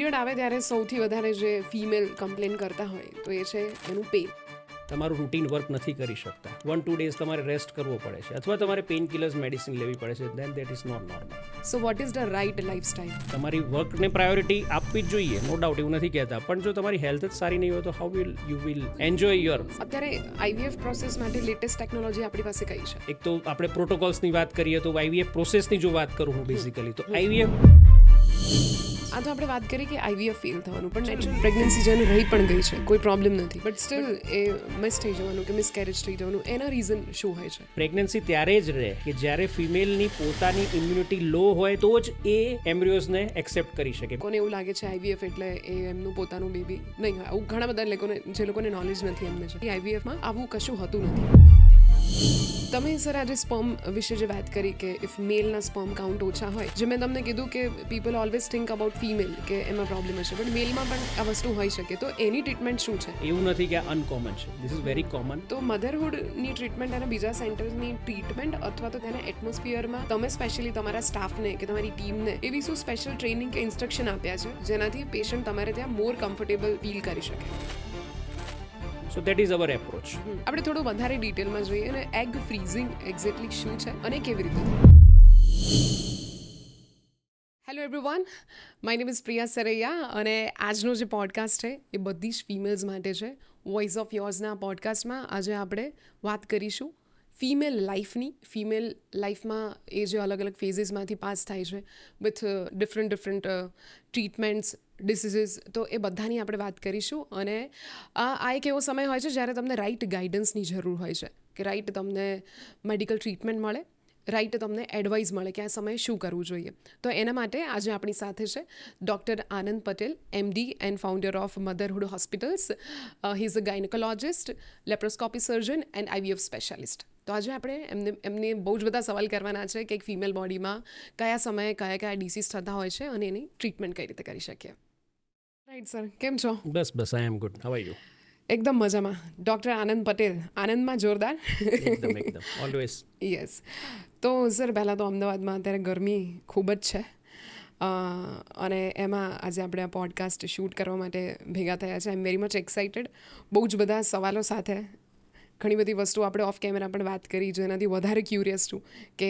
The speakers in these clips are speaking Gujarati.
પીરિયડ આવે ત્યારે સૌથી વધારે જે ફિમેલ કમ્પ્લેન કરતા હોય તો એ છે એનું પેઇન. તમારું રૂટીન વર્ક નથી કરી શકતા, 1-2 ડેઝ તમારે રેસ્ટ કરવો પડે છે અથવા તમારે પેઇન કિલર્સ મેડિસિન લેવી પડે છે, then that is not normal. So what is the right lifestyle? તમારી વર્કને પ્રાયોરિટી આપવી જ જોઈએ, નો ડાઉટ, એવું નથી કહેતા, પણ જો તમારી હેલ્થ જ સારી નહીં હોય તો how will you will enjoy your. અત્યારે આઈવીએફ પ્રોસેસ માટે લેટેસ્ટ ટેકનોલોજી આપણી પાસે કઈ છે? એક તો આપણે પ્રોટોકોલ્સની વાત કરીએ તો આઈવીએફ પ્રોસેસની જો વાત કરું હું બેઝિકલી તો આઈવીએફ આ તો આપણે વાત કરી કે આઈવીએફ ફેલ થવાનું, પણ નેચરલ પ્રેગ્નન્સી જેને રહી પણ ગઈ છે, કોઈ પ્રોબ્લેમ નથી, બટ સ્ટીલ એ મિસ થઈ જવાનું કે મિસકેરેજ થઈ જવાનું, એના રીઝન શું હોય છે? પ્રેગ્નન્સી ત્યારે જ રહે કે જ્યારે ફિમેલની પોતાની ઇમ્યુનિટી લો હોય તો જ એ એમ્બ્રિયોઝને એક્સેપ્ટ કરી શકે. કોને એવું લાગે છે આઈવીએફ એટલે એ એમનું પોતાનું બેબી નહીં હોય, આવું ઘણા બધા લોકોને જે લોકોને નોલેજ નથી એમને છે. આઈવીએફમાં આવું કશું હોતું નથી. તમે સર આજે સ્પર્મ વિશે જે વાત કરી કે ઇફ મેલના સ્પર્મ કાઉન્ટ ઓછા હોય, જે મેં તમને કીધું કે people always think about female કે એમાં પ્રોબ્લેમ હશે, બટ મેલમાં પણ આ વસ્તુ હોઈ શકે, તો એની ટ્રીટમેન્ટ શું છે? એવું નથી કે આ અનકોમન છે, ધીસ ઇઝ વેરી કોમન. તો મધરહુડની ટ્રીટમેન્ટ અને બીજા સેન્ટરની ટ્રીટમેન્ટ અથવા તો તેના એટમોસ્ફિયરમાં તમે સ્પેશિયલી તમારા સ્ટાફને કે તમારી ટીમને એવી શું સ્પેશિયલ ટ્રેનિંગ કે ઇન્સ્ટ્રક્શન આપ્યા છે જેનાથી પેશન્ટ તમારે ત્યાં મોર કમ્ફર્ટેબલ ફીલ કરી શકે? સો દેટ ઇઝ અવર એપ્રોચ. આપણે થોડું વધારે ડિટેલમાં જોઈએ અને એગ ફ્રીઝિંગ એક્ઝેક્ટલી શું છે અને કેવી રીતે? Hello everyone, my name is Priya Saraiya અને આજનો જે પોડકાસ્ટ છે એ બધી જ ફિમેલ્સ માટે છે. વોઇસ ઓફ યોર્સના પોડકાસ્ટમાં આજે આપણે વાત કરીશું ફિમેલ લાઈફની. ફિમેલ લાઈફમાં એ જે અલગ અલગ ફેઝીસમાંથી પાસ થાય છે વિથ ડિફરન્ટ ટ્રીટમેન્ટ્સ, ડિસીઝીસ, તો એ બધાની આપણે વાત કરીશું. અને આ એક એવો સમય હોય છે જ્યારે તમને રાઇટ ગાઈડન્સની જરૂર હોય છે કે રાઇટ તમને મેડિકલ ટ્રીટમેન્ટ મળે, રાઇટ તમને એડવાઇસ મળે કે આ સમયે શું કરવું જોઈએ. તો એના માટે આજે આપણી સાથે છે doctor Anand Patel, MD and founder of મધરહુડ hospitals. He is a gynaecologist, laparoscopy surgeon and IVF specialist. તો આજે આપણે એમને બહુ જ બધા સવાલ કરવાના છે કે એક ફિમેલ બોડીમાં કયા સમયે કયા ડિસીઝ થતા હોય છે અને એની ટ્રીટમેન્ટ કઈ રીતે કરી શકીએ. રાઈટ સર, કેમ છો? બસ આઈ એમ ગુડ. How are you? એકદમ મજામાં. ડૉક્ટર આનંદ પટેલ, આનંદમાં જોરદાર. એકદમ ઓલવેઝ. યસ. તો સર પહેલાં તો અમદાવાદમાં અત્યારે ગરમી ખૂબ જ છે અને એમાં આજે આપણે આ પોડકાસ્ટ શૂટ કરવા માટે ભેગા થયા છે. આઈ એમ વેરી મચ એક્સાઇટેડ. બહુ જ બધા સવાલો સાથે ઘણી બધી વસ્તુ આપણે ઓફ કેમેરા પણ વાત કરી, જેનાથી વધારે ક્યુરિયસ છું કે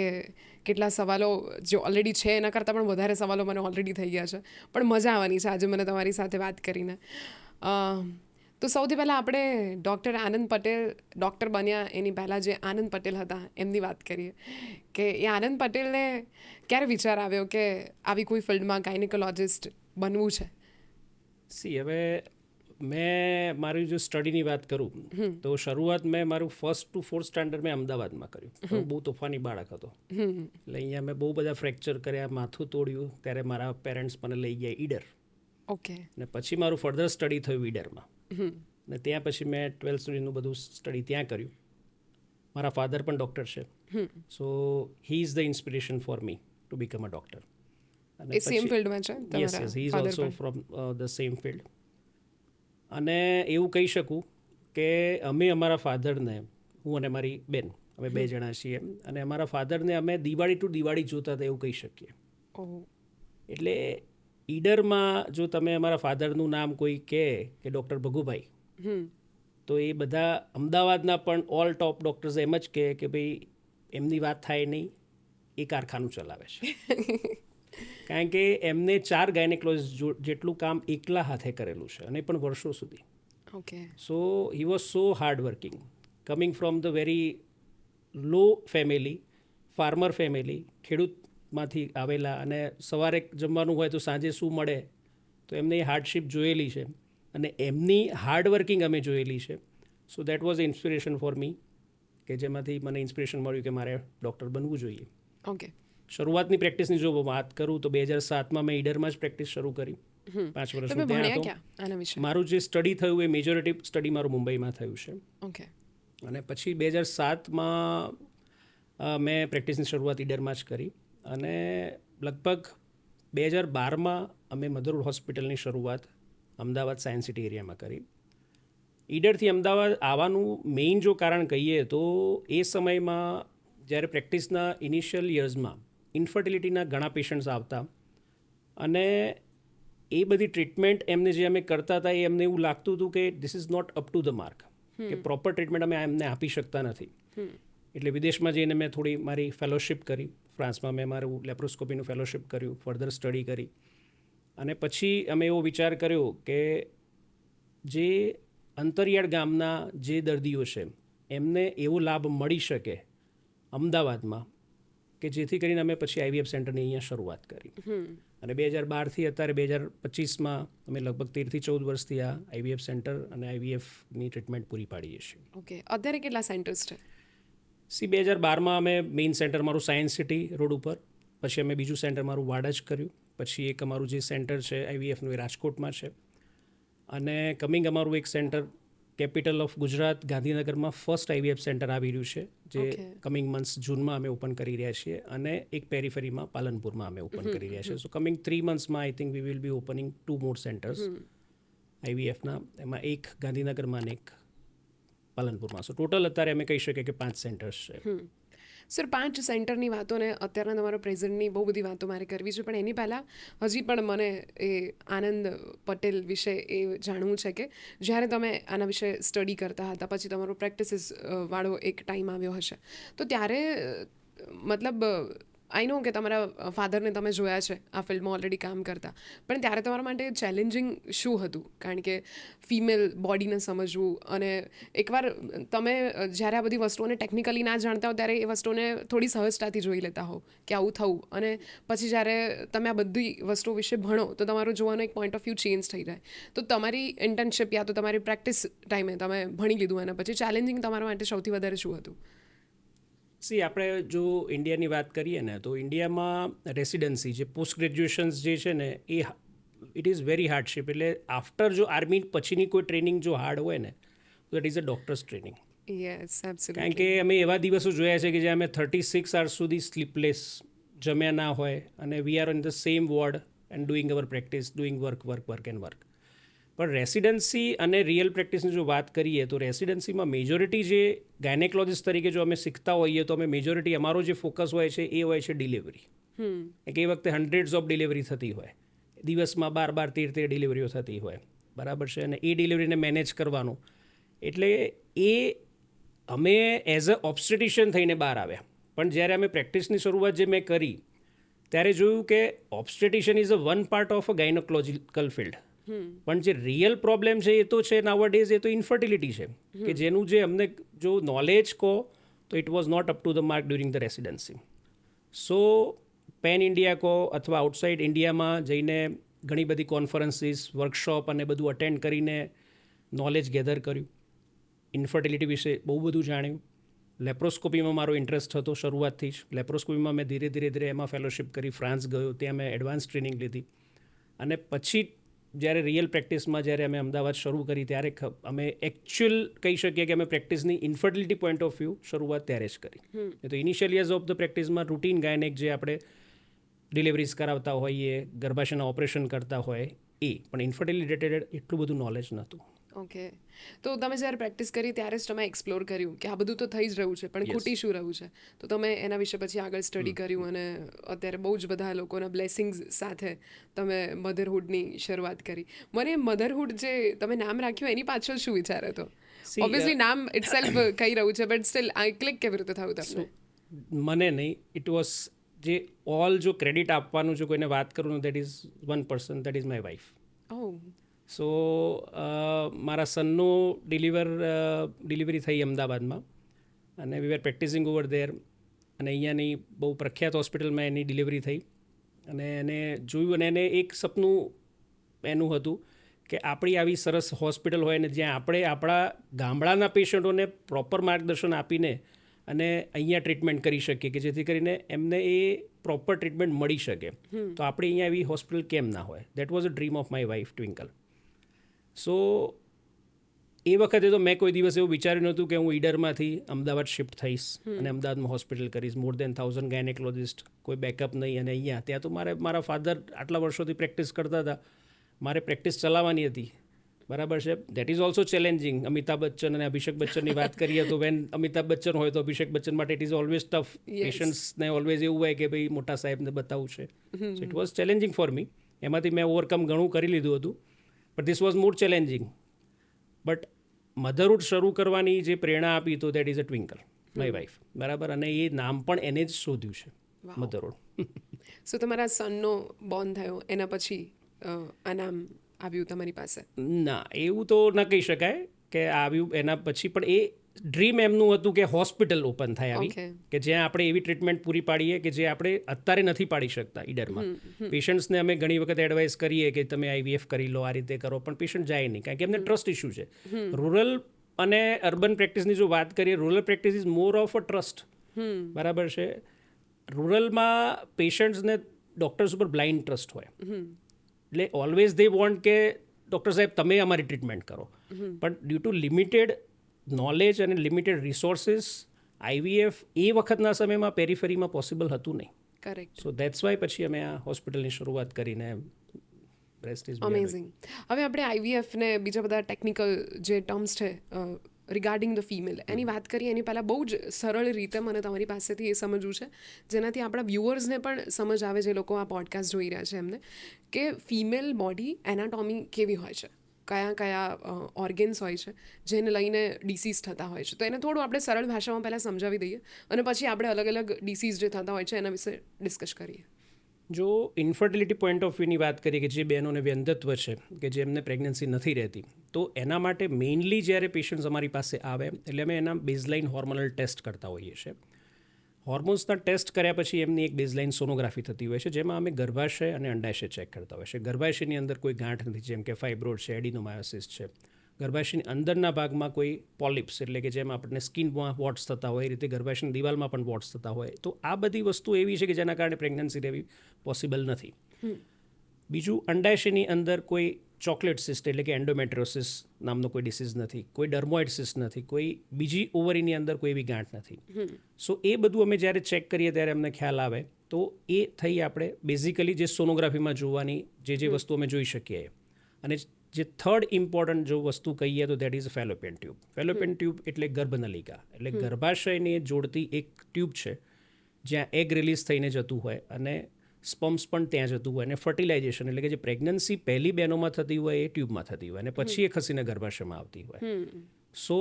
કેટલા સવાલો જે ઓલરેડી છે એના કરતાં પણ વધારે સવાલો મને ઓલરેડી થઈ ગયા છે, પણ મજા આવવાની છે આજે મને તમારી સાથે વાત કરીને. તો સૌથી પહેલાં આપણે ડૉક્ટર આનંદ પટેલ ડૉક્ટર બન્યા એની પહેલાં જે આનંદ પટેલ હતા એમની વાત કરીએ કે એ આનંદ પટેલને ક્યારે વિચાર આવ્યો કે આવી કોઈ ફિલ્ડમાં ગાયનેકોલોજિસ્ટ બનવું છે? હવે મેં મારી જો સ્ટડીની વાત કરું તો શરૂઆત મેં મારું 1st to 4th સ્ટાન્ડર્ડ મેં અમદાવાદમાં કર્યું. બહુ તોફાની બાળક હતો એટલે અહીંયા મેં બહુ બધા ફ્રેક્ચર કર્યા, માથું તોડ્યું, ત્યારે મારા પેરેન્ટ્સ મને લઈ ગયા ઈડર. ઓકે. ને પછી મારું ફર્ધર સ્ટડી થયું ઈડરમાં ને ત્યાં પછી મેં 12th સુધીનું બધું સ્ટડી ત્યાં કર્યું. મારા ફાધર પણ ડૉક્ટર છે, so he is the inspiration for me to become a doctor. એ સેમ ફિલ્ડમાં છે? Yes, he is also from the same field. અને એવું કહી શકું કે અમે અમારા ફાધરને, હું અને મારી બેન, અમે 2 જણા છીએ, અને અમારા ફાધરને અમે દિવાળી ટુ દિવાળી જોતા હતા એવું કહી શકીએ. એટલે ઈડરમાં જો તમે અમારા ફાધરનું નામ કોઈ કહે કે ડૉક્ટર ભગુભાઈ, તો એ બધા અમદાવાદના પણ ઓલ ટોપ ડૉક્ટર્સ એમ જ કહે કે ભાઈ એમની વાત થાય નહીં, એ કારખાનું ચલાવે છે. કારણ કે એમને 4 ગાયનેકોલોજીસ્ટ જેટલું કામ એકલા હાથે કરેલું છે અને પણ વર્ષો સુધી. Okay. So he was so hard working, coming from the very low family, farmer family, ખેડૂતમાંથી આવેલા, અને સવારે જમવાનું હોય તો સાંજે શું મળે, તો એમને એ હાર્ડશીપ જોયેલી છે અને એમની હાર્ડવર્કિંગ અમે જોયેલી છે. So that was inspiration for મી, કે જેમાંથી મને ઇન્સ્પિરેશન મળ્યું કે મારે ડૉક્ટર બનવું જોઈએ. ઓકે. શરૂઆતની પ્રેક્ટિસની જો વાત કરું તો 2007માં મેં ઈડરમાં જ પ્રેક્ટિસ શરૂ કરી. 5 વર્ષ ત્યાં હતો. મારું જે સ્ટડી થયું એ મેજોરિટી સ્ટડી મારું મુંબઈમાં થયું છે. ઓકે. અને પછી 2007માં મેં પ્રેક્ટિસની શરૂઆત ઈડરમાં જ કરી અને લગભગ 2012માં અમે મધરહુડ હોસ્પિટલની શરૂઆત અમદાવાદ સાયન્સ સિટી એરિયામાં કરી. ઈડરથી અમદાવાદ આવવાનું મેઇન જો કારણ કહીએ તો એ સમયમાં જ્યારે પ્રેક્ટિસના ઇનિશિયલ યર્સમાં ઇન્ફર્ટિલિટીના ઘણા પેશન્ટ્સ આવતા અને એ બધી ટ્રીટમેન્ટ એમને જે અમે કરતા હતા એ એમને એવું લાગતું હતું કે this is not up to the mark, કે પ્રોપર ટ્રીટમેન્ટ અમે એમને આપી શકતા નથી. એટલે વિદેશમાં જઈને મેં થોડી મારી ફેલોશિપ કરી, ફ્રાન્સમાં મેં મારું લેપ્રોસ્કોપીનું ફેલોશિપ કર્યું, ફર્ધર સ્ટડી કરી, અને પછી અમે એવો વિચાર કર્યો કે જે અંતરિયાળ ગામના જે દર્દીઓ છે એમને એવો લાભ મળી શકે અમદાવાદમાં, કે જેથી કરીને અમે પછી IVF સેન્ટરની અહીંયા શરૂઆત કરી. અને 2012થી અત્યારે 2025માં અમે લગભગ 13થી 14 વર્ષથી આ IVF સેન્ટર અને IVFની ટ્રીટમેન્ટ પૂરી પાડીએ છીએ. ઓકે, અત્યારે કેટલા સેન્ટર્સ છે? 2012માં અમે મેઇન સેન્ટર મારું સાયન્સ સિટી રોડ ઉપર, પછી અમે બીજું સેન્ટર મારું વાડજ કર્યું, પછી એક અમારું જે સેન્ટર છે IVFનું એ રાજકોટમાં છે, અને કમિંગ અમારું એક સેન્ટર કેપિટલ ઓફ ગુજરાત ગાંધીનગરમાં ફર્સ્ટ IVF સેન્ટર આવી રહ્યું છે, જે કમિંગ મંથ્સ જૂનમાં અમે ઓપન કરી રહ્યા છીએ, અને એક પેરીફેરીમાં પાલનપુરમાં અમે ઓપન કરી રહ્યા છીએ. સો કમિંગ 3 મંથ્સમાં I think we will be opening 2 more centres IVFના, એમાં એક ગાંધીનગરમાં અને એક પાલનપુરમાં. સો ટોટલ અત્યારે અમે કહી શકીએ કે 5 સેન્ટર્સ છે. સર, 5 સેન્ટરની વાતોને અત્યારના તમારા પ્રેઝન્ટની બહુ બધી વાતો મારે કરવી છે, પણ એની પહેલાં હજી પણ મને એ આનંદ પટેલ વિશે એ જાણવું છે કે જ્યારે તમે આના વિશે સ્ટડી કરતા હતા, પછી તમારો પ્રેક્ટિસીસ વાળો એક ટાઈમ આવ્યો હશે, તો ત્યારે મતલબ આઈ નો કે તમારા ફાધરને તમે જોયા છે આ ફિલ્ડમાં ઓલરેડી કામ કરતા, પણ ત્યારે તમારા માટે ચેલેન્જિંગ શું હતું? કારણ કે ફિમેલ બોડીને સમજવું, અને એકવાર તમે જ્યારે આ બધી વસ્તુઓને ટેકનિકલી ના જાણતા હો ત્યારે એ વસ્તુઓને થોડી સહજતાથી જોઈ લેતા હો કે આવું થવું, અને પછી જ્યારે તમે આ બધી વસ્તુઓ વિશે ભણો તો તમારો જોવાનો એક પોઈન્ટ ઓફ વ્યૂ ચેન્જ થઈ જાય. તો તમારી ઇન્ટર્નશિપ યા તો તમારી પ્રેક્ટિસ ટાઈમે તમે ભણી લીધું, અને પછી ચેલેન્જિંગ તમારા માટે સૌથી વધારે શું હતું? આપણે જો ઇન્ડિયાની વાત કરીએ ને, તો ઇન્ડિયામાં રેસિડન્સી જે પોસ્ટ ગ્રેજ્યુએશન્સ જે છે ને એ ઇટ ઇઝ વેરી હાર્ડશિપ. એટલે આફ્ટર જો આર્મી પછીની કોઈ ટ્રેનિંગ જો હાર્ડ હોય ને, તો that is a doctors training. Yes, absolutely. કારણ કે અમે એવા દિવસો જોયા છે કે જે અમે 36 hours સુધી સ્લીપલેસ, જમ્યા ના હોય, અને we are in the same ward and doing our practice, doing work and work. પણ રેસિડન્સી અને રિયલ પ્રેક્ટિસની જો વાત કરીએ તો રેસિડન્સીમાં મેજોરિટી જે ગાયનેકોલોજિસ્ટ તરીકે જો અમે શીખતા હોઈએ તો અમે મેજોરિટી અમારો જે ફોકસ હોય છે એ હોય છે ડિલિવરી. એ વખતે હન્ડ્રેડ્સ ઓફ ડિલિવરી થતી હોય, દિવસમાં 12-13 ડિલિવરીઓ થતી હોય, બરાબર છે, અને એ ડિલિવરીને મેનેજ કરવાનું. એટલે એ અમે એઝ અ ઓબ્સ્ટેટિશિયન થઈને બહાર આવ્યા, પણ જ્યારે અમે પ્રેક્ટિસની શરૂઆત જે મેં કરી ત્યારે જોયું કે obstetrician is a one part of a gynaecological field, પણ જે રિયલ પ્રોબ્લેમ છે એ તો છે નાઉઅડેઝ, એ તો ઇન્ફર્ટિલિટી છે, કે જેનું જે અમને જો નોલેજ કહો તો it was not up to the mark during the residency. So pan India કહો અથવા આઉટસાઇડ ઇન્ડિયામાં જઈને ઘણી બધી કોન્ફરન્સીસ, વર્કશોપ અને બધું અટેન્ડ કરીને નોલેજ ગેધર કર્યું, ઇન્ફર્ટિલિટી વિશે બહુ બધું જાણ્યું. લેપ્રોસ્કોપીમાં મારો ઇન્ટરેસ્ટ હતો શરૂઆતથી જ. લેપ્રોસ્કોપીમાં મેં ધીરે ધીરે એમાં ફેલોશિપ કરી, ફ્રાન્સ ગયો, ત્યાં મેં એડવાન્સ ટ્રેનિંગ લીધી, અને પછી જ્યારે રિયલ પ્રેક્ટિસમાં જ્યારે અમે અમદાવાદ શરૂ કરી ત્યારે અમે એકચ્યુઅલ કહી શકીએ કે અમે પ્રેક્ટિસની ઇન્ફર્ટિલિટી પોઈન્ટ ઓફ વ્યૂ શરૂઆત ત્યારે જ કરી. તો ઇનિશિયલ યર્સ ઓફ ધ પ્રેક્ટિસમાં રૂટીન ગાયનેક જે આપણે ડિલિવરીઝ કરાવતા હોઈએ, ગર્ભાશયના ઓપરેશન કરતા હોય એ, પણ ઇન્ફર્ટિલિટી રિલેટેડ એટલું બધું નોલેજ નહોતું. ઓકે, તો તમે જ્યારે પ્રેક્ટિસ કરી ત્યારે જ તમે એક્સપ્લોર કર્યું કે આ બધું તો થઈ જ રહ્યું છે, પણ ખૂટી શું રહ્યું છે, તો તમે એના વિશે પછી આગળ સ્ટડી કર્યું, અને અત્યારે બહુ જ બધા લોકોના બ્લેસિંગ્સ સાથે તમે મધરહુડની શરૂઆત કરી. મને મધરહુડ જે તમે નામ રાખ્યું એની પાછળ શું વિચાર હતો? ઓબ્વિયસલી નામ ઇટસેલ્ફ કહી રહ્યું છે, બટ સ્ટીલ આ ક્લિક કેવી રીતે થયું તમને? મને નહીં, ઇટ વોઝ જે ઓલ જો ક્રેડિટ આપવાનું જો કોઈને વાત કરું that is one person, that is my wife. So મારા સનનું ડિલિવરી થઈ અમદાવાદમાં, અને we are practising over there, અને અહીંયાની બહુ પ્રખ્યાત હોસ્પિટલમાં એની ડિલિવરી થઈ, અને એને જોયું, અને એને એક સપનું એનું હતું કે આપણી આવી સરસ હોસ્પિટલ હોય ને જ્યાં આપણે આપણા ગામડાના પેશન્ટોને પ્રોપર માર્ગદર્શન આપીને અને અહીંયા ટ્રીટમેન્ટ કરી શકીએ, કે જેથી કરીને એમને એ પ્રોપર ટ્રીટમેન્ટ મળી શકે. તો આપણે અહીંયા એવી હોસ્પિટલ કેમ ના હોય? That was a dream of my wife Twinkle. So એ વખતે તો મેં કોઈ દિવસ એવું વિચાર્યું નહોતું કે હું ઈડરમાંથી અમદાવાદ શિફ્ટ થઈશ અને અમદાવાદમાં હોસ્પિટલ કરીશ. મોર દેન 1000 ગાયનેકોલોજિસ્ટ, કોઈ બેકઅપ નહીં, અને અહીંયા ત્યાં તો મારા ફાધર આટલા વર્ષોથી પ્રેક્ટિસ કરતા હતા, મારે પ્રેક્ટિસ ચલાવવાની હતી, બરાબર છે. That is also challenging. Amitabh Bachchan અને અભિષેક બચ્ચનની વાત કરીએ તો વેન અમિતાભ બચ્ચન હોય તો અભિષેક બચ્ચન માટે ઇટ ઇઝ ઓલવેઝ ટફ. પેશન્ટ્સને ઓલવેઝ એવું હોય કે ભાઈ મોટા સાહેબને બતાવવું છે. So it was challenging for me, એમાંથી મેં ઓવરકમ ઘણું કરી લીધું હતું, but this was more challenging. But motherhood શરૂ કરવાની જે પ્રેરણા આપી તો that is a Twinkle, my wife, બરાબર. અને એ નામ પણ એને જ શોધ્યું છે, મધરહુડ. સો તમારા સનનો બોર્ન થયો એના પછી આ નામ આવ્યું તમારી પાસે? ના, એવું તો ન કહી શકાય કે આવ્યું એના પછી, પણ એ ડ્રીમ એમનું હતું કે હોસ્પિટલ ઓપન થાય આવી, Okay. કે જ્યાં આપણે એવી ટ્રીટમેન્ટ પૂરી પાડીએ કે જે આપણે અત્યારે નથી પાડી શકતા ઈડરમાં. પેશન્ટ્સને અમે ઘણી વખત એડવાઇસ કરીએ કે તમે IVF કરી લો, આ રીતે કરો, પણ પેશન્ટ જાય નહીં, કારણ કે એમને ટ્રસ્ટ ઇસ્યુ છે. રૂરલ અને અર્બન પ્રેક્ટિસની જો વાત કરીએ, rural practice is more of a trust, બરાબર છે. રૂરલમાં પેશન્ટ્સને ડૉક્ટર્સ ઉપર બ્લાઇન્ડ ટ્રસ્ટ હોય, એટલે ઓલવેઝ દે વોન્ટ કે ડૉક્ટર સાહેબ તમે અમારી ટ્રીટમેન્ટ કરો, પણ ડ્યુ ટુ લિમિટેડ નોલેજ અને લિમિટેડ રિસોર્સિસ IVF એ વખતના સમયમાં પેરીફેરીમાં પોસિબલ હતું નહીં. કરેક્ટ. સો દેટ્સ વાય પછી અમે આ હોસ્પિટલની શરૂઆત કરીને રેસ્ટ ઇઝ અમેઝિંગ. હવે આપણે IVF ને બીજા બધા ટેકનિકલ જે ટર્મ્સ છે રિગાર્ડિંગ ધ ફિમેલ એની વાત કરીએ એની પહેલાં બહુ જ સરળ રીતે મને તમારી પાસેથી એ સમજવું છે, જેનાથી આપણા વ્યુઅર્સને પણ સમજ આવે, જે લોકો આ પોડકાસ્ટ જોઈ રહ્યા છે એમને, કે ફિમેલ બોડી એનાટોમી કેવી હોય છે, કયા કયા ઓર્ગન્સ હોય છે જેને લઈને ડિસીઝ થતા હોય છે. તો એને થોડું આપણે સરળ ભાષામાં પહેલાં સમજાવી દઈએ અને પછી આપણે અલગ અલગ ડિસીઝ જે થતા હોય છે એના વિશે ડિસ્કસ કરીએ. જો ઇન્ફર્ટિલિટી પોઈન્ટ ઓફ વ્યૂની વાત કરીએ કે જે બહેનોને વ્યંધત્વ છે, કે જેમને પ્રેગ્નન્સી નથી રહેતી, તો એના માટે મેઇનલી જ્યારે પેશન્ટ્સ અમારી પાસે આવે એટલે અમે એના બેઝલાઇન હોર્મોનલ ટેસ્ટ કરતા હોઈએ છીએ. હોર્મોન્સના ટેસ્ટ કર્યા પછી એમની એક બેઝલાઇન સોનોગ્રાફી થતી હોય છે, જેમાં અમે ગર્ભાશય અને અંડાશય ચેક કરતા હોય છે. ગર્ભાશયની અંદર કોઈ ગાંઠ નથી, જેમ કે ફાઇબ્રોડ છે, એડિનોમાયોસિસ છે. ગર્ભાશયની અંદરના ભાગમાં કોઈ પોલિપ્સ, એટલે કે જેમ આપણને સ્કિનમાં વોટ્સ થતા હોય એ રીતે ગર્ભાશયની દિવાલમાં પણ વોટ્સ થતા હોય, તો આ બધી વસ્તુ એવી છે કે જેના કારણે પ્રેગ્નન્સી રહેવી પોસિબલ નથી. બીજું, અંડાશયની અંદર કોઈ ચોકલેટ સિસ્ટ એટલે કે એન્ડોમેટ્રોસિસ નામનો કોઈ ડિસીઝ નથી, કોઈ ડર્મોઇડ સિસ્ટ નથી, કોઈ બીજી ઓવરીની અંદર કોઈ એવી ગાંઠ નથી. સો એ બધું અમે જ્યારે ચેક કરીએ ત્યારે અમને ખ્યાલ આવે, તો એ થઈ આપણે બેઝિકલી જે સોનોગ્રાફીમાં જોવાની જે વસ્તુ અમે જોઈ શકીએ. અને જે થર્ડ ઇમ્પોર્ટન્ટ જો વસ્તુ કહીએ તો that is Fallopian tube. Fallopian tube એટલે ગર્ભનલિકા, એટલે ગર્ભાશયને જોડતી એક ટ્યુબ છે જ્યાં એગ રિલીઝ થઈને જતું હોય અને સ્પમ્સ પણ ત્યાં જતું હોય, અને ફર્ટિલાઇઝેશન એટલે કે જે પ્રેગ્નન્સી પહેલી બહેનોમાં થતી હોય એ ટ્યુબમાં થતી હોય અને પછી એ ખસીને ગર્ભાશયમાં આવતી હોય. સો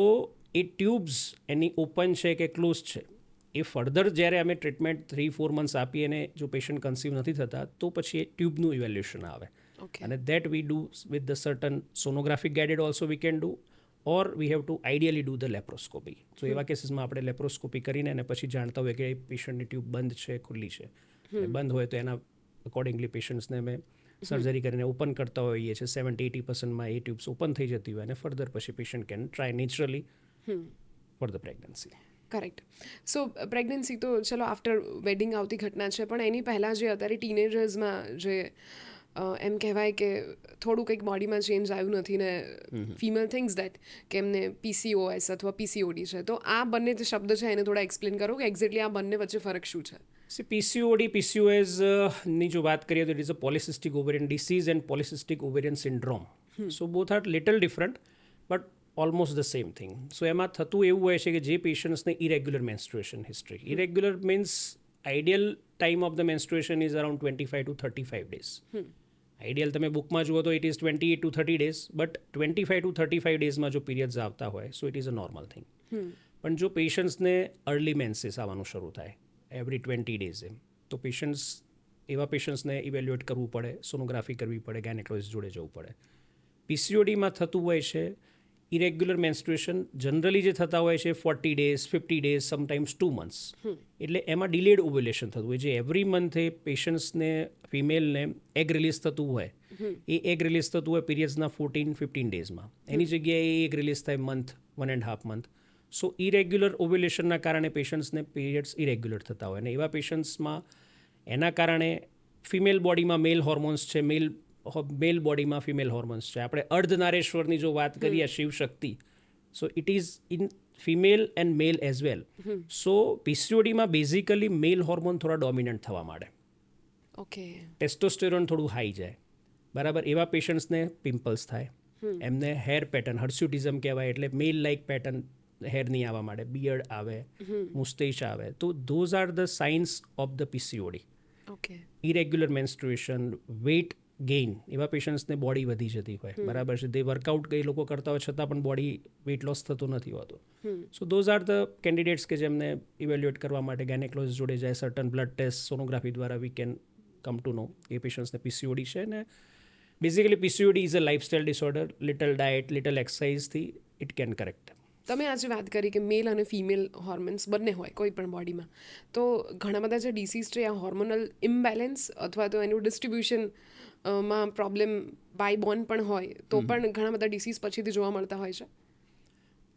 એ ટ્યુબ્સ એની ઓપન છે કે ક્લોઝ છે, એ ફર્ધર જ્યારે અમે ટ્રીટમેન્ટ 3-4 મંથ્સ આપીએ અને જો પેશન્ટ કન્સીવ નથી થતા તો પછી એ ટ્યુબનું ઇવેલ્યુએશન આવે. અને that we do with the certain sonographic guided also we can do, or we have to ideally do the laparoscopy. તો એવા કેસીસમાં આપણે લેપ્રોસ્કોપી કરીને અને પછી જાણતા હોય કે પેશન્ટની ટ્યુબ બંધ છે, ખુલ્લી છે. બંધ હોય તો એના અકોર્ડિંગલી પેશન્ટ્સને અમે સર્જરી કરીને ઓપન કરતા હોઈએ છીએ. 70-80% એ ટ્યુબ્સ ઓપન થઈ જતી હોય અને ફર્ધર પછી patient can try naturally four the pregnancy. Correct. So pregnancy તો ચલો આફ્ટર વેડિંગ આવતી ઘટના છે, પણ એની પહેલાં જે અત્યારે ટીનેજર્સમાં જે એમ કહેવાય કે થોડું કંઈક બોડીમાં ચેન્જ આવ્યું નથી ને ફિમેલ થિંગ્સ દેટ કે એમને PCOS અથવા PCOD છે, તો આ બંને જે શબ્દ છે એને થોડા એક્સપ્લેન કરો કે એક્ઝેક્ટલી આ બંને વચ્ચે ફરક શું છે? PCOD, PCOS ની જો વાત કરીએ તો it is a polycystic ovarian disease and polycystic ovarian syndrome. So both are little different but almost the same thing. So એમાં થતું એવું હોય છે કે જે પેશન્ટ્સને irregular menstruation history, irregular means ideal time of the menstruation is around 25 to 35 days. Ideal તમે બુકમાં જુઓ તો it is 28 to 30 days, but 25 to 35 ડેઝમાં જો પીરિયડ્સ આવતા હોય સો it is a normal thing. પણ જો પેશન્ટ્સને અર્લી મેન્સીસ આવવાનું શરૂ થાય એવરી 20 days તો એવા પેશન્ટ્સને ઇવેલ્યુએટ કરવું પડે, સોનોગ્રાફી કરવી પડે, ગાયનેકોલોજીસ્ટ જોડે જવું પડે. PCODમાં થતું હોય છે ઇરેગ્યુલર મેન્સ્ટ્રુએશન જનરલી જે થતા હોય છે 40 days, 50 days, સમટાઈમ્સ 2 months. એટલે એમાં ડિલેડ ઓવ્યુલેશન થતું હોય, જે એવરી મંથે પેશન્ટ્સને ફિમેલને એગ રિલીઝ થતું હોય, એ એગ રિલીઝ થતું હોય પીરિયડ્સના 14-15 ડેઝમાં. એની જગ્યાએ એ એગ રિલીઝ થાય મંથ, 1.5 month. સો ઇરેગ્યુલર ઓવ્યુલેશનના કારણે પેશન્ટ્સને પીરિયડ્સ ઇરેગ્યુલર થતા હોય, અને એવા પેશન્ટ્સમાં એના કારણે ફિમેલ બોડીમાં મેલ હોર્મોન્સ છે, મેલ બોડીમાં ફિમેલ હોર્મોન્સ છે. આપણે અર્ધનારેશ્વરની જો વાત કરીએ Shivshakti, so it is in female and male as well. So PCODમાં બેઝિકલી મેલ હોર્મોન થોડા ડોમિનન્ટ થવા માંડે. ઓકે. ટેસ્ટોસ્ટેરોન થોડું હાઈ જાય, બરાબર. એવા પેશન્ટ્સને પિમ્પલ્સ થાય, એમને હેર પેટર્ન હર્સ્યુટિઝમ કહેવાય, એટલે મેલ લાઇક પેટર્ન હેરની આવવા માંડે, બિયર્ડ આવે, મુસ્ટેચ આવે. તો those are the signs of the PCOD. Okay. Irregular menstruation, weight gain એવા પેશન્ટ્સને બોડી વધી જતી હોય બરાબર છે. તે વર્કઆઉટ એ લોકો કરતા હોય છતાં પણ બોડી વેઇટ લોસ થતું નથી હોતું. સો ધોઝ આર ધ કેન્ડિડેટ્સ કે જેમને ઇવેલ્યુએટ કરવા માટે ગાયનેકોલોજીસ્ટ જોડે જાય. સર્ટન બ્લડ ટેસ્ટ સોનોગ્રાફી દ્વારા we can come to know એ પેશન્ટ્સને પીસીઓડી છે. ને basically PCOD is a lifestyle disorder. Little diet little એક્સરસાઇઝથી ઇટ કેન કરેક્ટ. તમે આજે વાત કરી કે મેલ અને ફિમેલ હોર્મોન્સ બંને હોય કોઈ પણ બોડીમાં, તો ઘણા બધા જે ડિસીઝ છે આ હોર્મોનલ ઇમ્બેલેન્સ અથવા તો એનું ડિસ્ટ્રીબ્યુશન માં પ્રોબ્લેમ બાય બોર્ન પણ હોય તો પણ ઘણા બધા ડિસીઝ પછીથી જોવા મળતા હોય છે.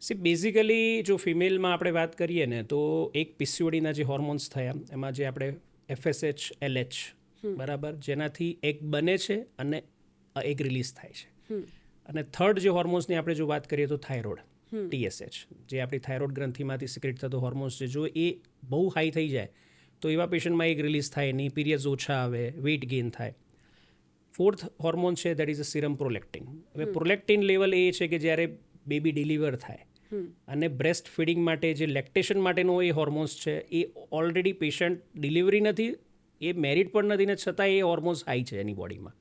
સી બેઝિકલી જો ફિમેલમાં આપણે વાત કરીએ ને તો એક પીસીઓડીના જે હોર્મોન્સ થયા એમાં જે આપણે FSH LH બરાબર, જેનાથી એક બને છે અને એક રિલીઝ થાય છે. અને થર્ડ જે હોર્મોન્સની આપણે જો વાત કરીએ તો થાઇરોઇડ TSH, જે આપણી થાઇરોઇડ ગ્રંથિમાંથી સિક્રેટ થતો હોર્મોન્સ છે. જો એ બહુ હાઈ થઈ જાય તો એવા પેશન્ટમાં એક રિલીઝ થાય નહીં, પીરિયડ્સ ઓછા આવે, વેઇટ ગેઇન થાય. ફોર્થ હોર્મોન છે that is a serum prolactin. હવે પ્રોલેક્ટિન લેવલ એ છે કે જ્યારે બેબી ડિલિવર થાય અને બ્રેસ્ટ ફીડિંગ માટે જે લેક્ટેશન માટેનો એ હોર્મોન્સ છે એ ઓલરેડી પેશન્ટ ડિલિવરી નથી, એ મેરિડ પણ નથી ને છતાં એ હોર્મોન્સ હાઈ છે એની બોડીમાં.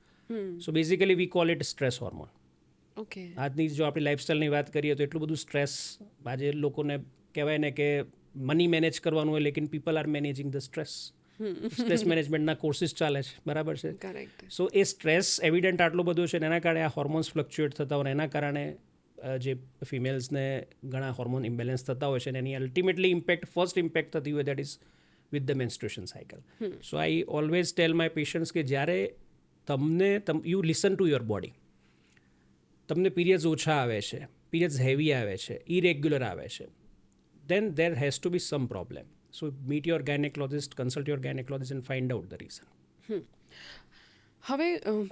So basically V call it stress hormone. Okay. આજની જો આપણી લાઇફસ્ટાઈલની વાત કરીએ તો એટલું બધું સ્ટ્રેસ આજે લોકોને કહેવાય ને કે મની મેનેજ કરવાનું હોય, લેકિન people are managing the stress. Stress મેનેજમેન્ટના કોર્સિસ ચાલે છે બરાબર છે. કરેક્ટ. સો એ સ્ટ્રેસ એવિડન્ટ આટલો બધો છે ને એના કારણે આ હોર્મોન્સ ફ્લક્ચ્યુએટ થતા હોય, એના કારણે જે ફિમેલ્સને ઘણા હોર્મોન ઇમ્બેલેન્સ થતા હોય છે અને એની અલ્ટિમેટલી ફર્સ્ટ ઇમ્પેક્ટ થતી હોય that is with the menstruation cycle. So I always tell my patients કે જ્યારે you listen to your body. તમને પીરિયડ્સ ઓછા આવે છે, પીરિયડ્સ હેવી આવે છે, ઇરેગ્યુલર આવે છે, then there has to be some problem. So meet your gynecologist, consult your gynecologist and find out the reason. હવે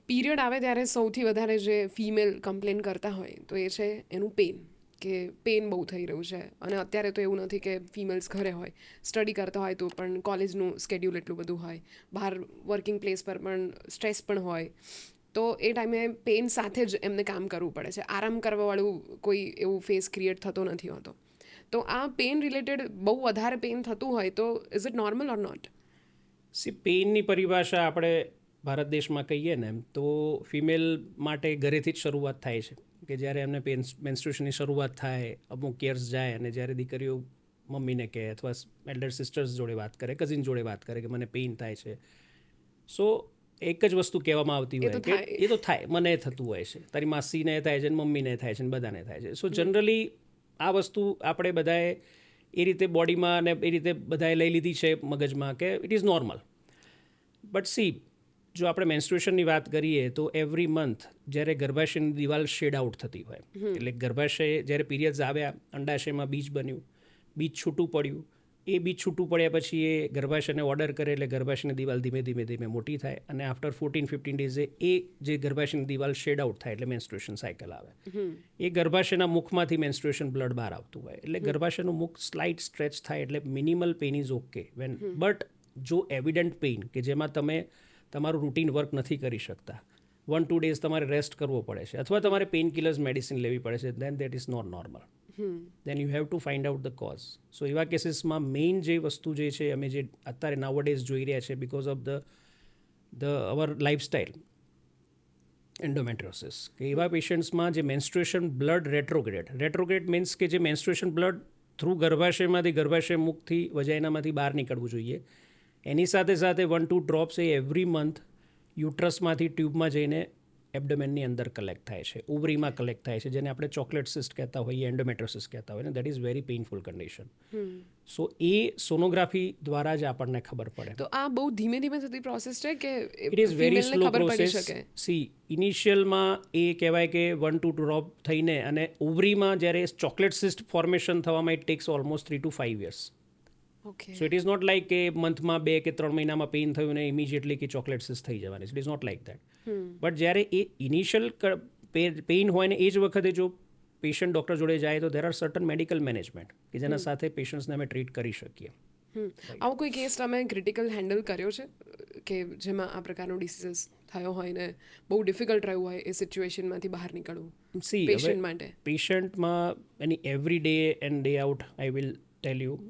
પીરિયડ આવે ત્યારે સૌથી વધારે જે ફિમેલ કમ્પ્લેન કરતા હોય તો એ છે એનું પેન, કે પેન બહુ થઈ રહ્યું છે. અને અત્યારે તો એવું નથી કે ફિમેલ્સ ઘરે હોય, સ્ટડી કરતા હોય તો પણ કોલેજનું સ્કેડ્યુલ એટલું બધું હોય, બહાર વર્કિંગ પ્લેસ પર પણ સ્ટ્રેસ પણ હોય, તો એ ટાઈમે પેન સાથે જ એમને કામ કરવું પડે છે. આરામ કરવાવાળું કોઈ એવું ફેસ ક્રિએટ થતો નથી હોતો. તો આ પેન રિલેટેડ બહુ વધારે પેન થતું હોય તો is it normal or not? See પેઇનની પરિભાષા આપણે ભારત દેશમાં કહીએ ને તો ફિમેલ માટે ઘરેથી જ શરૂઆત થાય છે કે જ્યારે એમને મેન્સ્ટ્રુએશનની શરૂઆત થાય, અમુક યર્સ જાય અને જ્યારે દીકરીઓ મમ્મીને કહે અથવા એલ્ડર સિસ્ટર્સ જોડે વાત કરે, કઝિન જોડે વાત કરે કે મને પેઇન થાય છે. સો એક જ વસ્તુ કહેવામાં આવતી હોય કે એ તો થાય, મને થતું હોય છે, તારી માસીને થાય છે, મમ્મીને થાય છે, બધાને થાય છે. સો જનરલી આ વસ્તુ આપણે બધાએ એ રીતે બોડીમાં અને એ રીતે બધાએ લઈ લીધી છે મગજમાં કે it is normal. But she, જો આપણે મેન્સ્ટ્રુએશનની વાત કરીએ તો એવરી મંથ જ્યારે ગર્ભાશયની દિવાલ શેડ આઉટ થતી હોય, એટલે ગર્ભાશય જ્યારે પીરિયડ્સ આવ્યા, અંડાશયમાં બીજ બન્યું, બીજ છૂટું પડ્યું, એ બીજ છૂટું પડ્યા પછી એ ગર્ભાશયને ઓર્ડર કરે એટલે ગર્ભાશયની દિવાલ ધીમે ધીમે ધીમે મોટી થાય અને આફ્ટર 14-15 ડેઝે એ જે ગર્ભાશયની દિવાલ શેડ આઉટ થાય એટલે મેન્સ્ટ્રુએશન સાયકલ આવે. એ ગર્ભાશયના મુખમાંથી મેન્સ્ટ્રુએશન બ્લડ બહાર આવતું હોય એટલે ગર્ભાશયનું મુખ સ્લાઇટ સ્ટ્રેચ થાય એટલે minimal pain is okay when. But જો એવિડન્ટ પેઇન કે જેમાં તમે તમારું રૂટીન વર્ક નથી કરી શકતા, 1-2 ડેઝ તમારે રેસ્ટ કરવો પડે છે અથવા તમારે પેઇન કિલર્સ મેડિસિન લેવી પડે છે, then that is not normal. Then you have to find out the cause. So એવા કેસીસમાં મેઇન જે વસ્તુ જે છે અમે જે અત્યારે નાવડેઝ જોઈ રહ્યા છે because of the our lifestyle endometriosis, કે એવા પેશન્ટ્સમાં જે મેન્સ્ટ્રુએશન બ્લડ રેટ્રોગ્રેડ મીન્સ કે જે મેન્સ્ટ્રુએશન બ્લડ થ્રુ ગર્ભાશય મુખથી વજાઇનામાંથી બહાર નીકળવું જોઈએ, એની સાથે સાથે 1-2 ડ્રોપ્સ એ એવરી મંથ યુટ્રસમાંથી ટ્યુબમાં જઈને એબડોમેનની અંદર કલેક્ટ થાય છે, ઓવરીમાં કલેક્ટ થાય છે, જેને આપણે ચોકલેટ સિસ્ટ કહેતા હોઈએ, એન્ડોમેટ્રોસિસ કહેતા હોઈએ ને, that is very painful condition. So A sonography દ્વારા જ આપણને ખબર પડે. તો આ બહુ ધીમે ધીમે થતી પ્રોસેસ છે કે ઇટ ઇઝ વેરી સ્લો ખબર પડી પ્રોસેસ. શકે? સી ઇનિશિયલમાં એ કહેવાય કે 1-2 ડ્રોપ થઈને અને ઓવરીમાં જ્યારે ચોકલેટ સિસ્ટ ફોર્મેશન થવામાં it takes almost 3 to 5 years. Okay. So it is not like કે મંથમાં 2 કે 3 મહિનામાં પેઇન થયું ને ઇમિજિએટલી કે ચોકલેટ સિસ્ટ થઈ જવાની. It is not like that. But જ્યારે એ ઇનિશિયલ પેઇન હોય ને એ જ વખતે જો પેશન્ટ ડૉક્ટર જોડે જાય તો દેર આર સર્ટન મેડિકલ મેનેજમેન્ટ કે જેના સાથે પેશન્ટ્સને અમે ટ્રીટ કરી શકીએ. આવો કોઈ કેસ તમે ક્રિટિકલ હેન્ડલ કર્યો છે કે જેમાં આ પ્રકારનો ડિસીઝ થયો હોય ને બહુ ડિફિકલ્ટ રહ્યું હોય એ સિચ્યુએશનમાંથી બહાર નીકળવું પેશન્ટ માટે? પેશન્ટમાં એની every day and day out I will tell you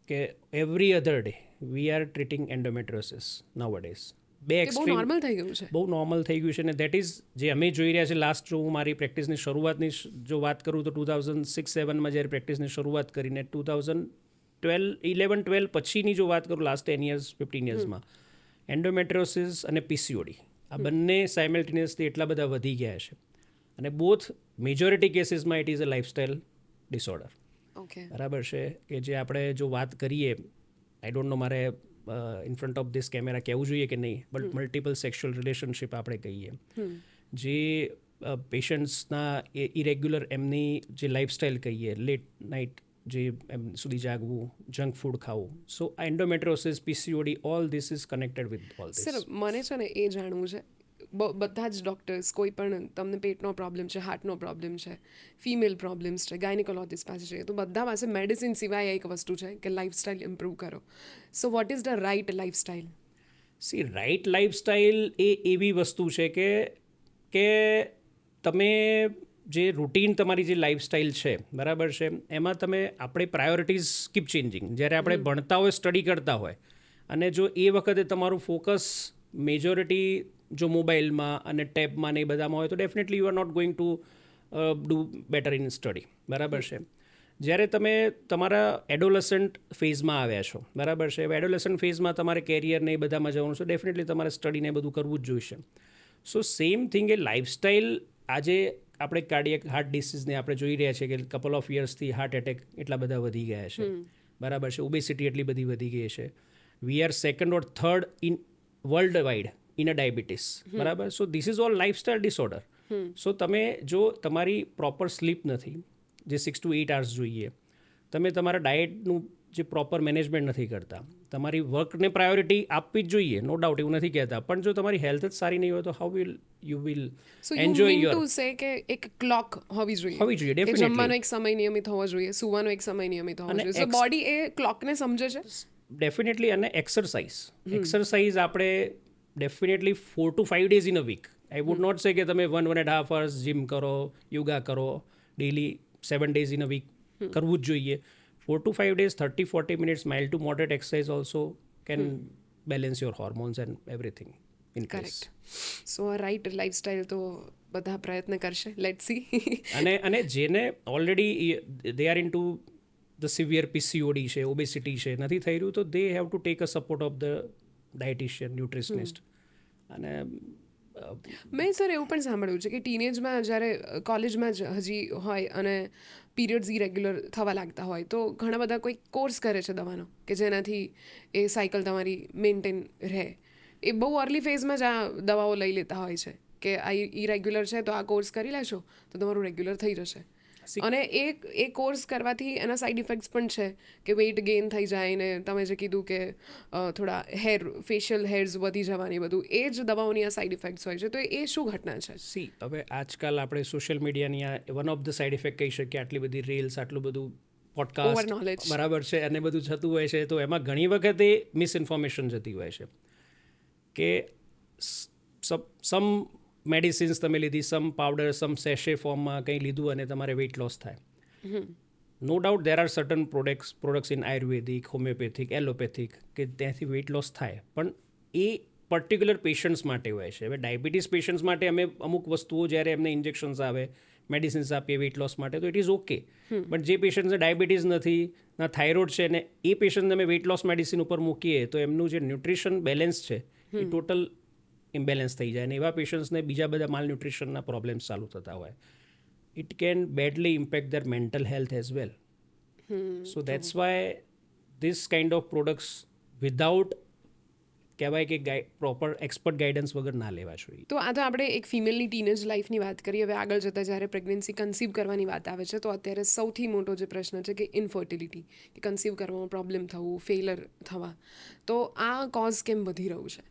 કે every other day we are treating endometriosis nowadays. બે બહુ એક્સ્ટ્રીમ નોર્મલ થઈ ગયું છે. બહુ નોર્મલ થઈ ગયું છે અને દેટ ઇઝ જે અમે જોઈ રહ્યા છે લાસ્ટ જો હું મારી પ્રેક્ટિસની શરૂઆતની જો વાત કરું તો 2006-07માં જ્યારે પ્રેક્ટિસની શરૂઆત કરીને 2011-12 પછીની જો વાત કરું લાસ્ટ 10 years 15 yearsમાં એન્ડોમેટ્રિયોસિસ અને પીસીઓડી આ બંને સાયમલ્ટેનિયસલી એટલા બધા વધી ગયા છે અને બોથ મેજોરિટી કેસીસમાં it is a lifestyle disorder. Okay. બરાબર છે કે જે આપણે જો વાત કરીએ આઈ ડોન્ટ નો મારે in front of this camera કહેવું જોઈએ કે નહીં બટ મલ્ટિપલ સેક્સ્યુઅલ રિલેશનશિપ આપણે કહીએ જે પેશન્ટ્સના ઇરેગ્યુલર એમની જે લાઇફસ્ટાઇલ કહીએ લેટ નાઇટ જે એમ સુધી જાગવું જંક ફૂડ ખાવું so endometriosis PCOD all this is connected with all sir this. મને છે ને એ જાણવું છે બધા જ ડૉક્ટર્સ કોઈ પણ તમને પેટનો પ્રોબ્લેમ છે હાર્ટનો પ્રોબ્લેમ છે ફિમેલ પ્રોબ્લેમ્સ છે ગાયનિકોલોજિસ્ટ પાસે છે તો બધા પાસે મેડિસિન સિવાય એક વસ્તુ છે કે લાઇફસ્ટાઇલ ઇમ્પ્રૂવ કરો. So what is the right lifestyle? See right lifestyle એ એવી વસ્તુ છે કે તમે જે રૂટીન તમારી જે લાઇફસ્ટાઇલ છે બરાબર છે એમાં તમે આપણે પ્રાયોરિટીઝ કીપ ચેન્જિંગ જ્યારે આપણે ભણતા હોય સ્ટડી કરતા હોય અને જો એ વખતે તમારું ફોકસ મેજોરિટી જો મોબાઈલમાં અને ટેબમાં ને એ બધામાં હોય તો definitely you are not going to do better in study બરાબર છે. જ્યારે તમે તમારા એડોલેસન્ટ ફેઝમાં આવ્યા છો બરાબર છે હવે એડોલેસન્ટ ફેઝમાં તમારે કેરિયરને એ બધામાં જવાનું છે ડેફિનેટલી તમારે સ્ટડીને બધું કરવું જ જોઈશે. સો સેમ થિંગ એ લાઇફસ્ટાઇલ આજે આપણે કાર્ડિયક હાર્ટ ડિસીઝને આપણે જોઈ રહ્યા છીએ કે કપલ ઓફ યર્સથી હાર્ટ એટેક એટલા બધા વધી ગયા છે બરાબર છે ઓબેસિટી એટલી બધી વધી ગઈ છે we are second or third in world wide in a diabetes બરાબર so this is all lifestyle disorder. So તમે જો તમારી પ્રોપર સ્લીપ નથી જે 6 to 8 hours જોઈએ તમે તમારા ડાયટનું જે પ્રોપર મેનેજમેન્ટ નથી કરતા તમારી વર્કને પ્રાયોરિટી આપવી જ જોઈએ નો ડાઉટ એવું નથી કહેતા પણ જો તમારી હેલ્થ જ સારી નહીં હોય તો how will you will so you enjoy mean your to say કે એક ક્લોક હોવી જોઈએ કે definitely. જમવાનો એક સમય નિયમિત હોવો જોઈએ સુવાનો એક સમય નિયમિત હોવો અને જોઈએ સો બોડી એ ક્લોકને સમજે છે. ડેફિનેટલી અને એક્સરસાઇઝ આપણે definitely 4 to 5 days in a week I would not say કે તમે 1.5 hours જીમ કરો યોગા કરો daily 7 days in a week કરવું જ જોઈએ. 4 to 5 days 30-40 minutes mild to moderate exercise also can balance your hormones and everything in place. Correct. So right lifestyle તો બધા પ્રયત્ન કરશે લેટ સી. અને જેને already they are into the severe PCOD છે ઓબેસિટી છે નથી થઈ રહ્યું તો they have to take a support of the dietitian nutritionist. અને મેં સર એવું પણ સાંભળ્યું છે કે ટીનેજમાં જ્યારે કોલેજમાં જ હજી હોય અને પીરિયડ્સ ઇરેગ્યુલર થવા લાગતા હોય તો ઘણા બધા કોઈ કોર્સ કરે છે દવાનો કે જેનાથી એ સાયકલ તમારી મેન્ટેન રહે. એ બહુ અર્લી ફેઝમાં જ આ દવાઓ લઈ લેતા હોય છે કે આ ઇરેગ્યુલર છે તો આ કોર્સ કરી લેશો તો તમારું રેગ્યુલર થઈ જશે. અને એ કોર્સ કરવાથી એના સાઇડ ઇફેક્ટ્સ પણ છે કે વેઇટ ગેઇન થઈ જાય ને તમે જે કીધું કે થોડા ફેશિયલ હેર્સ વધી જવાની બધું એ જ દવાઓની આ સાઇડ ઇફેક્ટ્સ હોય છે તો એ શું ઘટના છે? સી હવે આજકાલ આપણે સોશિયલ મીડિયાની આ one of the side effect કહી શકીએ આટલી બધી રીલ્સ આટલું બધું પોડકાસ્ટ Overknowledge. બરાબર છે અને બધું થતું હોય છે તો એમાં ઘણી વખત એ મિસઇન્ફોર્મેશન જતી હોય છે કે સમ મેડિસિન્સ તમે લીધી સમ પાવડર સમ સેશે ફોર્મમાં કંઈ લીધું અને તમારે વેઇટ લોસ થાય. No doubt there are certain products in Ayurvedic homeopathic allopathic કે ત્યાંથી વેઇટ લોસ થાય પણ એ પર્ટિક્યુલર પેશન્ટ્સ માટે હોય છે. હવે ડાયાબિટીસ પેશન્ટ્સ માટે અમે અમુક વસ્તુઓ જ્યારે એમને ઇન્જેક્શન્સ આવે મેડિસિન્સ આપીએ વેઇટ લોસ માટે તો ઇટ ઇઝ ઓકે બટ જે પેશન્ટ્સને ડાયાબિટીસ નથી ના થાઇરોઇડ છે ને એ પેશન્ટને અમે વેઇટ લોસ મેડિસિન ઉપર મૂકીએ તો એમનું જે ન્યુટ્રિશન બેલેન્સ છે એ ટોટલ ઇમ્બેલેન્સ થઈ જાય અને એવા પેશન્ટ્સને બીજા બધા માલન્યુટ્રિશનના પ્રોબ્લેમ્સ ચાલુ થતા હોય. It can badly impact there mental health as well. So that's Y this kind of products without કહેવાય કે પ્રોપર એક્સપર્ટ ગાઈડન્સ વગર ના લેવા જોઈએ. તો આ તો આપણે એક ફિમેલની ટીનેજ લાઈફની વાત કરીએ. હવે આગળ જતાં જ્યારે પ્રેગ્નન્સી કન્સીવ કરવાની વાત આવે છે તો અત્યારે સૌથી મોટો જે પ્રશ્ન છે કે ઇનફર્ટિલિટી કે કન્સીવ કરવામાં પ્રોબ્લેમ થવું ફેલર થવા તો આ કોઝ કેમ વધી રહ્યું છે?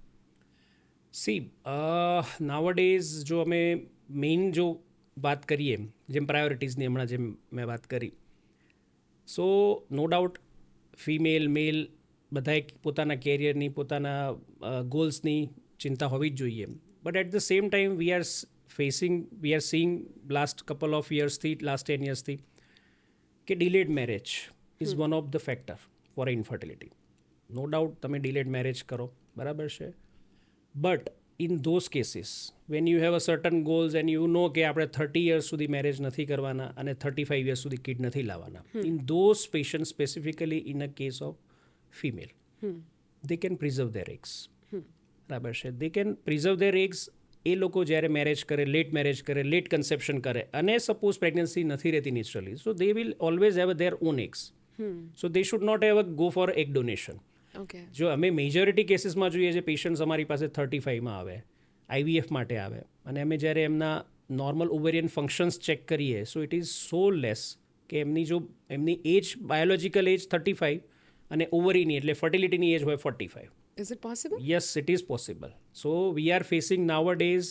સી નાવડેઝ જો અમે મેઇન જો વાત કરીએ જેમ પ્રાયોરિટીઝની હમણાં જેમ મેં વાત કરી સો નો ડાઉટ ફિમેલ મેલ બધાએ પોતાના કેરિયરની પોતાના ગોલ્સની ચિંતા હોવી જ જોઈએ but at the same time we are seeing last couple of યર્સથી લાસ્ટ 10 yearsથી કે delayed marriage is one of the factor for infertility. No doubt તમે ડિલેડ મેરેજ કરો બરાબર છે but in those cases when you have a certain goals and you know કે આપણે 30 યર્સ સુધી મેરેજ નથી કરવાના અને 35 યર્સ સુધી કિડ નથી લાવવાના in those patient specifically in a case of female they can preserve their eggs. બરાબર છે, they can preserve their eggs. એ લોકો જ્યારે મેરેજ કરે, લેટ કન્સેપ્શન કરે અને સપોઝ પ્રેગ્નન્સી નથી રહેતી naturally, so they will always have their own eggs. So they should not have go for egg donation. Okay. જો અમે મેજોરિટી કેસીસમાં જોઈએ છે, પેશન્ટ્સ અમારી પાસે 35માં આવે, IVF માટે આવે, અને અમે જ્યારે એમના નોર્મલ ઓવેરિયન ફંક્શન્સ ચેક કરીએ, so it is so less કે એમની એજ, બાયોલોજિકલ એજ 35 અને ઓવરીની એટલે ફર્ટિલિટીની એજ હોય 45. Is it possible? Yes, it is possible. So we are facing nowadays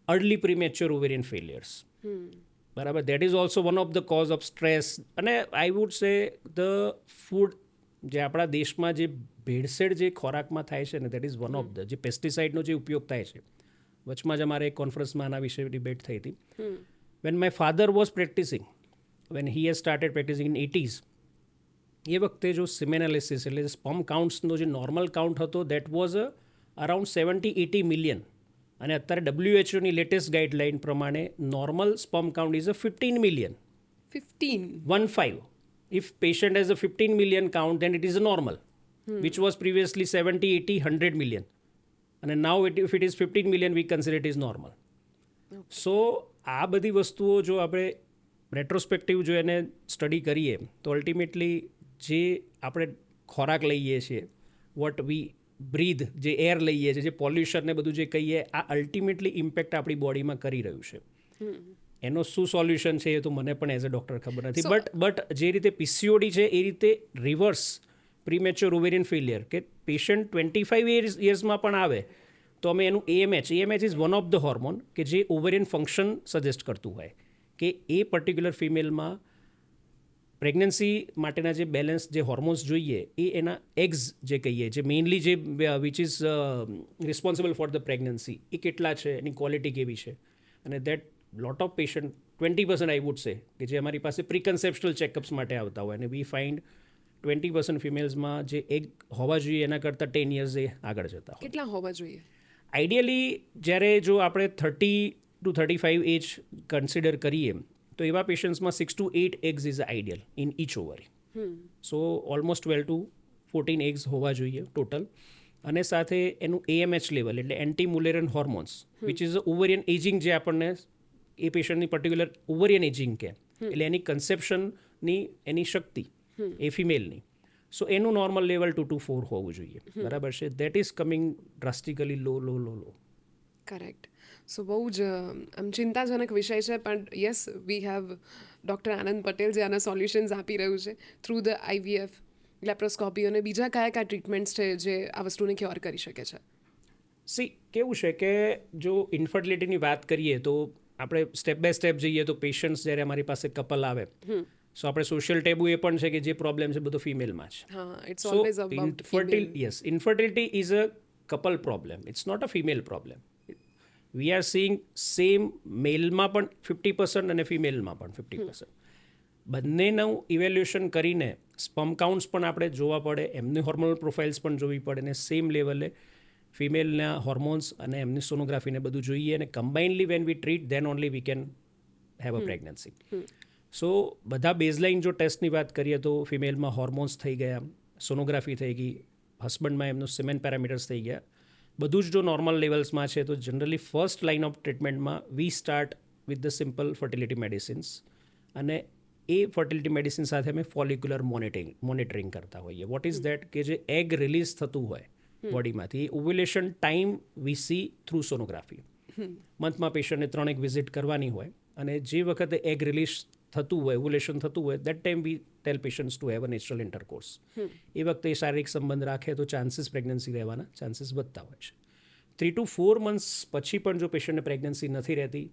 early premature ovarian failures. બરાબર, that is also one of the cause of stress. અને I would say the food જે આપણા દેશમાં જે ભેળસેળ જે ખોરાકમાં થાય છે ને, that is one of the, જે પેસ્ટિસાઇડનો જે ઉપયોગ થાય છે. વચમાં જ અમારે એક કોન્ફરન્સમાં આના વિશે ડિબેટ થઈ હતી. When my father was practicing, when he has started practicing in 80s, એ વખતે જો સિમેનાલિસિસ એટલે સ્પર્મ કાઉન્ટ્સનો જે નોર્મલ કાઉન્ટ હતો, દેટ વોઝ અરાઉન્ડ 70-80 મિલિયન. અને અત્યારે WHOની લેટેસ્ટ ગાઈડલાઇન પ્રમાણે normal sperm count is 15 million. 15. If patient has a 15 million count, then it is a normal, which was previously 70, 80, 100 million. And now if it is 15 million, we consider it is normal. So આ બધી વસ્તુઓ જો આપણે રેટ્રોસ્પેક્ટિવ જો એને સ્ટડી કરીએ તો અલ્ટિમેટલી જે આપણે ખોરાક લઈએ છીએ, વોટ વી બ્રીધ, જે એર લઈએ છીએ, જે પોલ્યુશન ને બધું જે કહીએ, આ અલ્ટિમેટલી ઇમ્પેક્ટ આપણી બોડીમાં કરી રહ્યું છે. એનો શું સોલ્યુશન છે એ તો મને પણ એઝ અ ડૉક્ટર ખબર નથી. બટ જે રીતે PCOD છે એ રીતે રિવર્સ પ્રીમેચ્યોર ઓવેરિયન ફેલિયર કે પેશન્ટ 25 યર્સમાં પણ આવે તો અમે એનું AMH is one of the hormone કે જે ઓવેરિયન ફંક્શન સજેસ્ટ કરતું હોય કે એ પર્ટિક્યુલર ફિમેલમાં પ્રેગ્નન્સી માટેના જે બેલેન્સ જે હોર્મોન્સ જોઈએ એ એના એગ્સ જે કહીએ, જે મેઇનલી જે which is responsible for the pregnancy, એ કેટલા છે, એની ક્વોલિટી કેવી છે. અને that lot of patient 20% I would say કે જે અમારી પાસે પ્રિકન્સેપ્શનલ ચેકઅપ્સ માટે આવતા હોય, અને વી ફાઇન્ડ 20% ફિમેલ્સમાં જે એગ હોવા જોઈએ એના કરતાં 10 યર્સ એ આગળ જતા હોય. કેટલા હોવા જોઈએ? આઈડિયલી જ્યારે જો આપણે 30 to 35 એજ કન્સિડર કરીએ તો એવા પેશન્ટ્સમાં 6 to 8 eggs is ideal in each ovary. So almost 12 to 14 eggs હોવા જોઈએ ટોટલ. અને સાથે એનું AMH લેવલ એટલે anti Mullerian hormones, which is ovarian ageing, જે આપણને એ પેશન્ટની પર્ટિક્યુલર ઓવરિયન એજિંગ કે એટલે એની કન્સેપ્શનની એની શક્તિ એ ફિમેલની. સો એનું નોર્મલ લેવલ 2 to 4 હોવું જોઈએ. બરાબર છે, that is coming drastically low. Correct. So બહુ જ આમ ચિંતાજનક વિષય છે, પણ yes, we have doctor Anand Patel જે આના સોલ્યુશન્સ આપી રહ્યું છે થ્રુ ધ IVF, લેપ્રોસ્કોપી અને બીજા કયા ટ્રીટમેન્ટ્સ છે જે આ વસ્તુને ક્યોર કરી શકે છે? કેવું છે કે જો ઇન્ફર્ટિલિટીની વાત કરીએ તો આપણે સ્ટેપ બાય સ્ટેપ જઈએ તો પેશન્ટ્સ જ્યારે અમારી પાસે કપલ આવે, સો આપણે સોશિયલ ટેબુ એ પણ છે કે જે પ્રોબ્લેમ છે બધો ફિમેલમાં છે. It's always about female. Yes, infertility is a couple problem, it's not a female problem. We are seeing same મેલમાં પણ 50% અને ફિમેલમાં પણ 50%. બંનેનું ઇવેલ્યુએશન કરીને સ્પર્મ કાઉન્ટ્સ પણ આપણે જોવા પડે, એમની હોર્મોનલ પ્રોફાઇલ્સ પણ જોવી પડે, અને સેમ લેવલે ફિમેલના હોર્મોન્સ અને એમની સોનોગ્રાફીને બધું જોઈએ, અને combinedly when we treat then only we can have a pregnancy. So બધા બેઝલાઇન જો ટેસ્ટની વાત કરીએ તો ફિમેલમાં હોર્મોન્સ થઈ ગયા, સોનોગ્રાફી થઈ ગઈ, હસબન્ડમાં એમનું સિમેન પેરામીટર્સ થઈ ગયા, બધું જ જો નોર્મલ લેવલ્સમાં છે તો જનરલી ફર્સ્ટ લાઇન ઓફ ટ્રીટમેન્ટમાં we start with the simple fertility medicines. અને એ ફર્ટિલિટી મેડિસિન સાથે અમે ફોલિક્યુલર મોનિટરિંગ કરતા હોઈએ. વોટ ઇઝ દેટ કે જે એગ રિલીઝ થતું હોય બોડીમાંથી, એ ovulation time we see through sonography. મંથમાં પેશન્ટને 3 વિઝિટ કરવાની હોય, અને જે વખતે એગ રિલીઝ થતું હોય, ઓવ્યુલેશન થતું હોય, that time we tell patients to have a natural intercourse. એ વખતે શારીરિક સંબંધ રાખે તો ચાન્સીસ પ્રેગ્નન્સી રહેવાના ચાન્સીસ વધતા હોય છે. 3 to 4 months પછી પણ જો પેશન્ટને પ્રેગ્નન્સી નથી રહેતી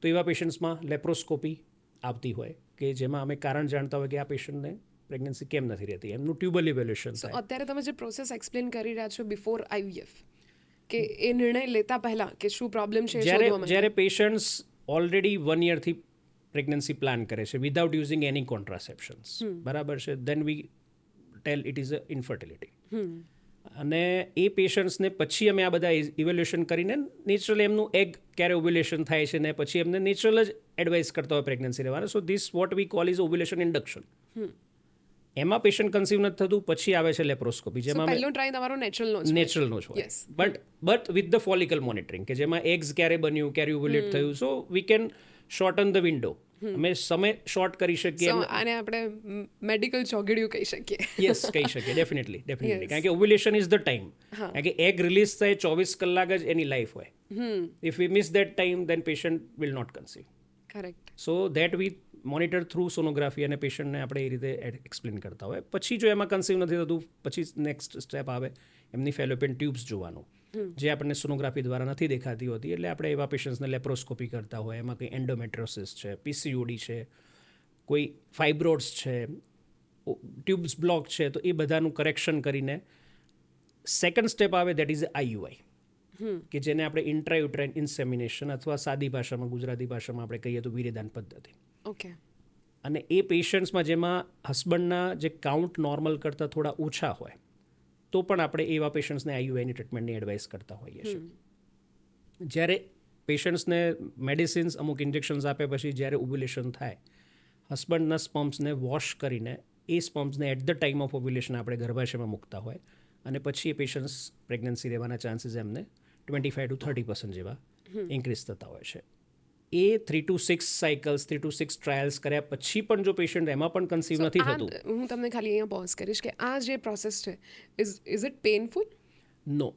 તો એવા પેશન્ટ્સમાં લેપ્રોસ્કોપી આવતી હોય કે જેમાં અમે કારણ જાણતા હોય કે આ પેશન્ટને પ્રેગ્નન્સી કેમ નથી રહેતી, એમનું ટ્યુબલ ઇવેલ્યુએશન થાય. અત્યારે તમે જે પ્રોસેસ એક્સપ્લેન કરી રહ્યા છો બિફોર IVF, કે એ નિર્ણય લેતા પહેલા કે શું પ્રોબ્લેમ છે, જ્યારે પેશન્ટ્સ ઓલરેડી 1 yearથી પ્રેગ્નન્સી પ્લાન કરે છે વિધાઉટ યુઝિંગ એની કોન્ટ્રાસેપ્શન્સ, બરાબર છે, દેન વી ટેલ ઇટ ઇઝ અ ઇન્ફર્ટિલિટી. અને એ પેશન્ટ્સને પછી અમે આ બધા ઇવેલ્યુએશન કરીને નેચરલ એમનું એગ ક્યારે ઓવ્યુલેશન થાય છે ને પછી એમને નેચરલ જ એડવાઇસ કરતા હોય પ્રેગ્નન્સી લેવાના. So this what we call is ovulation induction. એમાં પેશન્ટ કન્સીવ નથી થતું, પછી આવે છે લેપ્રોસ્કોપી, જેમાં પહેલો ટ્રાય તમારો નેચરલનો જ નેચરલનો જ હોય, but with the follicle monitoring, કે જેમાં એગ્સ ક્યારે બન્યું, ક્યારે ઓવ્યુલેટ થયું. સો we can shorten the window. અમે સમય શોર્ટ કરી શકીએ. આને આપણે મેડિકલ ચોગડિયું કહી શકીએ. યસ, કહી શકીએ. ડેફિનેટલી કારણ કે ઓવ્યુલેશન ઇઝ ધ ટાઈમ. કારણ કે એગ રિલીઝ થાય 24 કલાક જ એની લાઈફ હોય. If we miss that time then patient will not conceive. Correct. So that we monitor through sonography અને પેશન્ટને આપણે એ રીતે એક્સપ્લેન કરતા હોય. પછી જો એમાં કન્સીવ નથી થતું, પછી નેક્સ્ટ સ્ટેપ આવે એમની ફેલોપિયન ટ્યુબ્સ જોવાનું, જે આપણને સોનોગ્રાફી દ્વારા નથી દેખાતી હોતી. એટલે આપણે એવા પેશન્ટ્સને લેપ્રોસ્કોપી કરતા હોય. એમાં કંઈ એન્ડોમેટ્રોસિસ છે, પીસીઓડી છે, કોઈ ફાઇબ્રોડ્સ છે, ટ્યુબ્સ બ્લોક છે, તો એ બધાનું કરેક્શન કરીને સેકન્ડ સ્ટેપ આવે, દેટ ઇઝ આઈયુઆઈ, કે જેને આપણે ઇન્ટ્રાયુટ્રાઇન ઇન્સેમિનેશન અથવા સાદી ભાષામાં, ગુજરાતી ભાષામાં આપણે કહીએ તો વીર્યદાન પદ્ધતિ. ઓકે. અને એ પેશન્ટ્સમાં જેમાં હસબન્ડના જે કાઉન્ટ નોર્મલ કરતાં થોડા ઓછા હોય, તો પણ આપણે એવા પેશન્ટ્સને આઈયુઆઈની ટ્રીટમેન્ટની એડવાઇસ કરતા હોઈએ છીએ. જ્યારે પેશન્ટ્સને મેડિસિન્સ, અમુક ઇન્જેક્શન્સ આપે પછી જ્યારે ઓવ્યુલેશન થાય, હસબન્ડના સ્પમ્પ્સને વોશ કરીને એ સ્પમ્પ્સને at the time of ovulation આપણે ગર્ભાશયમાં મૂકતા હોય, અને પછી એ પેશન્ટ્સ પ્રેગ્નન્સી રહેવાના ચાન્સીસ એમને 25% to 30% જેવા ઇન્ક્રીઝ થતા હોય છે. એ 3 to 6 સાયકલ્સ, 3 to 6 ટ્રાયલ્સ કર્યા પછી પણ જો પેશન્ટ એમાં પણ કન્સીવ નથી થતું. હું તમને ખાલી અહીંયા પોઝ કરીશ કે આ જે પ્રોસેસ છે, is it painful? No,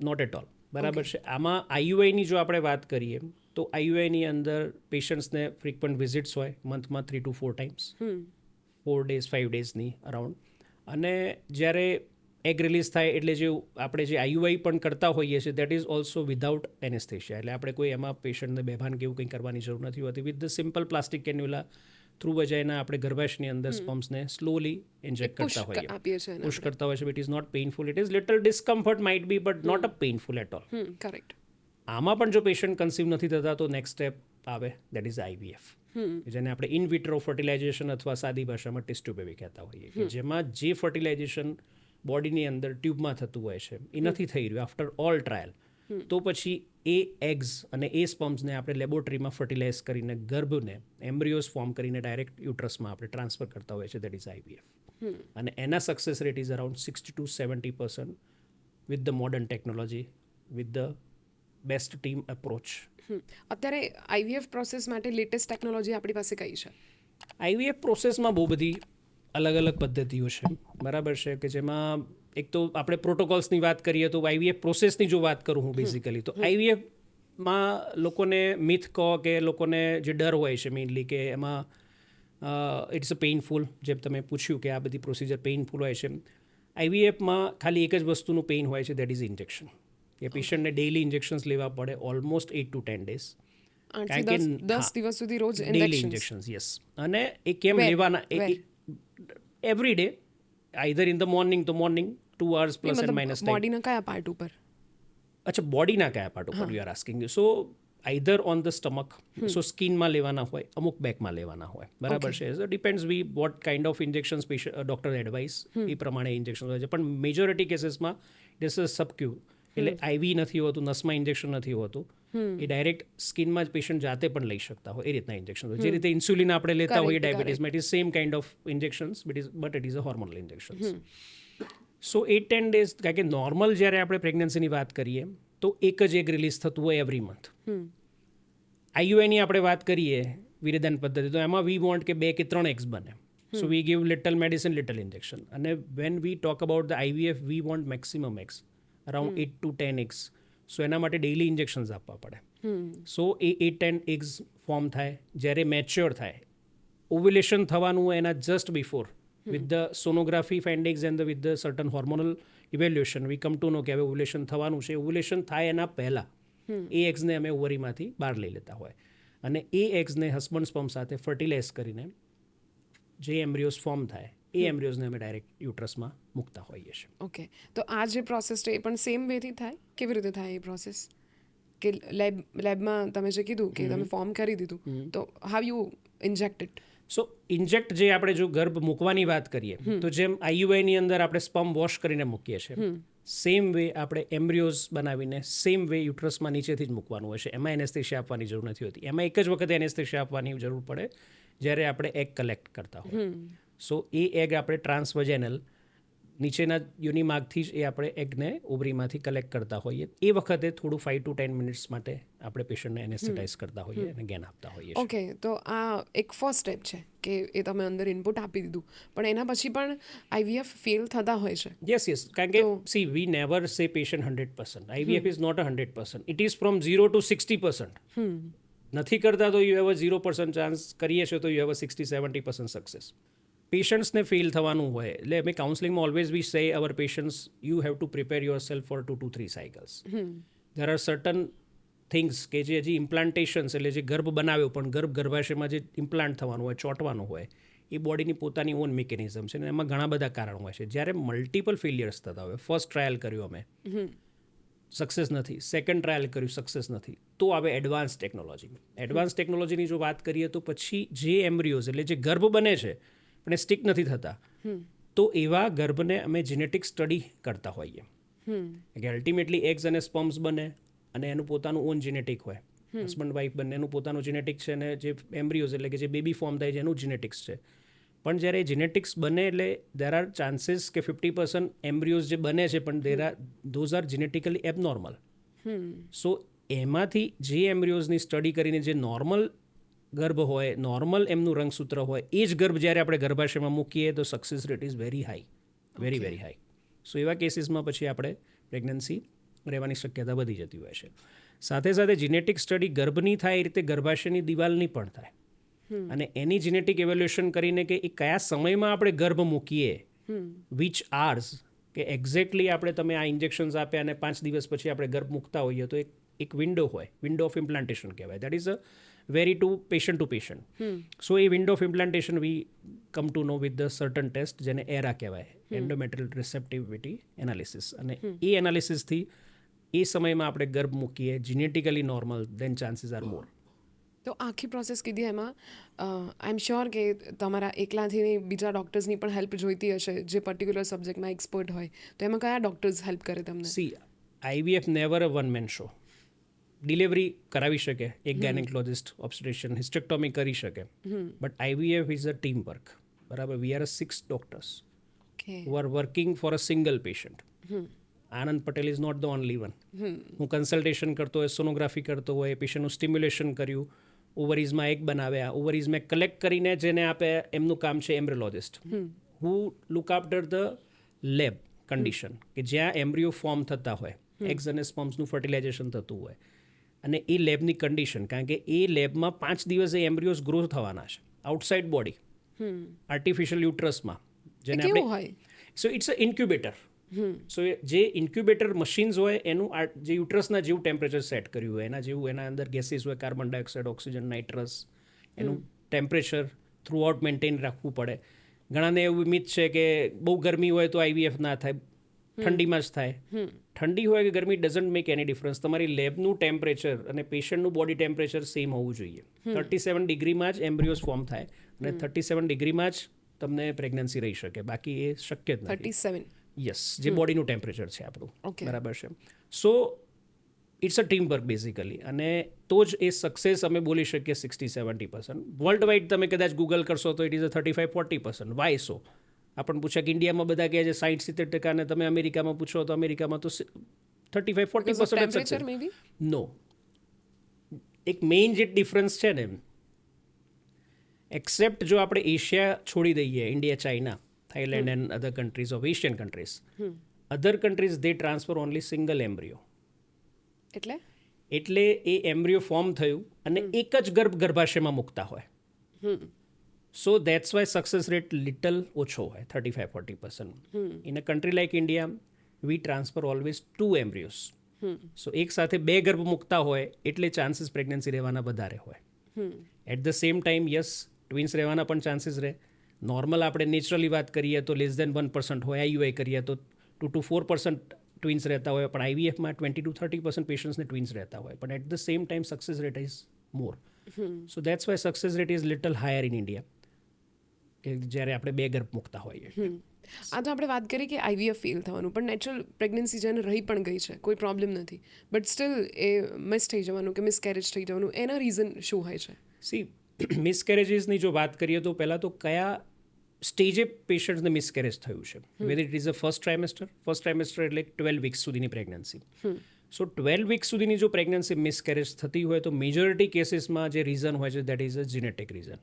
not at all. બરાબર છે. આમાં આઈયુઆઈની જો આપણે વાત કરીએ તો આઈયુઆઈની અંદર પેશન્ટ્સને ફ્રિક્વન્ટ વિઝિટ્સ હોય, મંથમાં 3 to 4 ટાઈમ્સ, 4 days 5 daysની અરાઉન્ડ. અને જ્યારે એગ રિલીઝ થાય એટલે જે આપણે જે આઈયુઆઈ પણ કરતા હોઈએ છીએ, that is also without anaesthesia. એટલે આપણે કોઈ એમાં પેશન્ટને બેભાન કે એવું કંઈ કરવાની જરૂર નથી હોતી. With the simple plastic cannula through vagina આપણે ગર્ભાશયની અંદર સ્પમ્પ્સને સ્લોલી ઇન્જેક્ટ કરતા હોઈએ, પુશ કરતા હોય છે. It is not painful. It is little discomfort might be, but not a painful at all. Correct. આમાં પણ જો પેશન્ટ કન્સીવ નથી થતા તો નેક્સ્ટ સ્ટેપ આવે, દેટ ઇઝ આઈવીએફ, જેને આપણે ઇન વિટ્રો ફર્ટિલાઇઝેશન અથવા સાદી ભાષામાં ટેસ્ટ ટ્યુબ એવી કહેતા હોઈએ, કે જેમાં જે ફર્ટિલાઇઝેશન બોડીની અંદર ટ્યુબમાં થતું હોય છે એ નથી થઈ રહ્યું આફ્ટર ઓલ ટ્રાયલ, તો પછી એ એગ્સ અને એ સ્પમ્પ્સને આપણે લેબોરેટરીમાં ફર્ટિલાઇઝ કરીને ગર્ભને એમ્બ્રિયોઝ ફોર્મ કરીને ડાયરેક્ટ યુટ્રસમાં આપણે ટ્રાન્સફર કરતા હોય છે. That is IVF. અને એના success rate is around 60 to 70% with the modern technology, with the best team approach. અત્યારે આઈવીએફ પ્રોસેસ માટે લેટેસ્ટ ટેકનોલોજી આપણી પાસે કઈ છે? આઈવીએફ પ્રોસેસમાં બહુ બધી અલગ અલગ પદ્ધતિઓ છે. બરાબર છે. કે જેમાં એક તો આપણે પ્રોટોકોલ્સની વાત કરીએ તો આઈવીએફ પ્રોસેસની જો વાત કરું હું બેઝિકલી, તો આઈવીએફમાં લોકોને મિથ કહો કે લોકોને જે ડર હોય છે મેઇનલી, કે એમાં ઇટ્સ અ પેઇનફુલ, જેમ તમે પૂછ્યું કે આ બધી પ્રોસિજર પેઇનફુલ હોય છે. આઈવીએફમાં ખાલી એક જ વસ્તુનું પેઇન હોય છે, દેટ ઇઝ ઇન્જેક્શન. એ પેશન્ટને ડેઇલી ઇન્જેક્શન્સ લેવા પડે, ઓલમોસ્ટ 8 to 10 days. 10 દિવસ સુધી રોજ ડેઇલી ઇન્જેક્શન્સ. યસ. અને એ કેમ લેવાના? Every day, either in the morning, તો morning 2 hours plus and minus time. બોડીના કયા પાર્ટ ઉપર? અચ્છા, બોડીના કયા પાર્ટ ઉપર you are asking. So either on the stomach, so સ્કિનમાં લેવાના હોય, અમુક બેકમાં લેવાના હોય. બરાબર છે. So depends we what kind of injections doctor advice, એ પ્રમાણે ઇન્જેક્શન હોય છે. પણ મેજોરિટી કેસીસમાં ઇટ ઇઝ સબક્યુ, એટલે આઈવી નથી હોતું, નસમાં ઇન્જેક્શન નથી હોતું. એ ડાયરેક્ટ સ્કિનમાં જ પેશન્ટ જાતે પણ લઈ શકતા હોય, એ રીતના ઇન્જેક્શન હોય. જે રીતે ઇન્સ્યુલિન આપણે લેતા હોઈએ ડાયાબિટીસમાં, it is same kind of injections, but it is a hormonal injections. So 8-10 days, કારણ કે નોર્મલ જ્યારે આપણે પ્રેગ્નન્સીની વાત કરીએ તો એક જ એગ રિલીઝ થતું હોય એવરી મંથ. આઈયુઆઈની આપણે વાત કરીએ વીર્યદાન પદ્ધતિ, તો એમાં વી વોન્ટ કે 2 કે 3 એગ્સ બને. So we give little medicine, little injection. અને when we talk about the IVF, we want maximum eggs, around 8 to 10 eggs. So એના માટે ડેઇલી ઇન્જેક્શન્સ આપવા પડે. સો એ 8-10 eggs ફોર્મ થાય. જ્યારે મેચ્યોર થાય, ઓવ્યુલેશન થવાનું હોય એના just before, with the sonography findings and with the certain hormonal evaluation, we come to know કે હવે ઓવ્યુલેશન થવાનું છે. ઓવ્યુલેશન થાય એના પહેલાં એ એગ્સને અમે ઓવરીમાંથી બહાર લઈ લેતા હોય, અને એ એગ્સને હસબન્ડ સ્પમ્પ સાથે ફર્ટિલાઇઝ કરીને જે એમ્બ્રિયોઝ ફોર્મ થાય, એ એમ્બ્રિયોઝને અમે ડાયરેક્ટ યુટ્રસમાં મૂકતા હોઈએ છીએ. ઓકે. તો આ જે પ્રોસેસ છે એ પણ સેમ વેથી થાય? કેવી રીતે થાય એ પ્રોસેસ? કે લેબમાં તમે જે કીધું કે તમે ફોર્મ કરી દીધું, તો how you inject it? So inject જે આપણે જો ગર્ભ મૂકવાની વાત કરીએ, તો જેમ આઈયુઆઈની અંદર આપણે સ્પમ વોશ કરીને મૂકીએ છીએ, સેમ વે આપણે એમ્બ્રિયોઝ બનાવીને સેમ વે યુટ્રસમાં નીચેથી જ મૂકવાનું હોય છે. એમાં એનેસ્થેશિયા આપવાની જરૂર નથી હોતી. એમાં એક જ વખતે એનેસ્થેશિયા આપવાની જરૂર પડે જ્યારે આપણે એગ કલેક્ટ કરતા હોય. સો એ એગ આપણે ટ્રાન્સવજેનલ નીચેના યોનિમાર્ગથી જ એ આપણે એગને ઓવરીમાંથી કલેક્ટ કરતા હોઈએ. એ વખતે થોડું 5 to 10 મિનિટ્સ માટે આપણે પેશન્ટને એનેસ્થેટાઇઝ કરતા હોઈએ અને ગેન આપતા હોઈએ છીએ. ઓકે, તો આ એક ફર્સ્ટ સ્ટેપ છે કે એ તમે અંદર ઇનપુટ આપી દીધું, પણ એના પછી પણ આઈવીએફ ફેલ થતા હોય છે. યસ કારણ કે see we never say patient 100%. IVF is not 100%. It is from 0 to 60%. નથી કરતા તો યુ હેવ અ 0% ચાન્સ, કરીએ છીએ તો યુ હેવ અ 60-70% સક્સેસ. પેશન્ટ્સને ફેલ થવાનું હોય એટલે અમે કાઉન્સલિંગમાં always we say our patients you have to prepare yourself for 2 to 3 cycles. There are certain things કે જે હજી ઇમ્પ્લાન્ટેશન્સ એટલે જે ગર્ભ બનાવ્યો પણ ગર્ભાશયમાં જે ઇમ્પ્લાન્ટ થવાનું હોય, ચોંટવાનું હોય, એ બોડીની પોતાની ઓન મિકેનિઝમ છે અને એમાં ઘણા બધા કારણો હોય છે. જ્યારે મલ્ટિપલ ફેલિયર્સ થતા હોય, ફર્સ્ટ ટ્રાયલ કર્યું અમે, સક્સેસ નથી, સેકન્ડ ટ્રાયલ કર્યું, સક્સેસ નથી, તો આવે એડવાન્સ ટેકનોલોજી. એડવાન્સ ટેકનોલોજીની જો વાત કરીએ તો પછી જે એમ્બ્રિયોઝ એટલે જે ગર્ભ બને છે પણ એ સ્ટિક નથી થતા, તો એવા ગર્ભને અમે જેનેટિક સ્ટડી કરતા હોઈએ કે અલ્ટિમેટલી એગ્સ અને સ્પર્મ્સ બને અને એનું પોતાનું ઓન જેનેટિક હોય. હસબન્ડ વાઈફ બંનેનું પોતાનું જેનેટિક્સ છે અને જે એમ્બ્રિયોઝ એટલે કે જે બેબી ફોર્મ થાય છે એનું જેનેટિક્સ છે. પણ જ્યારે જેનેટિક્સ બને એટલે દેર આર ચાન્સીસ કે 50% એમ્બ્રિયોઝ જે બને છે પણ ધોઝ આર જેનેટિકલી એબનોર્મલ. સો એમાંથી જે એમ્બ્રિયોઝની સ્ટડી કરીને જે નોર્મલ ગર્ભ હોય, નોર્મલ એમનું રંગસૂત્ર હોય, એ જ ગર્ભ જ્યારે આપણે ગર્ભાશયમાં મૂકીએ તો success rate is very high, very very high. So એવા કેસીસમાં પછી આપણે પ્રેગ્નન્સી રહેવાની શક્યતા વધી જતી હોય છે. સાથે સાથે જીનેટિક સ્ટડી ગર્ભની થાય એ રીતે ગર્ભાશયની દિવાલની પણ થાય અને એની જીનેટિક એવેલ્યુએશન કરીને કે એ કયા સમયમાં આપણે ગર્ભ મૂકીએ, વિચ આર્સ, કે એક્ઝેક્ટલી આપણે તમે આ ઇન્જેક્શન્સ આપ્યા અને 5 દિવસ પછી આપણે ગર્ભ મૂકતા હોઈએ તો એક વિન્ડો હોય, વિન્ડો ઓફ ઇમ્પ્લાન્ટેશન કહેવાય. That is a very to patient. So એ window of implantation we come to know with the certain test જેને એરા કહેવાય, એન્ડોમેટ્રિયલ રિસેપ્ટિવિટી એનાલિસિસ. અને એ એનાલિસિસથી એ સમયમાં આપણે ગર્ભ મૂકીએ genetically normal, then chances are more. તો આખી પ્રોસેસ કીધી એમાં આઈ એમ શ્યોર કે તમારા એકલાથી નહીં, બીજા ડૉક્ટર્સની પણ હેલ્પ જોઈતી હશે જે પર્ટિક્યુલર સબ્જેક્ટમાં એક્સપર્ટ હોય. તો એમાં કયા ડૉક્ટર્સ હેલ્પ કરે તમને? See IVF never a one man show. Delivery કરાવી શકે એક ગાયનેકોલોજિસ્ટ, ઓબ્સ્ટેટ્રિશિયન, હિસ્ટેક્ટોમી કરી શકે, but IVF is a team work. બરાબર? We are 6 doctors who are working for a single patient. Anand Patel is not the only one. હું કન્સલ્ટેશન કરતો હોય, સોનોગ્રાફી કરતો હોય, પેશન્ટનું સ્ટિમ્યુલેશન કર્યું, ઓવરીઝમાં એક બનાવ્યા, ઓવરીઝમાં કલેક્ટ કરીને જેને આપે એમનું કામ છે embryologist. Who look after the lab condition કે જ્યાં એમ્બ્રિયો ફોર્મ થતા હોય, એગ્સ અને સ્પર્મ્સનું ફર્ટિલાઇઝેશન થતું હોય અને એ લેબની કન્ડિશન, કારણ કે એ લેબમાં 5 દિવસે એમ્બ્રિયોઝ ગ્રો થવાના છે આઉટસાઇડ બોડી, આર્ટિફિશિયલ યુટ્રસમાં, જેને આપણે, સો ઇટ્સ અ ઇન્ક્યુબેટર. સો જે ઇન્ક્યુબેટર મશીન્સ હોય એનું જે યુટ્રસના જેવું ટેમ્પરેચર સેટ કર્યું હોય, એના જેવું એના અંદર ગેસીસ હોય, કાર્બન ડાયોક્સાઇડ, ઓક્સિજન, નાઇટ્રસ, એનું ટેમ્પરેચર થ્રુ આઉટ મેન્ટેન રાખવું પડે. ઘણાને એવું મિથ છે કે બહુ ગરમી હોય તો IVF ના થાય, ઠંડીમાં જ થાય. ઠંડી હોય કે ગરમી ડઝન્ટ મેક એની ડિફરન્સ. તમારી લેબનું ટેમ્પરેચર અને પેશન્ટનું બોડી ટેમ્પરેચર સેમ હોવું જોઈએ. 37 ડિગ્રીમાં જ એમ્બ્રિયોઝ ફોર્મ થાય અને 37 ડિગ્રીમાં જ તમને પ્રેગ્નન્સી રહી શકે, બાકી એ શક્ય જ નથી. 37? યસ, જે બોડીનું ટેમ્પરેચર છે આપણું. બરાબર છે. So it's a team work basically, અને તો જ એ સક્સેસ અમે બોલી શકીએ 60-70%. વર્લ્ડ વાઇડ તમે કદાચ ગૂગલ કરશો તો ઇટ ઇઝ અ 35-40%. વાય સો? આપણને પૂછે કે ઇન્ડિયામાં બધા કહે છે 60-70%, અને તમે અમેરિકામાં પૂછો તો અમેરિકામાં તો 35-40% નો. એક મેઇન જે ડિફરન્સ છે ને, એક્સેપ્ટ જો આપણે એશિયા છોડી દઈએ, India, China, Thailand and other countries of Asian countries, other countries they transfer only single embryo. એટલે એ એમ્બ્રિયો ફોર્મ થયું અને એક જ ગર્ભાશયમાં મૂકતા હોય. So that's why success rate little ઓછો હોય, 35-40%. In a country like India we transfer always 2 embryos. સો એક સાથે 2 ગર્ભ મૂકતા હોય એટલે ચાન્સીસ પ્રેગ્નન્સી રહેવાના વધારે હોય. At the same time yes, twins રહેવાના પણ ચાન્સીસ રહે. નોર્મલ આપણે નેચરલી વાત કરીએ તો લેસ દેન 1% હોય, IUI કરીએ તો 2 to 4% ટ્વિન્સ રહેતા હોય, પણ IVFમાં 20 to 30% પેશન્ટ્સને ટ્વિન્સ રહેતા હોય, પણ at the same time success rate is more. So that's why success rate is little higher in India. કે જ્યારે આપણે બે ગર્ભ મૂકતા હોઈએ. આ તો આપણે વાત કરી કે આઈવીએફ ફેલ થવાનું, પણ નેચરલ પ્રેગ્નન્સી જેને રહી પણ ગઈ છે, કોઈ પ્રોબ્લેમ નથી, બટ સ્ટીલ એ મિસ થઈ જવાનું કે મિસકેરેજ થઈ જવાનું, એના રીઝન શું હોય છે? સી, મિસકેરેજીસની જો વાત કરીએ તો પહેલાં તો કયા સ્ટેજે પેશન્ટને મિસકેરેજ થયું છે. Weather it is a first trimester એટલે 12 વીક્સ સુધીની પ્રેગ્નન્સી. સો 12 વીક્સ સુધીની જો પ્રેગ્નન્સી મિસકેરેજ થતી હોય તો મેજોરિટી કેસીસમાં જે રીઝન હોય છે that is a genetic reason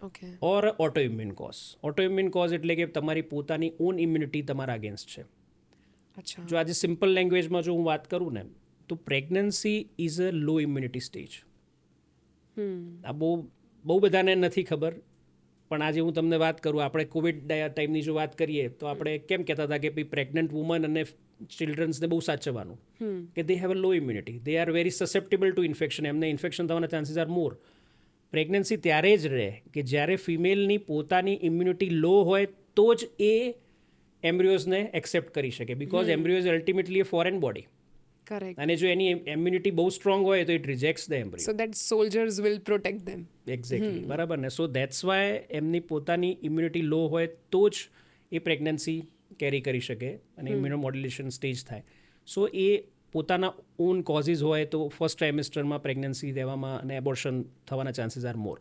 okay. Or autoimmune cause. Autoimmune cause એટલે કે તમારી પોતાની ઓન ઇમ્યુનિટી તમારા અગેન્સ્ટ છે. અચ્છા. જો આજે સિમ્પલ લેંગ્વેજમાં જો હું વાત કરું ને તો pregnancy is a low immunity stage. આ બહુ બધાને નથી ખબર, પણ આજે હું તમને વાત કરું, આપણે કોવિડ ટાઈમની જો વાત કરીએ તો આપણે કેમ કહેતા હતા કે ભાઈ પ્રેગ્નન્ટ વુમન અને ચિલ્ડ્રન્સને બહુ સાચવવાનું કે they have a low immunity, they are very susceptible to infection, એમને ઇન્ફેક્શન થવાના ચાન્સીસ આર મોર. પ્રેગ્નન્સી ત્યારે જ રહે કે જ્યારે ફિમેલની પોતાની ઇમ્યુનિટી લો હોય તો જ એ એમ્બ્રિયોઝને એક્સેપ્ટ કરી શકે, because embryo is ultimately a foreign body. Correct. અને જો એની ઇમ્યુનિટી બહુ સ્ટ્રોંગ હોય તો it rejects the embryo. So that soldiers will protect them. Exactly, બરાબર ને. સો દેટ્સ વાય એમની પોતાની ઇમ્યુનિટી લો હોય તો જ એ પ્રેગ્નન્સી કેરી કરી શકે અને ઇમ્યુનોમોડ્યુલેશન સ્ટેજ થાય. સો એ પોતાના ઓન કોઝિસ હોય તો ફર્સ્ટ ટ્રાઇમેસ્ટરમાં પ્રેગ્નન્સી દેવામાં અને એબોર્શન થવાના ચાન્સીસ આર મોર.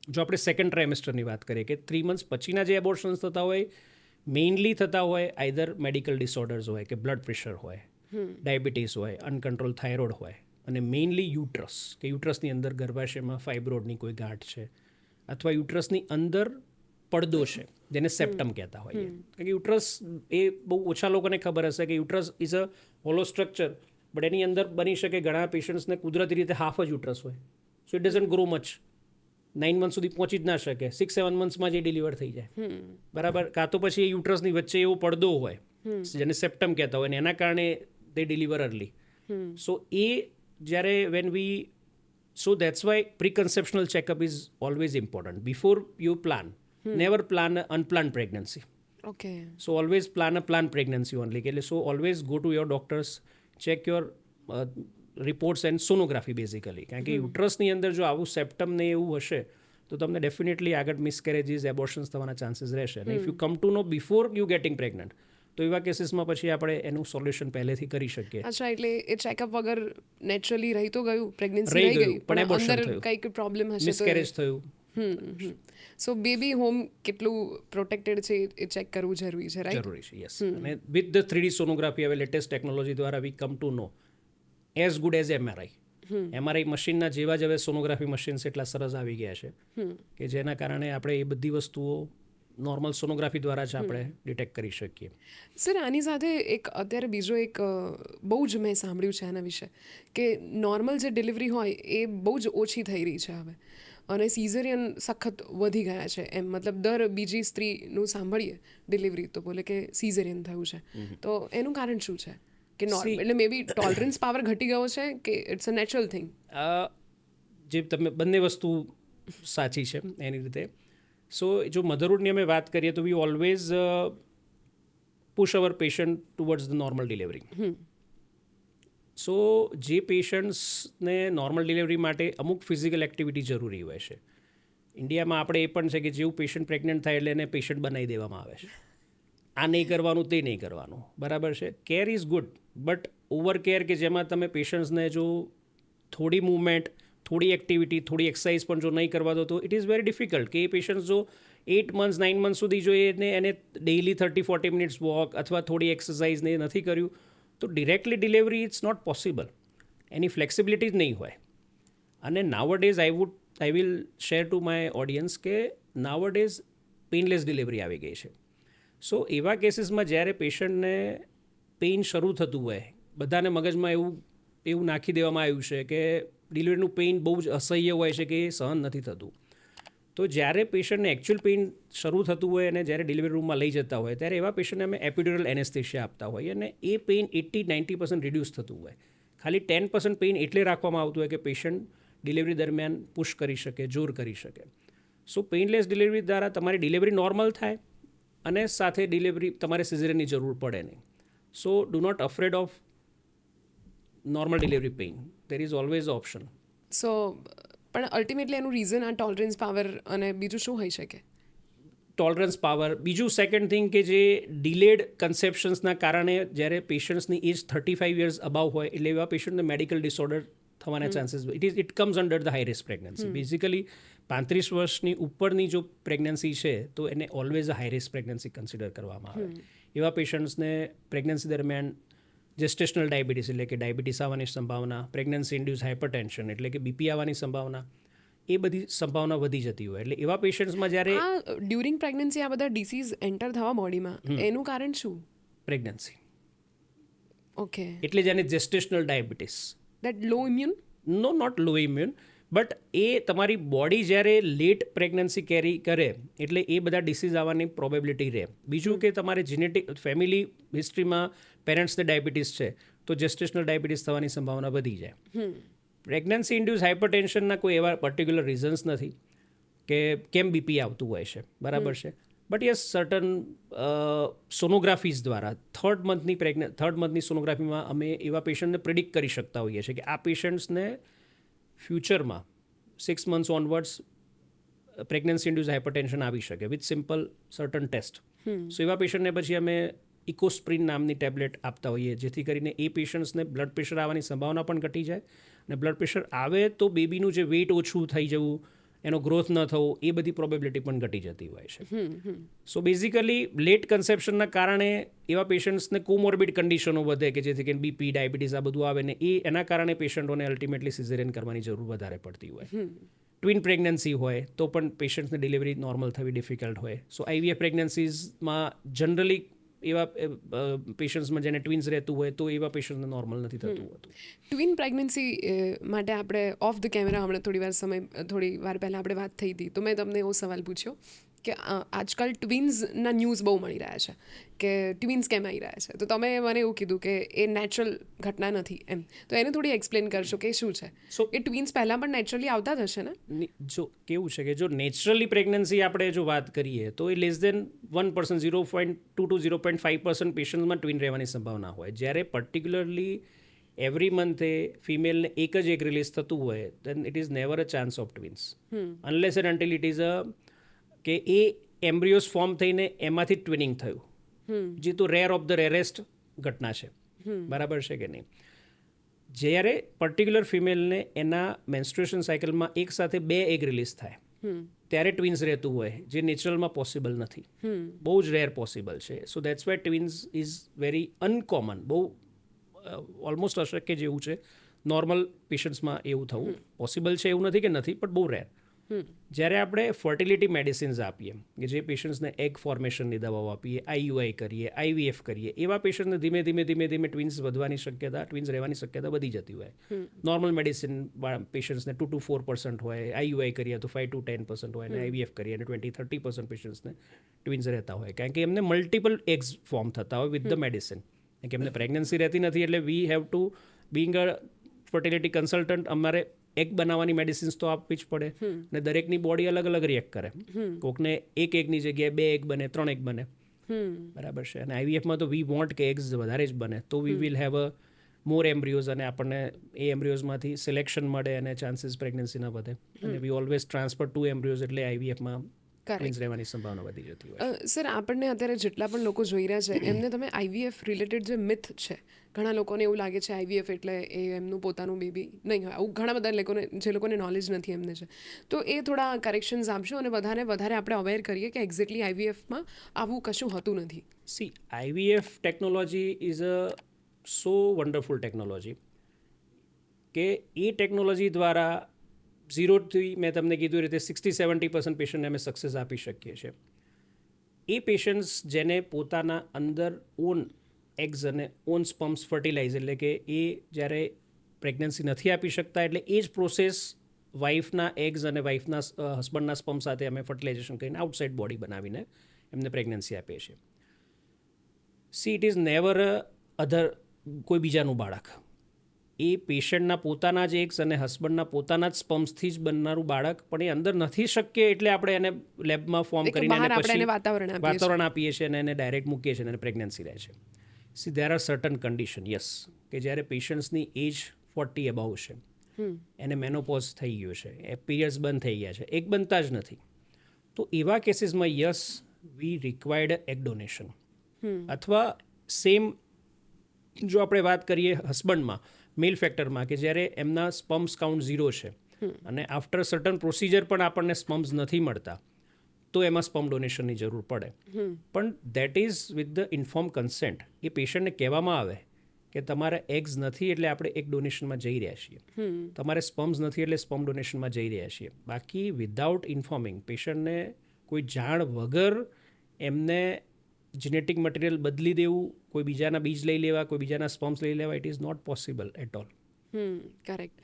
જો આપણે સેકન્ડ ટ્રાઇમેસ્ટરની વાત કરીએ કે 3 months પછીના જે એબોર્શન્સ થતા હોય મેઇનલી થતા હોય આઈધર મેડિકલ ડિસઓર્ડર્સ હોય કે બ્લડ પ્રેશર હોય, ડાયાબિટીસ હોય, અનકન્ટ્રોલ થાઇરોઇડ હોય, અને મેઇનલી યુટ્રસ, કે યુટ્રસની અંદર ગર્ભાશયમાં ફાઇબ્રોડની કોઈ ગાંઠ છે અથવા યુટ્રસની અંદર પડદો છે જેને સેપ્ટમ કહેતા હોઈએ. કારણ કે યુટ્રસ એ બહુ ઓછા લોકોને ખબર હશે કે uterus is a hollow structure, but એની અંદર બની શકે ઘણા પેશન્ટ્સને કુદરતી રીતે હાફ જ યુટ્રસ હોય. So it doesn't grow much, 9 months સુધી પહોંચી જ ના શકે, 6-7 monthsમાં જે ડિલિવર થઈ જાય, બરાબર. કાં તો પછી એ યુટ્રસની વચ્ચે એવો પડદો હોય જેને સેપ્ટમ કહેતા હોય, અને એના કારણે દે ડિલિવર અર્લી. સો એ જ્યારે when we, so that's why preconceptional checkup is always important before you plan. Never plan unplan pregnancy. Okay. So always plan a planned pregnancy only. Okay? So always go to your doctors, check your reports and sonography basically. કારણ કે યુટ્રસની અંદર જો આવું સેપ્ટમ ને એવું હશે તો તમને ડેફિનેટલી આગળ મિસકેરેજીસ, એબોર્શન્સ થવાના ચાન્સીસ રહેશે. અને if you come to know before you getting pregnant તો એવા કેસીસમાં પછી આપણે એનું સોલ્યુશન પહેલેથી કરી શકીએ. અચ્છા, એટલે એ ચેકઅપ વગર નેચરલી રહી તો ગયું, પ્રેગ્નન્સી રહી રહી ગયું, ગઈ, પણ પણ abortion અંદર થયું. કંઈક પ્રોબ્લેમ હશે તો મિસકેરેજ થયું. સો બેબી હોમ કેટલું પ્રોટેક્ટેડ છે એ ચેક કરવું જરૂરી છે, રાઈટ? જરૂરી છે, યસ. અને વિથ ધ 3D સોનોગ્રાફી હવે લેટેસ્ટ ટેકનોલોજી દ્વારા we come to know as good as MRI. MRI મશીનના જેવા જ હવે સોનોગ્રાફી મશીન્સ એટલા સરસ આવી ગયા છે કે જેના કારણે આપણે એ બધી વસ્તુઓ નોર્મલ સોનોગ્રાફી દ્વારા જ આપણે ડિટેક્ટ કરી શકીએ. સર, આની સાથે એક અત્યારે બીજો એક બહુ જ મેં સાંભળ્યું છે આના વિશે કે નોર્મલ જે ડિલિવરી હોય એ બહુ જ ઓછી થઈ રહી છે હવે, અને સિઝેરિયન સખત વધી ગયા છે. એમ મતલબ દર બીજી સ્ત્રીનું સાંભળીએ ડિલિવરી તો બોલે કે સિઝેરિયન થયું છે. તો એનું કારણ શું છે? કે નોર્મલ એટલે મે બી ટોલરન્સ પાવર ઘટી ગયો છે કે ઇટ્સ અ નેચરલ થિંગ? જે તમે બંને વસ્તુ સાચી છે એની રીતે. સો જો મધરહુડની અમે વાત કરીએ તો we always push our patient towards the normal delivery. So જે પેશન્ટ્સને નોર્મલ ડિલિવરી માટે અમુક ફિઝિકલ એક્ટિવિટી જરૂરી હોય છે. ઇન્ડિયામાં આપણે એ પણ છે કે જેવું પેશન્ટ પ્રેગ્નન્ટ થાય એટલે એને પેશન્ટ બનાવી દેવામાં આવે છે. આ નહીં કરવાનું, તે નહીં કરવાનું, બરાબર છે. Care is good, but over care કે જેમાં તમે પેશન્ટ્સને જો થોડી મૂવમેન્ટ, થોડી એક્ટિવિટી, થોડી એક્સરસાઇઝ પણ જો નહીં કરવા દો તો ઇટ ઇઝ વેરી ડિફિકલ્ટ કે એ પેશન્ટ જો 8 months 9 months સુધી જો એને ડેઇલી 30-40 મિનિટ્સ વોક અથવા થોડી એક્સરસાઇઝ ને નથી કર્યું તો directly delivery it's not possible. એની ફ્લેક્સિબિલિટી જ નહીં હોય. અને nowadays I will share to my audience કે નાવડેઝ પેઇનલેસ ડિલિવરી આવી ગઈ છે. સો એવા કેસીસમાં જ્યારે પેશન્ટને પેઇન શરૂ થતું હોય, બધાને મગજમાં એવું નાખી દેવામાં આવ્યું છે કે ડિલિવરીનું પેઇન બહુ જ અસહ્ય હોય છે કે એ સહન નથી થતું. તો જ્યારે પેશન્ટને એકચ્યુઅલ પેઇન શરૂ થતું હોય અને જ્યારે ડિલિવરી રૂમમાં લઈ જતા હોય ત્યારે એવા પેશન્ટને અમે એપિડ્યુરલ એનેસ્થેશિયા આપતા હોઈએ અને એ પેઇન 80-90% રિડ્યુસ થતું હોય. ખાલી 10% પેઇન એટલે રાખવામાં આવતું હોય કે પેશન્ટ ડિલિવરી દરમિયાન પુશ કરી શકે, જોર કરી શકે. સો પેઇનલેસ ડિલિવરી દ્વારા તમારી ડિલિવરી નોર્મલ થાય અને સાથે ડિલિવરી તમારે સિઝેરિયનની જરૂર પડે નહીં. So do not afraid of normal delivery pain. There is always option. So પણ અલ્ટિમેટલી એનું રીઝન આ ટોલરન્સ પાવર અને બીજું શું હોઈ શકે? Tolerance power. બીજું સેકન્ડ થિંગ કે જે ડિલેડ કન્સેપ્શન્સના કારણે જ્યારે પેશન્ટ્સની એજ 35 યર્સ અબાવ હોય એટલે એવા પેશન્ટને મેડિકલ ડિસઓર્ડર થવાના chances it comes under the high risk pregnancy. Basically 35 વર્ષની ઉપરની જો પ્રેગ્નન્સી છે તો એને always a high risk pregnancy consider કરવામાં આવે. એવા પેશન્ટ્સને પ્રેગ્નન્સી દરમિયાન જેસ્ટેશનલ ડાયાબિટીસ એટલે કે ડાયાબિટીસ આવવાની સંભાવના, પ્રેગ્નન્સી ઇન્ડ્યુસ હાઇપરટેન્શન એટલે કે બીપી આવવાની સંભાવના, એ બધી સંભાવના વધી જતી હોય. એટલે એવા પેશન્ટ્સમાં જ્યારે ડ્યુરિંગ પ્રેગ્નન્સી આ બધા ડિસીઝ એન્ટર થવા બોડીમાં એનું કારણ શું? પ્રેગ્નન્સી, ઓકે, એટલે જેને gestational diabetes. That low immune? No, not low immune, but એ તમારી બોડી જ્યારે લેટ પ્રેગ્નન્સી કેરી કરે એટલે એ બધા ડિસીઝ આવવાની પ્રોબેબિલિટી રહે. બીજું કે તમારે જેનેટિક ફેમિલી હિસ્ટ્રીમાં પેરેન્ટ્સને ડાયાબિટીસ છે તો જેસ્ટેશનલ ડાયાબિટીસ થવાની સંભાવના વધી જાય. પ્રેગ્નન્સી ઇન્ડ્યુસ હાઇપરટેન્શનના કોઈ એવા પર્ટિક્યુલર રીઝન્સ નથી કે કેમ બીપી આવતું હોય છે, બરાબર છે. બટ યસ, સર્ટન સોનોગ્રાફીઝ દ્વારા થર્ડ મંથની સોનોગ્રાફીમાં અમે એવા પેશન્ટને પ્રિડિક્ટ કરી શકતા હોઈએ છીએ કે આ પેશન્ટ્સને ફ્યુચરમાં 6 months onwards pregnancy induce hypertension આવી શકે with simple certain test. So એવા પેશન્ટને પછી અમે ઇકોસ્પ્રિન નામની ટેબ્લેટ આપતા હોઈએ જેથી કરીને એ પેશન્ટ્સને બ્લડ પ્રેશર આવવાની સંભાવના પણ ઘટી જાય અને બ્લડ પ્રેશર આવે તો બેબીનું જે વેઇટ ઓછું થઈ જવું, એનો ગ્રોથ ન થવો, એ બધી પ્રોબેબિલિટી પણ ઘટી જતી હોય છે. સો બેઝિકલી લેટ કન્સેપ્શનના કારણે એવા પેશન્ટ્સને કોમોર્બિડ કન્ડિશનો વધે કે જેથી કરીને બીપી, ડાયાબિટીસ આ બધું આવે ને એના કારણે પેશન્ટોને અલ્ટિમેટલી સિઝેરિયન કરવાની જરૂર વધારે પડતી હોય. ટ્વિન પ્રેગ્નન્સી હોય તો પણ પેશન્ટ્સને ડિલિવરી નોર્મલ થવી ડિફિકલ્ટ હોય. સો આઈવીએફ પ્રેગ્નન્સીઝમાં જનરલી એવા પેશન્ટ્સમાં જેને ટ્વિન્સ રહેતું હોય તો એવા પેશન્ટને નોર્મલ નથી થતું હોતું. ટ્વિન પ્રેગ્નન્સી માટે આપણે ઓફ ધ કેમેરા હમણાં થોડી વાર પહેલાં આપણે વાત થઈ હતી તો મેં તમને એવો સવાલ પૂછ્યો કે આજકાલ ટ્વિન્સના ન્યૂઝ બહુ મળી રહ્યા છે કે ટ્વિન્સ કેમ આવી રહ્યા છે, તો તમે મને એવું કીધું કે એ નેચરલ ઘટના નથી એમ. તો એને થોડી એક્સપ્લેન કરશો કે શું છે? સો એ ટ્વિન્સ પહેલાં પણ નેચરલી આવતા જ હશે ને? જો કેવું છે કે જો નેચરલી પ્રેગ્નન્સી આપણે જો વાત કરીએ તો એ લેસ દેન 1%, 0.2 to 0.5% પેશન્ટમાં ટ્વિન રહેવાની સંભાવના હોય. જ્યારે પર્ટિક્યુલરલી એવરી મંથે ફિમેલને એક જ એક રિલીઝ થતું હોય then it is never a chance of twins unless and until it is a કે એ એમ્બ્રિયોસ ફોર્મ થઈને એમાંથી ટ્વિનિંગ થયું, જે તો રેર ઓફ ધ રેરેસ્ટ ઘટના છે, બરાબર છે કે નહીં. જ્યારે પર્ટિક્યુલર ફિમેલને એના મેન્સ્ટ્રુએશન સાયકલમાં એક સાથે 2 એગ રિલીઝ થાય ત્યારે ટ્વિન્સ રહેતું હોય જે નેચરલમાં પોસિબલ નથી, બહુ જ રેર પોસિબલ છે. સો that's Y twins is very uncommon, બહુ ઓલમોસ્ટ અશક્ય જેવું છે. નોર્મલ પેશન્ટ્સમાં એવું થવું પોસિબલ છે એવું નથી કે નથી, પણ બહુ રેર. જ્યારે આપણે ફર્ટિલિટી મેડિસિન્સ આપીએ કે જે પેશન્ટ્સને એગ ફોર્મેશનની દવાઓ આપીએ, આઈયુઆઈ કરીએ, આઈવીએફ કરીએ, એવા પેશન્ટને ધીમે ધીમે ટ્વિન્સ રહેવાની શક્યતા વધી જતી હોય. નોર્મલ મેડિસિન પેશન્ટ્સને 2 to 4% હોય, આઈયુઆઈ કરીએ તો 5 to 10% હોય, અને આઈવીએફ કરીએ અને 20-30% પેશન્ટ્સને ટ્વિન્સ રહેતા હોય કારણ કે એમને મલ્ટિપલ એગ્સ ફોર્મ થતા હોય વિથ ધ મેડિસિન. કે એમને પ્રેગ્નન્સી રહેતી નથી એટલે વી have two Bing a fertility consultant અમારે એગ બનાવવાની મેડિસિન્સ તો આપવી જ પડે અને દરેકની બોડી અલગ અલગ રિએક્ટ કરે. કોકને એક એગની જગ્યાએ 2 એગ બને, 3 એગ બને, બરાબર છે. અને આઈવીએફમાં તો વી વોન્ટ કે એગ્સ વધારે જ બને તો વી વિલ હેવ અ મોર એમ્બ્રિયોઝ અને આપણને એ એમ્બ્રિયોઝમાંથી સિલેક્શન મળે અને ચાન્સીસ પ્રેગ્નન્સીના વધે. અને વી ઓલવેઝ ટ્રાન્સફર 2 એમ્બ્રિયોઝ એટલે આઈવીએફમાં ટ્વિન્સ રહેવાની સંભાવના વધી જતી હોય. સર, આપણને અત્યારે જેટલા પણ લોકો જોઈ રહ્યા છે એમને તમે આઈવીએફ રિલેટેડ જે મિથ છે, ઘણા લોકોને એવું લાગે છે આઈવીએફ એટલે એ એમનું પોતાનું બેબી નહીં હોય, આવું ઘણા બધા લોકોને જે લોકોને નોલેજ નથી એમને છે, તો એ થોડા કરેક્શન્સ આપશો અને વધારે આપણે અવેર કરીએ કે એક્ઝેક્ટલી આઈવીએફમાં આવું કશું હોતું નથી. C, IVF technology is a so wonderful technology કે એ ટેકનોલોજી દ્વારા 0થી મેં તમને કીધું એ રીતે 60-70% પેશન્ટને અમે સક્સેસ આપી શકીએ છીએ. એ પેશન્ટ્સ જેને પોતાના અંદર ઓન એગ્સ અને ઓન સ્પમ્સ ફર્ટિલાઇઝ એટલે કે એ જ્યારે પ્રેગ્નન્સી નથી આપી શકતા એટલે એ જ પ્રોસેસ વાઇફના એગ્સ અને વાઇફના હસબન્ડના સ્પમ સાથે અમે ફર્ટિલાઇઝેશન કરીને આઉટસાઇડ બોડી બનાવીને એમને પ્રેગ્નન્સી આપીએ છીએ. સી, ઇટ ઇઝ નેવર અધર કોઈ બીજાનું બાળક. એ પેશન્ટના પોતાના જ એગ્સ અને હસબન્ડના પોતાના જ સ્પમ્સથી જ બનનારું બાળક, પણ એ અંદર નથી શક્ય એટલે આપણે એને લેબમાં ફોર્મ કરીને પછી વાતાવરણ આપીએ છીએ અને એને ડાયરેક્ટ મૂકીએ છીએ અને પ્રેગ્નન્સી રહે છે. C, there are certain condition, yes, કે જ્યારે પેશન્ટ્સની એજ 40 અબાઉ છે, એને મેનોપોઝ થઈ ગયો છે, એ પીરિયડ્સ બંધ થઈ ગયા છે, એક બનતા જ નથી, તો એવા કેસીસમાં yes we required egg donation. અથવા સેમ જો આપણે વાત કરીએ હસબન્ડમાં, મેલ ફેક્ટરમાં, કે જ્યારે એમના સ્પમ્સ કાઉન્ટ 0 છે અને આફ્ટર સર્ટન પ્રોસિજર પણ આપણને સ્પમ્સ નથી મળતા, તો એમાં સ્પમ ડોનેશનની જરૂર પડે. પણ that is with the inform consent. એ પેશન્ટને કહેવામાં આવે કે તમારે એગ્સ નથી એટલે આપણે એક ડોનેશનમાં જઈ રહ્યા છીએ, તમારે સ્પમ્સ નથી એટલે સ્પમ ડોનેશનમાં જઈ રહ્યા છીએ. બાકી વિધાઉટ ઇન્ફોર્મિંગ પેશન્ટને કોઈ જાણ વગર એમને જેનેટિક મટીરિયલ બદલી દેવું, કોઈ બીજાના બીજ લઈ લેવા, કોઈ બીજાના સ્પમ્સ લઈ લેવા, it is not possible at all. Correct.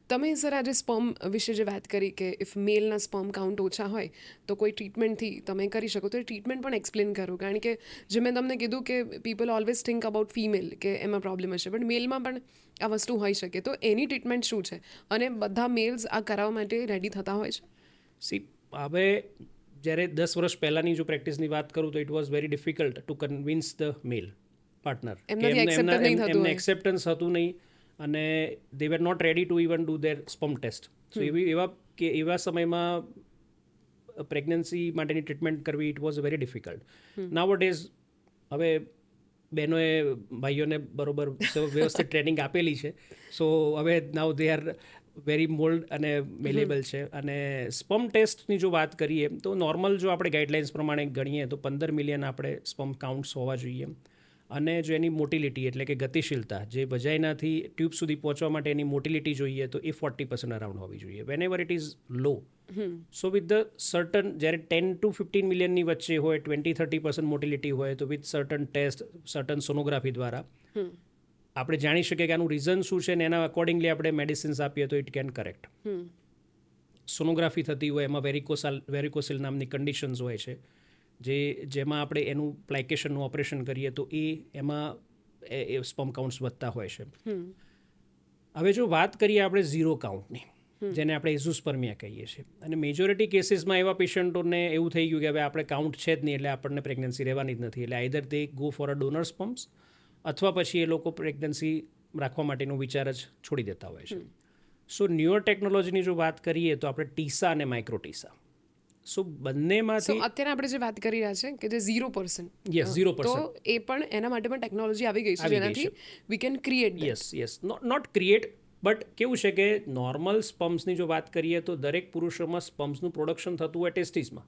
તમે સર આજે સ્પર્મ વિશે જે વાત કરી કે ઇફ મેલના સ્પર્મ કાઉન્ટ ઓછા હોય તો કોઈ ટ્રીટમેન્ટથી તમે કરી શકો, તો એ ટ્રીટમેન્ટ પણ એક્સપ્લેન કરો. કારણ કે જે મેં તમને કીધું કે people always think about female કે એમાં પ્રોબ્લેમ હશે, બટ મેલમાં પણ આ વસ્તુ હોઈ શકે. તો એની ટ્રીટમેન્ટ શું છે અને બધા મેલ્સ આ કરાવવા માટે રેડી થતા હોય છે? સી, હવે જ્યારે 10 વર્ષ પહેલાંની જો પ્રેક્ટિસની વાત કરું તો it was very difficult to convince the male partner. એમને એક્સેપ્ટન્સ હતું નહીં અને they were not ready to even do their sperm test. So એવા સમયમાં પ્રેગ્નન્સી માટેની ટ્રીટમેન્ટ કરવી it was very difficult. Nowadays હવે બહેનોએ ભાઈઓને બરોબર વ્યવસ્થિત ટ્રેનિંગ આપેલી છે. સો હવે નાઉ દે આર વેરી મોલ્ડ અને મેલેબલ છે. અને સ્પમ ટેસ્ટની જો વાત કરીએ તો નોર્મલ જો આપણે ગાઈડલાઇન્સ પ્રમાણે ગણીએ તો 15 મિલિયન આપણે સ્પમ કાઉન્ટ્સ હોવા જોઈએ. અને જો એની મોટિલિટી એટલે કે ગતિશીલતા, જે વજાઇનાથી ટ્યુબ સુધી પહોંચવા માટે એની મોટિલિટી જોઈએ તો એ 40% અરાઉન્ડ હોવી જોઈએ. Whenever it is low, so with the certain, જ્યારે 10 to 15 મિલિયનની વચ્ચે હોય, 20-30% મોટિલિટી હોય, તો with certain test, certain sonography દ્વારા આપણે જાણી શકીએ કે આનું રીઝન શું છે, અને એના અકોર્ડિંગલી આપણે મેડિસિન્સ આપીએ તો ઇટ કેન કરેક્ટ. સોનોગ્રાફી થતી હોય એમાં વેરિકોસિલ નામની કન્ડિશન્સ હોય છે, જેમાં આપણે એનું પ્લાઇકેશનનું ઓપરેશન કરીએ તો એમાં સ્પમ કાઉન્ટ્સ વધતા હોય છે. હવે જો વાત કરીએ આપણે 0 કાઉન્ટની, જેને આપણે એઝોસ્પર્મિયા કહીએ છીએ, અને મેજોરિટી કેસીસમાં એવા પેશન્ટોને એવું થઈ ગયું કે હવે આપણે કાઉન્ટ છે જ નહીં એટલે આપણને પ્રેગ્નન્સી રહેવાની જ નથી, એટલે either they go for a donor sperms અથવા પછી એ લોકો પ્રેગ્નન્સી રાખવા માટેનો વિચાર જ છોડી દેતા હોય છે. સો ન્યુઅર ટેકનોલોજીની જો વાત કરીએ તો આપણે ટીસા અને માઇક્રો ટીસા, સો બંનેમાંથી અત્યારે આપણે જે વાત કરી રહ્યા છે કે જે 0%, યસ 0%, તો એ પણ એના માટે પણ ટેકનોલોજી આવી ગઈ છે જેનાથી we can create. Yes not create, but કેવું છે કે નોર્મલ સ્પમ્સની જો વાત કરીએ તો દરેક પુરુષોમાં સ્પમ્સનું પ્રોડક્શન થતું હોય ટેસ્ટિસમાં.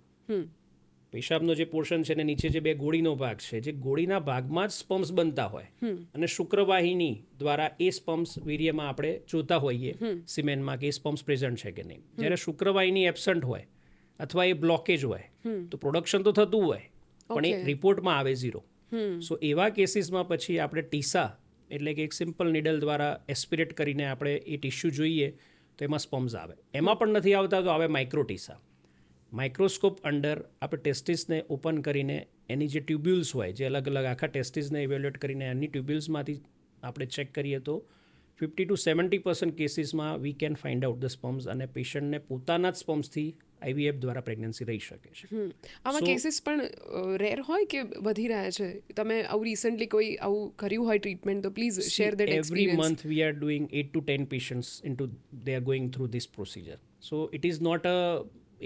પેશાબનો જે પોર્શન છે ને નીચે જે 2 ગોળીનો ભાગ છે, જે ગોળીના ભાગમાં જ સ્પમ્સ બનતા હોય અને શુક્રવાહિની દ્વારા એ સ્પમ્સ વીર્યમાં આપણે જોતા હોઈએ સિમેનમાં કે એ સ્પમ્સ પ્રેઝન્ટ છે કે નહીં. જ્યારે શુક્રવાહિની એબસન્ટ હોય અથવા એ બ્લોકેજ હોય તો પ્રોડક્શન તો થતું હોય પણ એ રિપોર્ટમાં આવે 0. સો એવા કેસીસમાં પછી આપણે ટીસા એટલે કે એક સિમ્પલ નીડલ દ્વારા એસ્પિરેટ કરીને આપણે એ ટિશ્યુ જોઈએ તો એમાં સ્પમ્સ આવે. એમાં પણ નથી આવતા તો આવે માઇક્રો ટીસા. માઇક્રોસ્કોપ અંડર આપણે ટેસ્ટિસને ઓપન કરીને એની જે ટ્યુબ્યુલ્સ હોય, જે અલગ અલગ આખા ટેસ્ટિસને ઇવેલ્યુએટ કરીને એની ટ્યુબ્યુલ્સમાંથી આપણે ચેક કરીએ તો 50 to 70% કેસીસમાં we can find out the sperms, અને પેશન્ટને પોતાના જ સ્પમ્સથી IVF દ્વારા પ્રેગ્નન્સી રહી શકે છે. આમાં કેસીસ પણ રેર હોય કે વધી રહ્યા છે? તમે આવું રિસન્ટલી કોઈ આવું કર્યું હોય ટ્રીટમેન્ટ તો please share that experience. Every month we are doing 8 to 10 patients they are going through this procedure. So it is not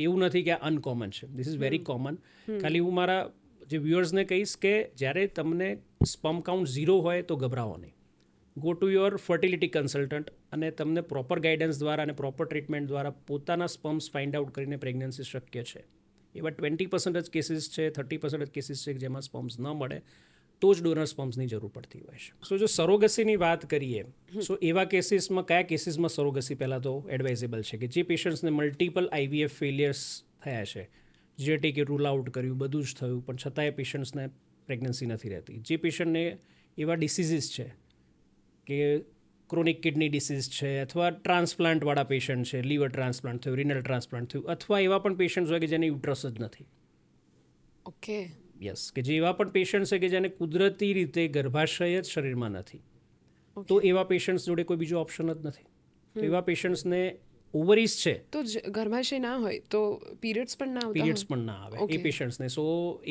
એવું નથી કે આ અનકોમન છે, ધીસ ઇઝ વેરી કોમન. ખાલી હું મારા જે વ્યુઅર્સને કહીશ કે જ્યારે તમને સ્પમ કાઉન્ટ 0 હોય તો ગભરાવો નહીં. Go to your fertility consultant અને તમને પ્રોપર ગાઈડન્સ દ્વારા અને પ્રોપર ટ્રીટમેન્ટ દ્વારા પોતાના સ્પમ્સ ફાઇન્ડ આઉટ કરીને પ્રેગ્નન્સી શક્ય છે. એવા 20% જ કેસીસ છે, 30% જ કેસીસ છે જેમાં સ્પમ્સ ન મળે તો જ ડોનર સ્પમ્સની જરૂર પડતી હોય છે. સો જો સરોગસીની વાત કરીએ સો એવા કેસીસમાં કયા કેસીસમાં સરોગસી પહેલાં તો એડવાઇઝેબલ છે કે જે પેશન્ટ્સને મલ્ટિપલ IVF ફેલિયર્સ થયા છે, જે કે રૂલ આઉટ કર્યું, બધું જ થયું, પણ છતાંય પેશન્ટ્સને પ્રેગ્નન્સી નથી રહેતી. જે પેશન્ટને એવા ડિસીઝીસ છે કે ક્રોનિક કિડની ડિસીઝ છે, અથવા ટ્રાન્સપ્લાન્ટવાળા પેશન્ટ છે, લીવર ટ્રાન્સપ્લાન્ટ થયું, રિનલ ટ્રાન્સપ્લાન્ટ થયું, અથવા એવા પણ પેશન્ટ્સ હોય કે જેને યુટ્રસ જ નથી. ઓકે, યસ, કે જે એવા પણ પેશન્ટ છે કે જેને કુદરતી રીતે ગર્ભાશય જ શરીરમાં નથી, તો એવા પેશન્ટ્સ જોડે કોઈ બીજો ઓપ્શન જ નથી. તો એવા પેશન્ટ્સને ઓવરીઝ છે તો ગર્ભાશય ના હોય તો પીરિયડ્સ પણ ના આવતા, પીરિયડ્સ પણ ના આવે એ પેશન્ટ્સને. સો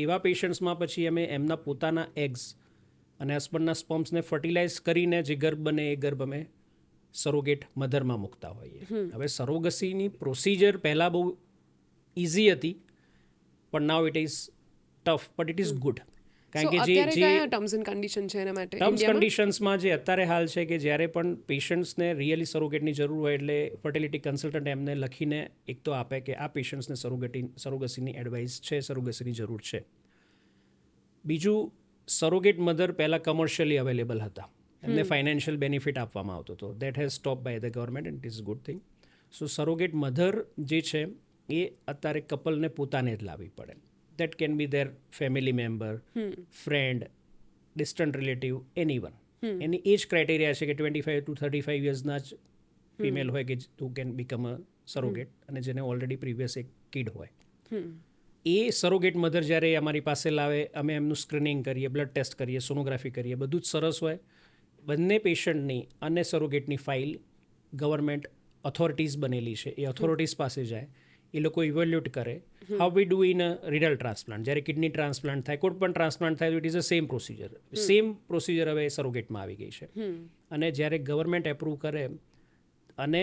એવા પેશન્ટ્સમાં પછી અમે એમના પોતાના એગ્સ અને હસબન્ડના સ્પમ્સને ફર્ટિલાઇઝ કરીને જે ગર્ભ બને એ ગર્ભ અમે સરોગેટ મધરમાં મૂકતા હોઈએ. હવે સરોગસીની પ્રોસિજર પહેલાં બહુ ઇઝી હતી, પણ now it is tough but it is good. So કારણ કે અત્યારે જે કયા ટર્મ્સ એન્ડ કન્ડિશન છે એના માટે ટર્મ્સ ઇન્ડિયામાં? કન્ડિશન્સમાં જે અત્યારે હાલ છે કે જ્યારે પણ પેશન્ટ્સને રિયલી સરોગેટની જરૂર હોય એટલે ફર્ટિલિટી કન્સલ્ટન્ટ એમને લખીને એક તો આપે કે આ પેશન્ટ્સને સરોગસીની એડવાઇસ છે, સરોગસીની જરૂર છે. બીજું, સરોગેટ મધર પહેલાં કમર્શિયલી અવેલેબલ હતા, એમને ફાઇનાન્શિયલ બેનિફિટ આપવામાં આવતો હતો. That has stop by the government and it is good thing. So surrogate mother જે છે એ અત્યારે કપલને પોતાને જ લાવવી પડે. That can be their family member, friend, distant relative, anyone. એની એ જ ક્રાઇટેરિયા છે કે 25 to 35 યર્સના જ ફિમેલ હોય કે who can become a surrogate અને જેને ઓલરેડી પ્રીવિયસ એક કિડ હોય. એ સરોગેટ મધર જ્યારે અમારી પાસે લાવે, અમે એમનું સ્ક્રીનિંગ કરીએ, બ્લડ ટેસ્ટ કરીએ, સોનોગ્રાફી કરીએ, બધું જ સરસ હોય. બંને પેશન્ટની અને સરોગેટની ફાઇલ ગવર્મેન્ટ ઓથોરિટીઝ બનેલી છે, એ ઓથોરિટીઝ પાસે જાય, એ લોકો ઇવેલ્યુએટ કરે. How we do in a renal transplant. જ્યારે કિડની ટ્રાન્સપ્લાન્ટ થાય, કોઈ પણ ટ્રાન્સપ્લાન્ટ થાય તો it is a same procedure. Same procedure હવે સરોગેટમાં આવી ગઈ છે. અને જ્યારે ગવર્મેન્ટ એપ્રૂવ કરે અને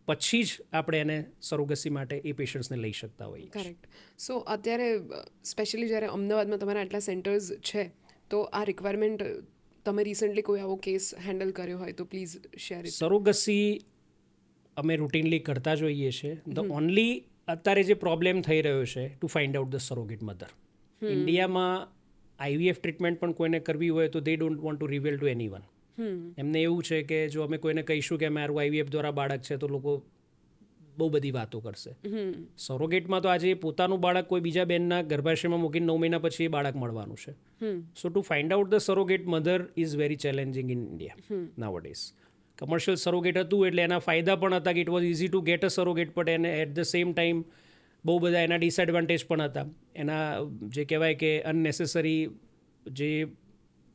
પછી જ આપણે એને સરોગસી માટે એ પેશન્ટ્સને લઈ શકતા હોઈએ. કરેક્ટ. સો અત્યારે સ્પેશિયલી જ્યારે અમદાવાદમાં તમારા આટલા સેન્ટર્સ છે તો આ રિક્વાયરમેન્ટ તમે રિસન્ટલી કોઈ આવો કેસ હેન્ડલ કર્યો હોય તો પ્લીઝ શેર ઇટ. સરોગસી અમે રૂટીનલી કરતા જોઈએ છીએ. ધ ઓનલી અત્યારે જે પ્રોબ્લેમ થઈ રહ્યો છે to find out the surrogate mother. ઇન્ડિયામાં આઈવીએફ ટ્રીટમેન્ટ પણ કોઈને કરવી હોય તો they don't want to reveal to anyone. એમને એવું છે કે જો અમે કોઈને કહીશું કે મારું આઈવીએફ દ્વારા બાળક છે તો લોકો બહુ બધી વાતો કરશે. સરોગેટમાં તો આજે પોતાનું બાળક કોઈ બીજા બેનના ગર્ભાશયમાં મૂકીને 9 મહિના પછી એ બાળક મળવાનું છે. So to find out the surrogate mother is very challenging in India nowadays. Commercial surrogate હતું એટલે એના ફાયદા પણ હતા કે it was easy to get a surrogate, but એને એટ ધ સેમ ટાઈમ બહુ બધા એના ડિસએડવાન્ટેજ પણ હતા. એના જે કહેવાય કે અનનેસેસરી જે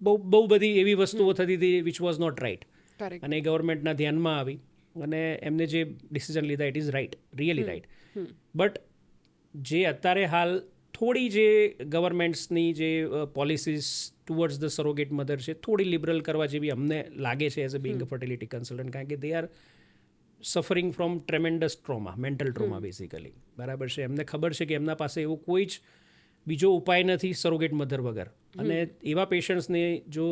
બહુ બધી એવી વસ્તુઓ થતી હતી વિચ વોઝ નોટ રાઇટ. અને ગવર્મેન્ટના ધ્યાનમાં આવી અને એમને જે ડિસિઝન લીધા it is right, really right. But જે અત્યારે હાલ થોડી જે ગવર્મેન્ટ્સની જે policies towards the surrogate mother છે થોડી લિબરલ કરવા જેવી અમને લાગે છે as a being a fertility consultant. કારણ કે they are suffering from tremendous trauma, mental trauma basically. બરાબર છે. એમને ખબર છે કે એમના પાસે એવો કોઈ જ બીજો ઉપાય નથી સરોગેટ મધર વગર. અને એવા પેશન્ટ્સને જો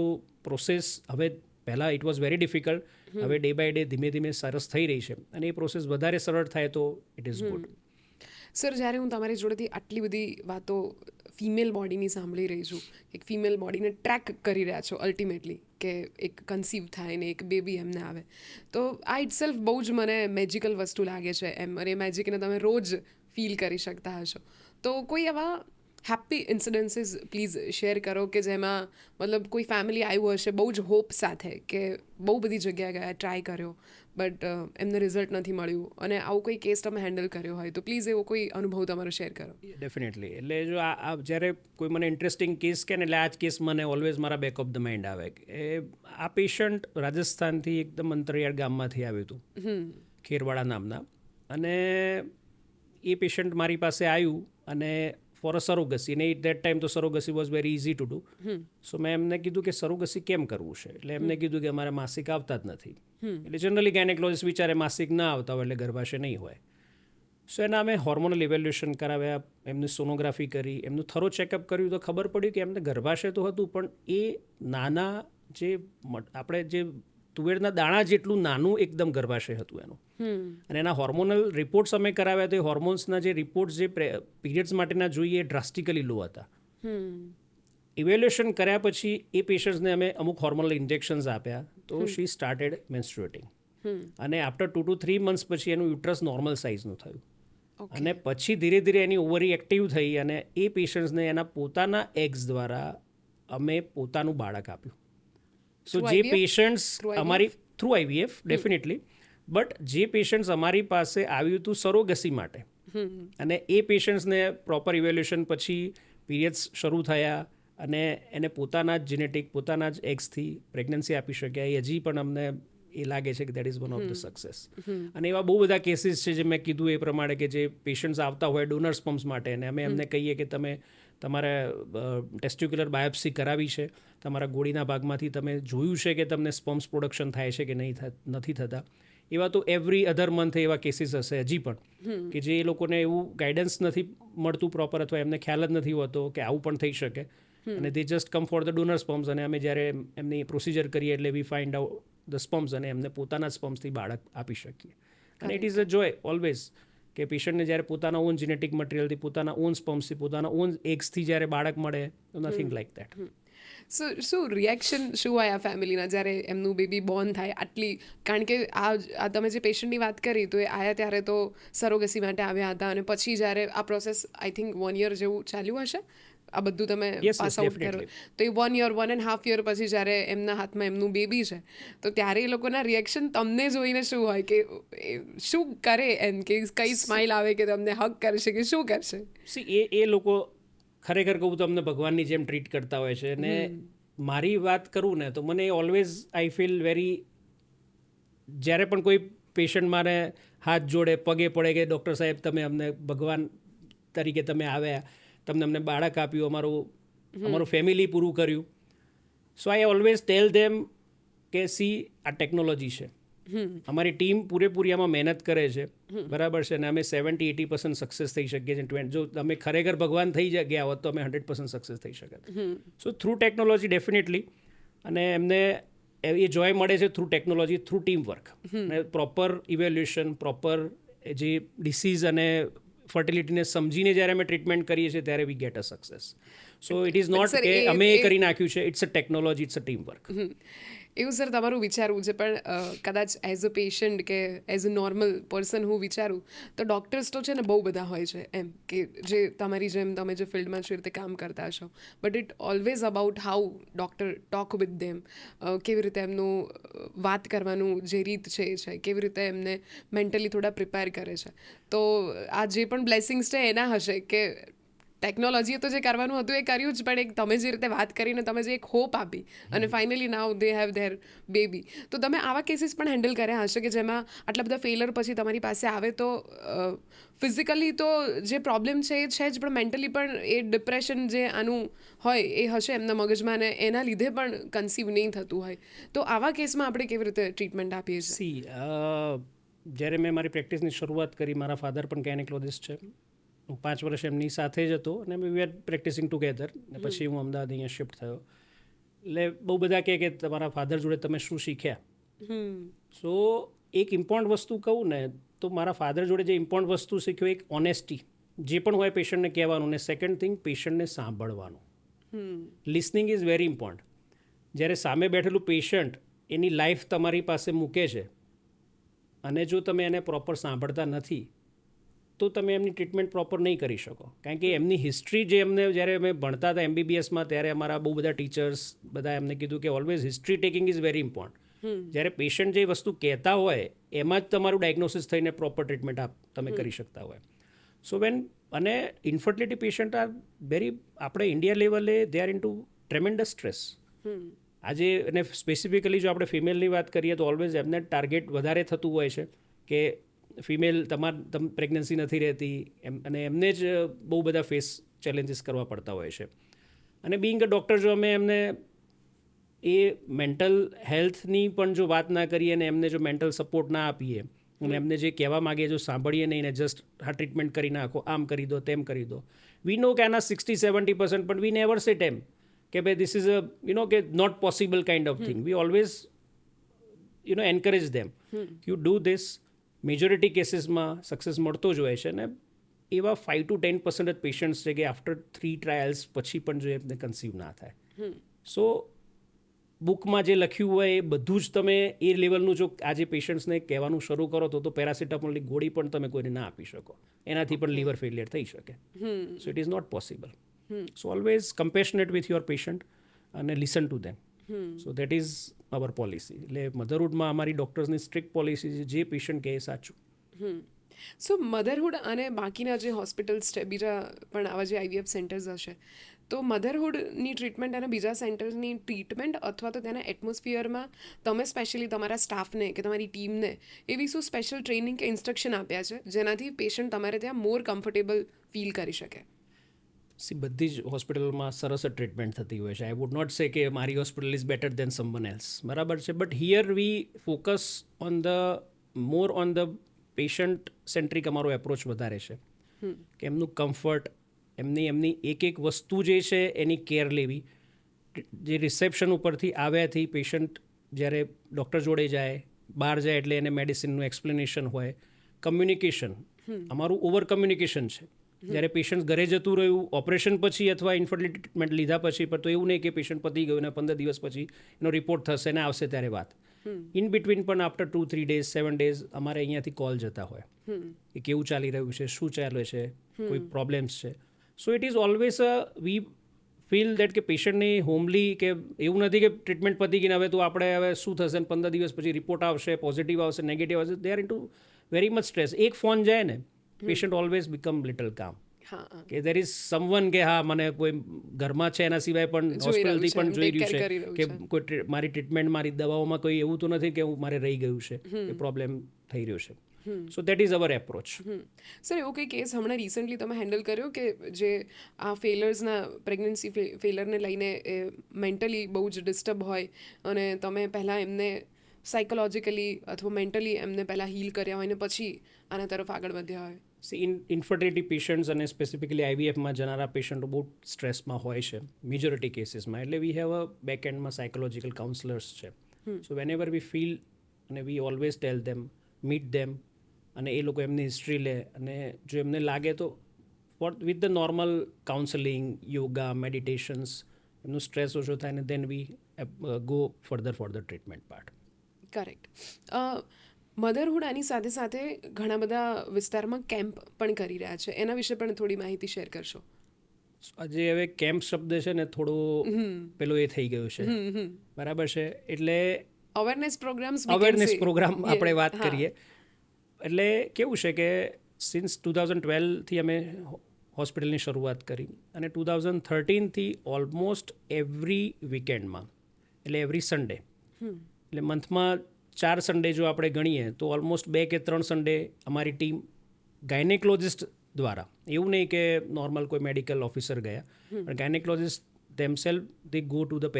પ્રોસેસ હવે પહેલાં ઇટ વોઝ વેરી ડિફિકલ્ટ, હવે ડે બાય ડે ધીમે ધીમે સરસ થઈ રહી છે અને એ પ્રોસેસ વધારે સરળ થાય તો ઇટ ઇઝ ગુડ. સર, જ્યારે હું તમારી જોડેથી આટલી બધી વાતો ફિમેલ બોડીની સાંભળી રહી છું, એક ફિમેલ બોડીને ટ્રેક કરી રહ્યા છો અલ્ટિમેટલી કે એક કન્સીવ થાય ને એક બેબી એમને આવે, તો આ ઇટસેલ્ફ બહુ જ મને મેજિકલ વસ્તુ લાગે છે એમ. અને એ મેજિકને તમે રોજ ફીલ કરી શકતા હશો. તો કોઈ આવા હેપી ઇન્સિડન્સીસ પ્લીઝ શેર કરો કે જેમાં મતલબ કોઈ ફેમિલી આવ્યું હશે બહુ જ હોપ સાથે કે બહુ બધી જગ્યાએ ગયા, ટ્રાય કર્યો બટ એમને રિઝલ્ટ નથી મળ્યું, અને આવું કોઈ કેસ તમે હેન્ડલ કર્યો હોય તો પ્લીઝ એવો કોઈ અનુભવ તમારો શેર કરો. ડેફિનેટલી. એટલે જો આ જ્યારે કોઈ મને ઇન્ટરેસ્ટિંગ કેસ કહે ને એટલે આ જ કેસ મને ઓલવેઝ મારા બેક ઓફ ધ માઇન્ડ આવે. આ પેશન્ટ રાજસ્થાનથી એકદમ અંતરિયાળ ગામમાંથી આવ્યું હતું, ખેરવાડા નામના. અને એ પેશન્ટ મારી પાસે આવ્યું અને ફોર અ સરોગસી, અને એટ દેટ ટાઈમ તો surrogacy was very easy to do. So મેં એમને કીધું કે સરોગસી કેમ કરવું છે. એટલે એમને કીધું કે અમારે માસિક આવતા જ નથી. એટલે જનરલી ગાયનેકોલોજીસ્ટ વિચારે માસિક ના આવતા હોય એટલે ગર્ભાશય નહીં હોય. સો એના અમે હોર્મોનલ ઇવેલ્યુએશન કરાવ્યા, એમની સોનોગ્રાફી કરી, એમનું થરો ચેકઅપ કર્યું તો ખબર પડ્યું કે એમને ગર્ભાશય તો હતું પણ એ નાના જે આપણે જે તુવેરના દાણા જેટલું નાનું એકદમ ગર્ભાશય હતું એનું. અને એના હોર્મોનલ રિપોર્ટ્સ અમે કરાવ્યા તો એ હોર્મોન્સના જે રિપોર્ટ્સ જે પીરિયડ્સ માટેના જોઈએ એ ડ્રાસ્ટિકલી લો હતા. ઇવેલ્યુએશન કર્યા પછી એ પેશન્ટ્સને અમે અમુક હોર્મોનલ ઇન્જેક્શન્સ આપ્યા તો શી સ્ટાર્ટેડ મેન્સ્ટ્રુએટિંગ. અને આફ્ટર 2 to 3 months પછી એનું યુટ્રસ નોર્મલ સાઇઝનું થયું. અને પછી ધીરે ધીરે એની ઓવરી એક્ટિવ થઈ અને એ પેશન્ટ્સને એના પોતાના એગ્સ દ્વારા અમે પોતાનું બાળક આપ્યું. સો જે પેશન્ટ્સ અમારી થ્રુ આઈવીએફ ડેફિનેટલી, બટ જે પેશન્ટ્સ અમારી પાસે આવ્યું હતું સરોગસી માટે અને એ પેશન્ટ્સને પ્રોપર ઇવેલ્યુએશન પછી પીરિયડ્સ શરૂ થયા અને એને પોતાના જ જીનેટિક પોતાના જ એગ્સથી પ્રેગ્નન્સી આપી શક્યા, એ હજી પણ અમને એ લાગે છે કે that is one of the success. અને એવા બહુ બધા કેસીસ છે જે મેં કીધું એ પ્રમાણે કે જે પેશન્ટ્સ આવતા હોય ડોનર સ્પમ્સ માટે અને અમે એમને કહીએ કે તમે તમારે ટેસ્ટિક્યુલર બાયોપ્સી કરાવી છે, તમારા ગોળીના ભાગમાંથી તમે જોયું છે કે તમને સ્પમ્સ પ્રોડક્શન થાય છે કે નથી થતા. એવા તો એવરી અધર મંથ એવા કેસીસ હશે હજી પણ કે જે એ લોકોને એવું ગાઈડન્સ નથી મળતું પ્રોપર અથવા એમને ખ્યાલ જ નથી હોતો કે આવું પણ થઈ શકે અને they just come for the donor sperms અને અમે જ્યારે એમની પ્રોસિજર કરીએ એટલે we find out the sperms અને એમને પોતાના સ્પમ્સથી બાળક આપી શકીએ અને it is a joy always કે પેશન્ટને જ્યારે પોતાના ઓન જેનેટિક મટીરિયલથી પોતાના ઓન સ્પમ્સથી પોતાના ઓન એગ્સથી જ્યારે બાળક મળે નથિંગ લાઈક દેટ. શું રિએક્શન શું હોય આ ફેમિલીના જ્યારે એમનું બેબી બોર્ન થાય આટલી, કારણ કે આ તમે જે પેશન્ટની વાત કરી તો એ આવ્યા ત્યારે તો સરોગસી માટે આવ્યા હતા અને પછી જ્યારે આ પ્રોસેસ આઈ થિંક 1 year જેવું ચાલ્યું હશે આ બધું તમે પાસ આઉટ કરો તો એ 1 year 1.5 year પછી જ્યારે એમના હાથમાં એમનું બેબી છે તો ત્યારે એ લોકોના રિએક્શન તમને જોઈને શું હોય કે શું કરે એમ કે કઈ સ્માઇલ આવે કે તમને હગ કરશે કે શું કરશે? સી એ લોકો ખરેખર કહું તો અમને ભગવાનની જેમ ટ્રીટ કરતા હોય છે અને મારી વાત કરું ને તો મને ઓલવેઝ આઈ ફીલ વેરી, જ્યારે પણ કોઈ પેશન્ટ મારે હાથ જોડે પગે પડે કે ડૉક્ટર સાહેબ તમે અમને ભગવાન તરીકે તમે આવ્યા, તમને અમને બાળક આપ્યું, અમારું ફેમિલી પૂરું કર્યું, સો આઈ ઓલવેઝ ટેલ ધેમ કે સી આ ટેકનોલોજી છે, અમારી ટીમ પૂરેપૂરી આમાં મહેનત કરે છે, બરાબર છે, અને અમે 70-80% સક્સેસ થઈ શકીએ છીએ. જો અમે ખરેખર ભગવાન થઈ ગયા હોત તો અમે 100% સક્સેસ થઈ શકત. સો થ્રુ ટેકનોલોજી ડેફિનેટલી, અને એમને એ જોય મળે છે through technology, through team work અને પ્રોપર ઇવેલ્યુએશન, પ્રોપર જે ડિસીઝ અને ફર્ટિલિટીને સમજીને જ્યારે અમે ટ્રીટમેન્ટ કરીએ છીએ ત્યારે we get a success. So it is not કે અમે એ કરી નાખ્યું છે, it's a technology, it's a team work. એવું સર તમારું વિચારવું છે, પણ કદાચ એઝ અ પેશન્ટ કે એઝ અ નોર્મલ પર્સન હું વિચારું તો ડૉક્ટર્સ તો છે ને બહુ બધા હોય છે એમ કે જે તમારી જેમ તમે જે ફિલ્ડમાં છે રીતે કામ કરતા હશો, but it always about how doctor talk with them, કેવી રીતે એમનું વાત કરવાનું જે રીત છે એ છે, કેવી રીતે એમને મેન્ટલી થોડા પ્રિપેર કરે છે. તો આ જે પણ બ્લેસિંગ્સ છે એના હશે કે ટેકનોલોજીએ તો જે કરવાનું હતું એ કર્યું જ, પણ એક તમે જે રીતે વાત કરીને તમે જે એક હોપ આપી અને finally now they have there baby. તો તમે આવા કેસીસ પણ હેન્ડલ કર્યા હશે કે જેમાં આટલા બધા ફેલર પછી તમારી પાસે આવે તો ફિઝિકલી તો જે પ્રોબ્લેમ છે એ છે જ, પણ મેન્ટલી પણ એ ડિપ્રેશન જે આનું હોય એ હશે એમના મગજમાં, અને એના લીધે પણ કન્સીવ નહીં થતું હોય. તો આવા કેસમાં આપણે કેવી રીતે ટ્રીટમેન્ટ આપીએ છીએ? સી જ્યારે મેં મારી પ્રેક્ટિસની શરૂઆત કરી, મારા ફાધર પણ ગાયનેકોલોજિસ્ટ છે, હું 5 વર્ષ એમની સાથે જ હતો અને વી આર પ્રેક્ટિસિંગ ટુગેધર, ને પછી હું અમદાવાદ અહીંયા શિફ્ટ થયો. એટલે બહુ બધા કહે કે તમારા ફાધર જોડે તમે શું શીખ્યા? સો એક ઇમ્પોર્ટન્ટ વસ્તુ કહું ને તો મારા ફાધર જોડે જે ઇમ્પોર્ટન્ટ વસ્તુ શીખ્યો એક ઓનેસ્ટી, જે પણ હોય પેશન્ટને કહેવાનું, ને સેકન્ડ થિંગ પેશન્ટને સાંભળવાનું. Listening is very important. જ્યારે સામે બેઠેલું પેશન્ટ એની લાઈફ તમારી પાસે મૂકે છે અને જો તમે એને પ્રોપર સાંભળતા નથી તો તમે એમની ટ્રીટમેન્ટ પ્રોપર નહીં કરી શકો. કારણ કે એમની હિસ્ટ્રી જે એમને જ્યારે અમે ભણતા હતા MBBSમાં ત્યારે અમારા બહુ બધા ટીચર્સ બધા એમને કીધું કે always history taking is very important. જ્યારે પેશન્ટ જે વસ્તુ કહેતા હોય એમાં જ તમારું ડાયગ્નોસિસ થઈને પ્રોપર ટ્રીટમેન્ટ તમે કરી શકતા હોય. સો અને ઇન્ફર્ટિલિટી પેશન્ટ આર વેરી, આપણે ઇન્ડિયા લેવલે they are into tremendous stress. આજે અને સ્પેસિફિકલી જો આપણે ફિમેલની વાત કરીએ તો ઓલવેઝ એમને ટાર્ગેટ વધારે થતું હોય છે કે ફિમેલ પ્રેગ્નન્સી નથી રહેતી એમ, અને એમને જ બહુ બધા ફેસ ચેલેન્જીસ કરવા પડતા હોય છે. અને બિંગ અ ડૉક્ટર જો અમે એમને એ મેન્ટલ હેલ્થની પણ જો વાત ના કરીએ અને એમને જો મેન્ટલ સપોર્ટ ના આપીએ અને એમને જે કહેવા માગીએ જો સાંભળીએ નહીં ને જસ્ટ હા ટ્રીટમેન્ટ કરી નાખો, આમ કરી દો, તેમ કરી દો, વી નો કે આના 60-70%, પણ વી નેવર સે ટેમ કે ભાઈ ધીસ ઇઝ કે not possible kind of thing. We always encourage them you do this. Majority કેસીસમાં સક્સેસ મળતો જ હોય છે, અને એવા 5-10% જ પેશન્ટ્સ છે કે આફ્ટર 3 ટ્રાયલ્સ પછી પણ જો એમને કન્સીવ ના થાય. સો બુકમાં જે લખ્યું હોય એ બધું જ તમે એ લેવલનું જો આજે પેશન્ટ્સને કહેવાનું શરૂ કરો તો પેરાસિટામોલની ગોળી પણ તમે કોઈને ના આપી શકો, એનાથી પણ લીવર ફેલિયર થઈ શકે. So it is not possible. So always compassionate with your patient અને listen to them. So that is our policy. એટલે મધરહુડમાં અમારી ડૉક્ટર્સની સ્ટ્રિક્ટ પોલિસી છે, જે પેશન્ટ કહે એ સાચું. સો મધરહુડ અને બાકીના જે હોસ્પિટલ્સ છે, બીજા પણ આવા જે IVF સેન્ટર્સ હશે, તો મધરહુડની ટ્રીટમેન્ટ અને બીજા સેન્ટર્સની ટ્રીટમેન્ટ અથવા તો તેના એટમોસ્ફિયરમાં તમે સ્પેશિયલી તમારા સ્ટાફને કે તમારી ટીમને એવી શું સ્પેશિયલ ટ્રેનિંગ કે ઇન્સ્ટ્રક્શન આપ્યા છે જેનાથી પેશન્ટ તમારે ત્યાં મોર કમ્ફર્ટેબલ ફીલ કરી શકે? બધી જ હોસ્પિટલમાં સરસ જ ટ્રીટમેન્ટ થતી હોય છે. આઈ વુડ નોટ સે કે મારી hospital is better than someone else, બરાબર છે, but here we focus on the more on the patient centric અમારો એપ્રોચ વધારે છે કે એમનું કમ્ફર્ટ એમની એક વસ્તુ જે છે એની કેર લેવી. જે રિસેપ્શન ઉપરથી આવ્યાથી પેશન્ટ જ્યારે ડૉક્ટર જોડે જાય, બહાર જાય એટલે એને મેડિસિનનું એક્સપ્લેનેશન હોય, કમ્યુનિકેશન અમારું ઓવર કમ્યુનિકેશન છે. જ્યારે પેશન્ટ ઘરે જતું રહ્યું ઓપરેશન પછી અથવા ઇન્ફર્ટિલિટી ટ્રીટમેન્ટ લીધા પછી, પણ તો એવું નહીં કે પેશન્ટ પતી ગયું ને 15 દિવસ પછી એનો રિપોર્ટ થશે ને આવશે ત્યારે વાત. ઇન બિટવીન પણ આફ્ટર 2-3 ડેઝ 7 ડેઝ અમારે અહીંયાથી કોલ જતા હોય કે કેવું ચાલી રહ્યું છે, શું ચાલે છે, કોઈ પ્રોબ્લેમ્સ છે. So it is always V feel that કે પેશન્ટને હોમલી કે એવું નથી કે ટ્રીટમેન્ટ પતી ગઈને હવે તો આપણે હવે શું થશે ને 15 દિવસ પછી રિપોર્ટ આવશે, પોઝિટિવ આવશે, નેગેટિવ આવશે, they are into very much stress. એક ફોન જાય ને પેશન્ટ ઓલવેઝ બીકમ લિટલ કામ કે દેર ઇઝ સમવન કે હા મને કોઈ ઘરમાં છે એના સિવાય પણ હોસ્પિટલથી પણ જોઈ રહ્યું છે કે કોઈ મારી ટ્રીટમેન્ટ મારી દવાઓમાં કોઈ એવું તો નથી કે હું મારે રહી ગયું છે કે પ્રોબ્લેમ થઈ રહ્યો છે. સો that is hour approach. Sir એવો કંઈ કેસ હમણાં રિસન્ટલી તમે હેન્ડલ કર્યો કે જે આ ફેલર્સના પ્રેગ્નન્સી ફેલરને લઈને એ મેન્ટલી બહુ જ ડિસ્ટર્બ હોય અને તમે પહેલાં એમને સાયકોલોજીકલી અથવા મેન્ટલી એમને પહેલાં હીલ કર્યા હોય ને પછી આના તરફ આગળ વધ્યા હોય? ઇન્ફર્ટિલિટી પેશન્ટ્સ અને સ્પેસિફિકલી આઈવીએફમાં જનારા પેશન્ટો બહુ સ્ટ્રેસમાં હોય છે મેજોરિટી કેસીસમાં. એટલે વી હેવ અ બેક એન્ડમાં સાયકોલોજીકલ કાઉન્સલર્સ છે. So when ever V feel અને વી ઓલવેઝ ટેલ ધેમ, મીટ ધેમ, અને એ લોકો એમની હિસ્ટ્રી લે અને જો એમને લાગે તો with the normal counselling, yoga, meditations એમનું સ્ટ્રેસ ઓછો થાય ને then we go further for the treatment part. Correct. Motherhood આની સાથે સાથે ઘણા બધા વિસ્તારમાં કેમ્પ પણ કરી રહ્યા છે, એના વિશે પણ થોડી માહિતી શેર કરશો? આજે હવે કેમ્પ શબ્દ છે ને થોડો પેલો એ થઈ ગયો છે, બરાબર છે. એટલે અવેરનેસ પ્રોગ્રામ્સ પ્રોગ્રામ આપણે વાત કરીએ. એટલે કેવું છે કે સિન્સ 2012થી અમે હોસ્પિટલની શરૂઆત કરી અને 2013થી ઓલમોસ્ટ એવરી વીકેન્ડમાં એટલે એવરી સન્ડે, એટલે મંથમાં 4 સન્ડે જો આપણે ગણીએ તો ઓલમોસ્ટ 2 કે 3 સન્ડે અમારી ટીમ ગાયનેકોલોજિસ્ટ દ્વારા, એવું નહીં કે નોર્મલ કોઈ મેડિકલ ઓફિસર ગયા, પણ gynaecologist themselves they go to the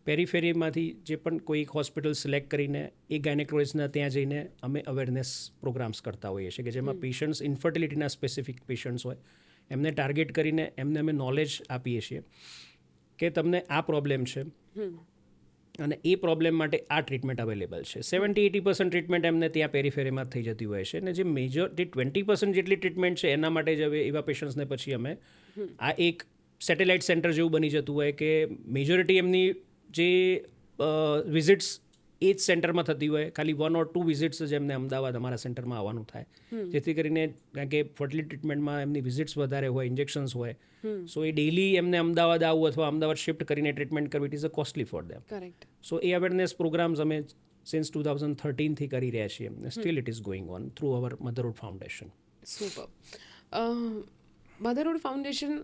પેરીફેરીમાંથી જે પણ કોઈ એક હોસ્પિટલ સિલેક્ટ કરીને એ ગાયનેકોલોજિસ્ટના ત્યાં જઈને અમે અવેરનેસ પ્રોગ્રામ્સ કરતા હોઈએ છીએ કે જેમાં પેશન્ટ્સ ઇન્ફર્ટિલિટીના સ્પેસિફિક પેશન્ટ્સ હોય એમને ટાર્ગેટ કરીને એમને અમે નોલેજ આપીએ છીએ કે તમને આ પ્રોબ્લેમ છે અને એ પ્રોબ્લેમ માટે આ ટ્રીટમેન્ટ અવેલેબલ છે. 70-80% ટ્રીટમેન્ટ એમને ત્યાં પેરીફેરીમાં થઈ જતી હોય છે અને જે 20% જેટલી ટ્રીટમેન્ટ છે એના માટે જ હવે એવા પેશન્ટ્સને પછી અમે આ એક સેટેલાઇટ સેન્ટર જેવું બની જતું હોય કે મેજોરિટી એમની જે વિઝિટ્સ એ જ સેન્ટરમાં થતી હોય, ખાલી 1 or 2 વિઝિટ્સ જ એમને અમદાવાદ અમારા સેન્ટરમાં આવવાનું થાય, જેથી કરીને કારણ કે ફર્ટિલિટી ટ્રીટમેન્ટમાં એમની વિઝિટ્સ વધારે હોય, ઇન્જેક્શન્સ હોય, સો એ ડેઇલી એમને અમદાવાદ આવવું અથવા અમદાવાદ શિફ્ટ કરીને ટ્રીટમેન્ટ કરવી, it is a costly for them. Correct. So એ અવેરનેસ પ્રોગ્રામ્સ અમે સિન્સ 2013થી કરી રહ્યા છીએ. Still it is going on through our motherhood foundation. Super. Motherhood foundation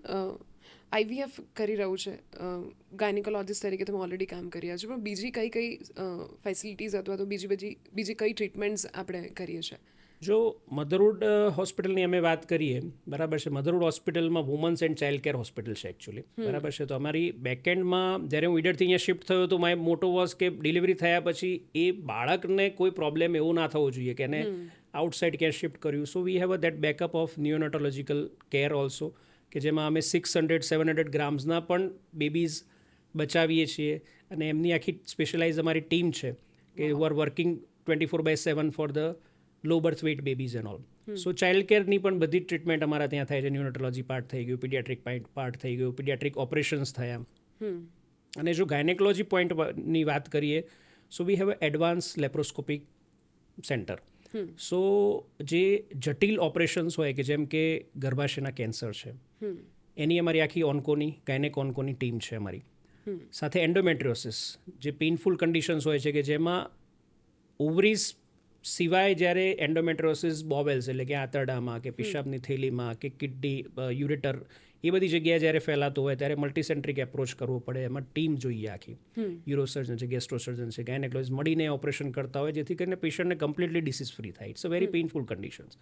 IVF કરી રહ્યું છે, ગાયનેકોલોજિસ્ટ તરીકે તમે ઓલરેડી કામ કરી રહ્યા છો, પણ બીજી કઈ ફેસિલિટીઝ અથવા તો બીજી કઈ ટ્રીટમેન્ટ્સ આપણે કરીએ છીએ? જો મધરહુડ હોસ્પિટલની અમે વાત કરીએ, બરાબર છે, મધરહુડ હોસ્પિટલમાં women's and child care hospital છે એકચ્યુઅલી, બરાબર છે. તો અમારી બેકએન્ડમાં જ્યારે હું ઈડરથી અહીંયા શિફ્ટ થયો તો માય મોટો વોઝ કે ડિલિવરી થયા પછી એ બાળકને કોઈ પ્રોબ્લેમ એવો ના થવો જોઈએ કે એને આઉટસાઇડ ક્યાં શિફ્ટ કર્યું. So we have a that backup of neonatological care also કે જેમાં અમે 600-700 ગ્રામ્સના પણ બેબીઝ બચાવીએ છીએ અને એમની આખી સ્પેશિયલાઇઝ અમારી ટીમ છે કે who are working 24/7 for the low birth weight babies and all. So child કેરની પણ બધી જ ટ્રીટમેન્ટ અમારા ત્યાં થાય છે. ન્યુનેટોલોજી પાર્ટ થઈ ગયું, પીડિયાટ્રિક પાર્ટ થઈ ગયું, પીડિયાટ્રિક ઓપરેશન્સ થયા. અને જો ગાયનેકોલોજી પોઈન્ટની વાત કરીએ so we have advance laparoscopic centre. So જે જટિલ ઓપરેશન્સ હોય કે જેમ કે ગર્ભાશયના કેન્સર છે એની અમારી આખી ઓન્કોની ગાયનેક ઓન્કોની ટીમ છે અમારી. સાથે એન્ડોમેટ્રિયોસિસ જે પેઇનફુલ કન્ડિશન્સ હોય છે કે જેમાં ઓવરીઝ સિવાય જ્યારે એન્ડોમેટ્રિયોસિસ બોવેલ્સ એટલે કે આંતરડામાં કે પેશાબની થેલીમાં કે કિડની, યુરેટર એ બધી જગ્યાએ જ્યારે ફેલાતો હોય ત્યારે મલ્ટીસેન્ટ્રિક એપ્રોચ કરવો પડે. એમાં ટીમ જોઈએ આખી, યુરોસર્જન છે, ગેસ્ટ્રોસર્જન છે, ગાયનેકોલોજીસ્ટ મળીને ઓપરેશન કરતા હોય જેથી કરીને પેશન્ટને કમ્પ્લીટલી ડિસીઝ ફ્રી થાય. It's a very painful conditions.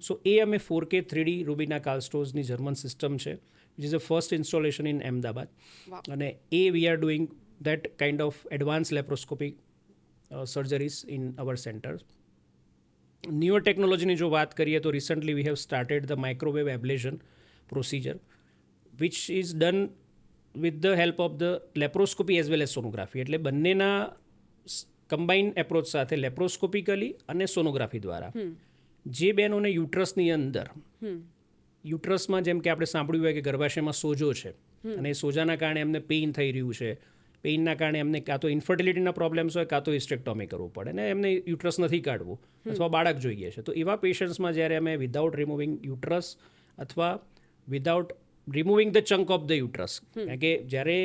So એ અમે 4K 3D રૂબીના કાર્લસ્ટોઝની જર્મન સિસ્ટમ છે which is a first installation in Ahmedabad, અને એ we are doing that kind of advance laparoscopic surgeries in our centre. Newer ટેકનોલોજીની જો વાત કરીએ તો recently we have started the microwave ablation procedure which is done with the help of the laparoscopy as well as sonography. એટલે બંનેના કમ્બાઇન એપ્રોચ સાથે લેપ્રોસ્કોપિકલી અને સોનોગ્રાફી દ્વારા જે બહેનોને યુટ્રસની અંદર યુટ્રસમાં જેમ કે આપણે સાંભળ્યું હોય કે ગર્ભાશયમાં સોજો છે અને એ સોજાના કારણે એમને પેઇન થઈ રહ્યું છે, પેઇનના કારણે એમને કાં તો ઇન્ફર્ટિલિટીના પ્રોબ્લેમ્સ હોય કાં તો હિસ્ટેક્ટોમી કરવું પડે ને એમને યુટ્રસ નથી કાઢવું અથવા બાળક જોઈએ છે. તો એવા પેશન્ટ્સમાં જ્યારે અમે વિધાઉટ રિમૂવિંગ યુટ્રસ અથવા without removing the chunk of the uterus, કારણ કે જ્યારે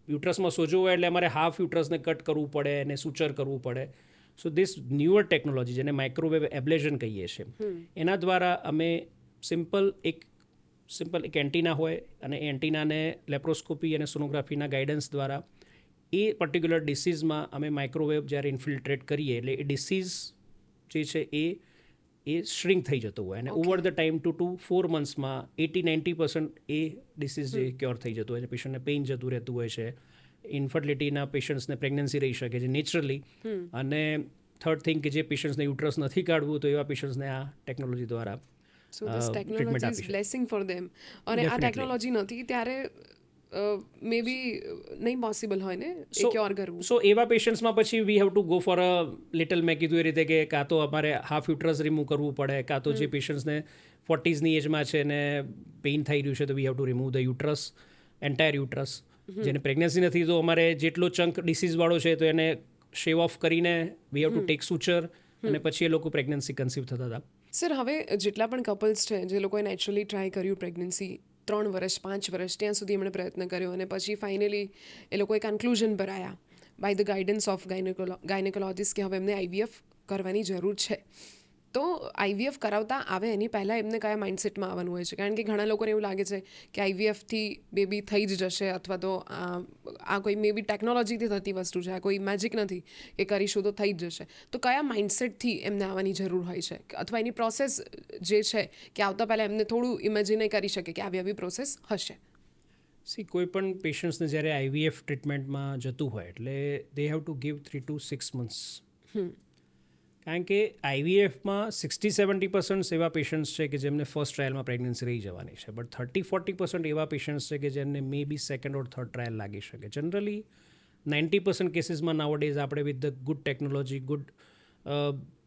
યુટ્રસમાં સોજો હોય એટલે અમારે હાફ યુટ્રસને કટ કરવું પડે અને સૂચર કરવું પડે. સો ધીસ ન્યુઅર ટેકનોલોજી જેને માઇક્રોવેવ એબ્લેશન કહીએ છીએ એના દ્વારા અમે સિમ્પલ એક એન્ટીના હોય અને એ એન્ટીનાને લેપ્રોસ્કોપી અને સોનોગ્રાફીના ગાઈડન્સ દ્વારા એ પર્ટિક્યુલર ડિસીઝમાં અમે માઇક્રોવેવ જ્યારે ઇન્ફિલ્ટ્રેટ કરીએ એટલે એ ડિસીઝ જે છે એ શ્રિંક થઈ જતો હોય અને over the time 2 to 4 મંથ્સમાં 80-90% A disease જે ક્યોર થઈ જતું હોય છે, પેશન્ટને પેઇન જતું રહેતું હોય છે, ઇન્ફર્ટિલિટીના પેશન્ટ્સને પ્રેગ્નન્સી રહી શકે છે નેચરલી. અને થર્ડ થિંગ કે જે પેશન્ટ્સને યુટ્રસ નથી કાઢવું તો એવા પેશન્ટ્સને આ ટેકનોલોજી દ્વારા so this technology is blessing for them. અને આ ટેકનોલોજી નથી ત્યારે મે બી નહીં પોસિબલ હોય ને એ ક્યોર કરવું. સો એવા પેશન્ટ્સમાં પછી વી have to go for a little, મેં કીધું એ રીતે કે કાં તો અમારે હાફ યુટ્રસ રિમૂવ કરવું પડે, કાં તો જે પેશન્ટ્સને 40sની એજમાં છે ને પેઇન થઈ રહ્યું છે તો વી have two remove the uterus, entire uterus. જેને પ્રેગ્નન્સી નથી તો અમારે જેટલો ચંક ડિસીઝવાળો છે તો એને શેવ ઓફ કરીને વી હેવ ટુ ટેક સૂચર અને પછી એ લોકો પ્રેગ્નન્સી કન્સીવ થતા હતા. સર, હવે જેટલા પણ કપલ્સ છે જે લોકોએ નેચરલી ટ્રાય કર્યું પ્રેગ્નન્સી 3 વર્ષ 5 વર્ષ ત્યાં સુધી એમણે પ્રયત્ન કર્યો અને પછી ફાઇનલી એ લોકોએ કન્ક્લુઝન પર આવ્યા by the guidance of gynaecologist કે હવે એમને આઈવીએફ કરવાની જરૂર છે. તો આઈવીએફ કરાવતા આવે એની પહેલાં એમને કયા માઇન્ડસેટમાં આવવાનું હોય છે? કારણ કે ઘણા લોકોને એવું લાગે છે કે આઈવીએફથી બેબી થઈ જ જશે અથવા તો આ કોઈ મે બી ટેકનોલોજીથી થતી વસ્તુ છે, આ કોઈ મેજિક નથી કે કરીશું તો થઈ જ જશે. તો કયા માઇન્ડસેટથી એમને આવવાની જરૂર હોય છે અથવા એની પ્રોસેસ જે છે કે આવતા પહેલાં એમને થોડું ઇમેજિન કરી શકે કે આવી પ્રોસેસ હશે? કોઈ પણ પેશન્ટ્સને જ્યારે આઈવીએફ ટ્રીટમેન્ટમાં જતું હોય એટલે દે have to give 3 to 6 months. કારણ કે આઈવીએફમાં 60-70% એવા પેશન્ટ્સ છે કે જેમને ફર્સ્ટ ટ્રાયલમાં પ્રેગ્નન્સી રહી જવાની છે, બટ 30-40% એવા પેશન્ટ્સ છે કે જેમને મે બી સેકન્ડ ઓર થર્ડ ટ્રાયલ લાગી શકે. જનરલી 90% કેસીસમાં નાઉઅડેઝ આપણે with the good technology, good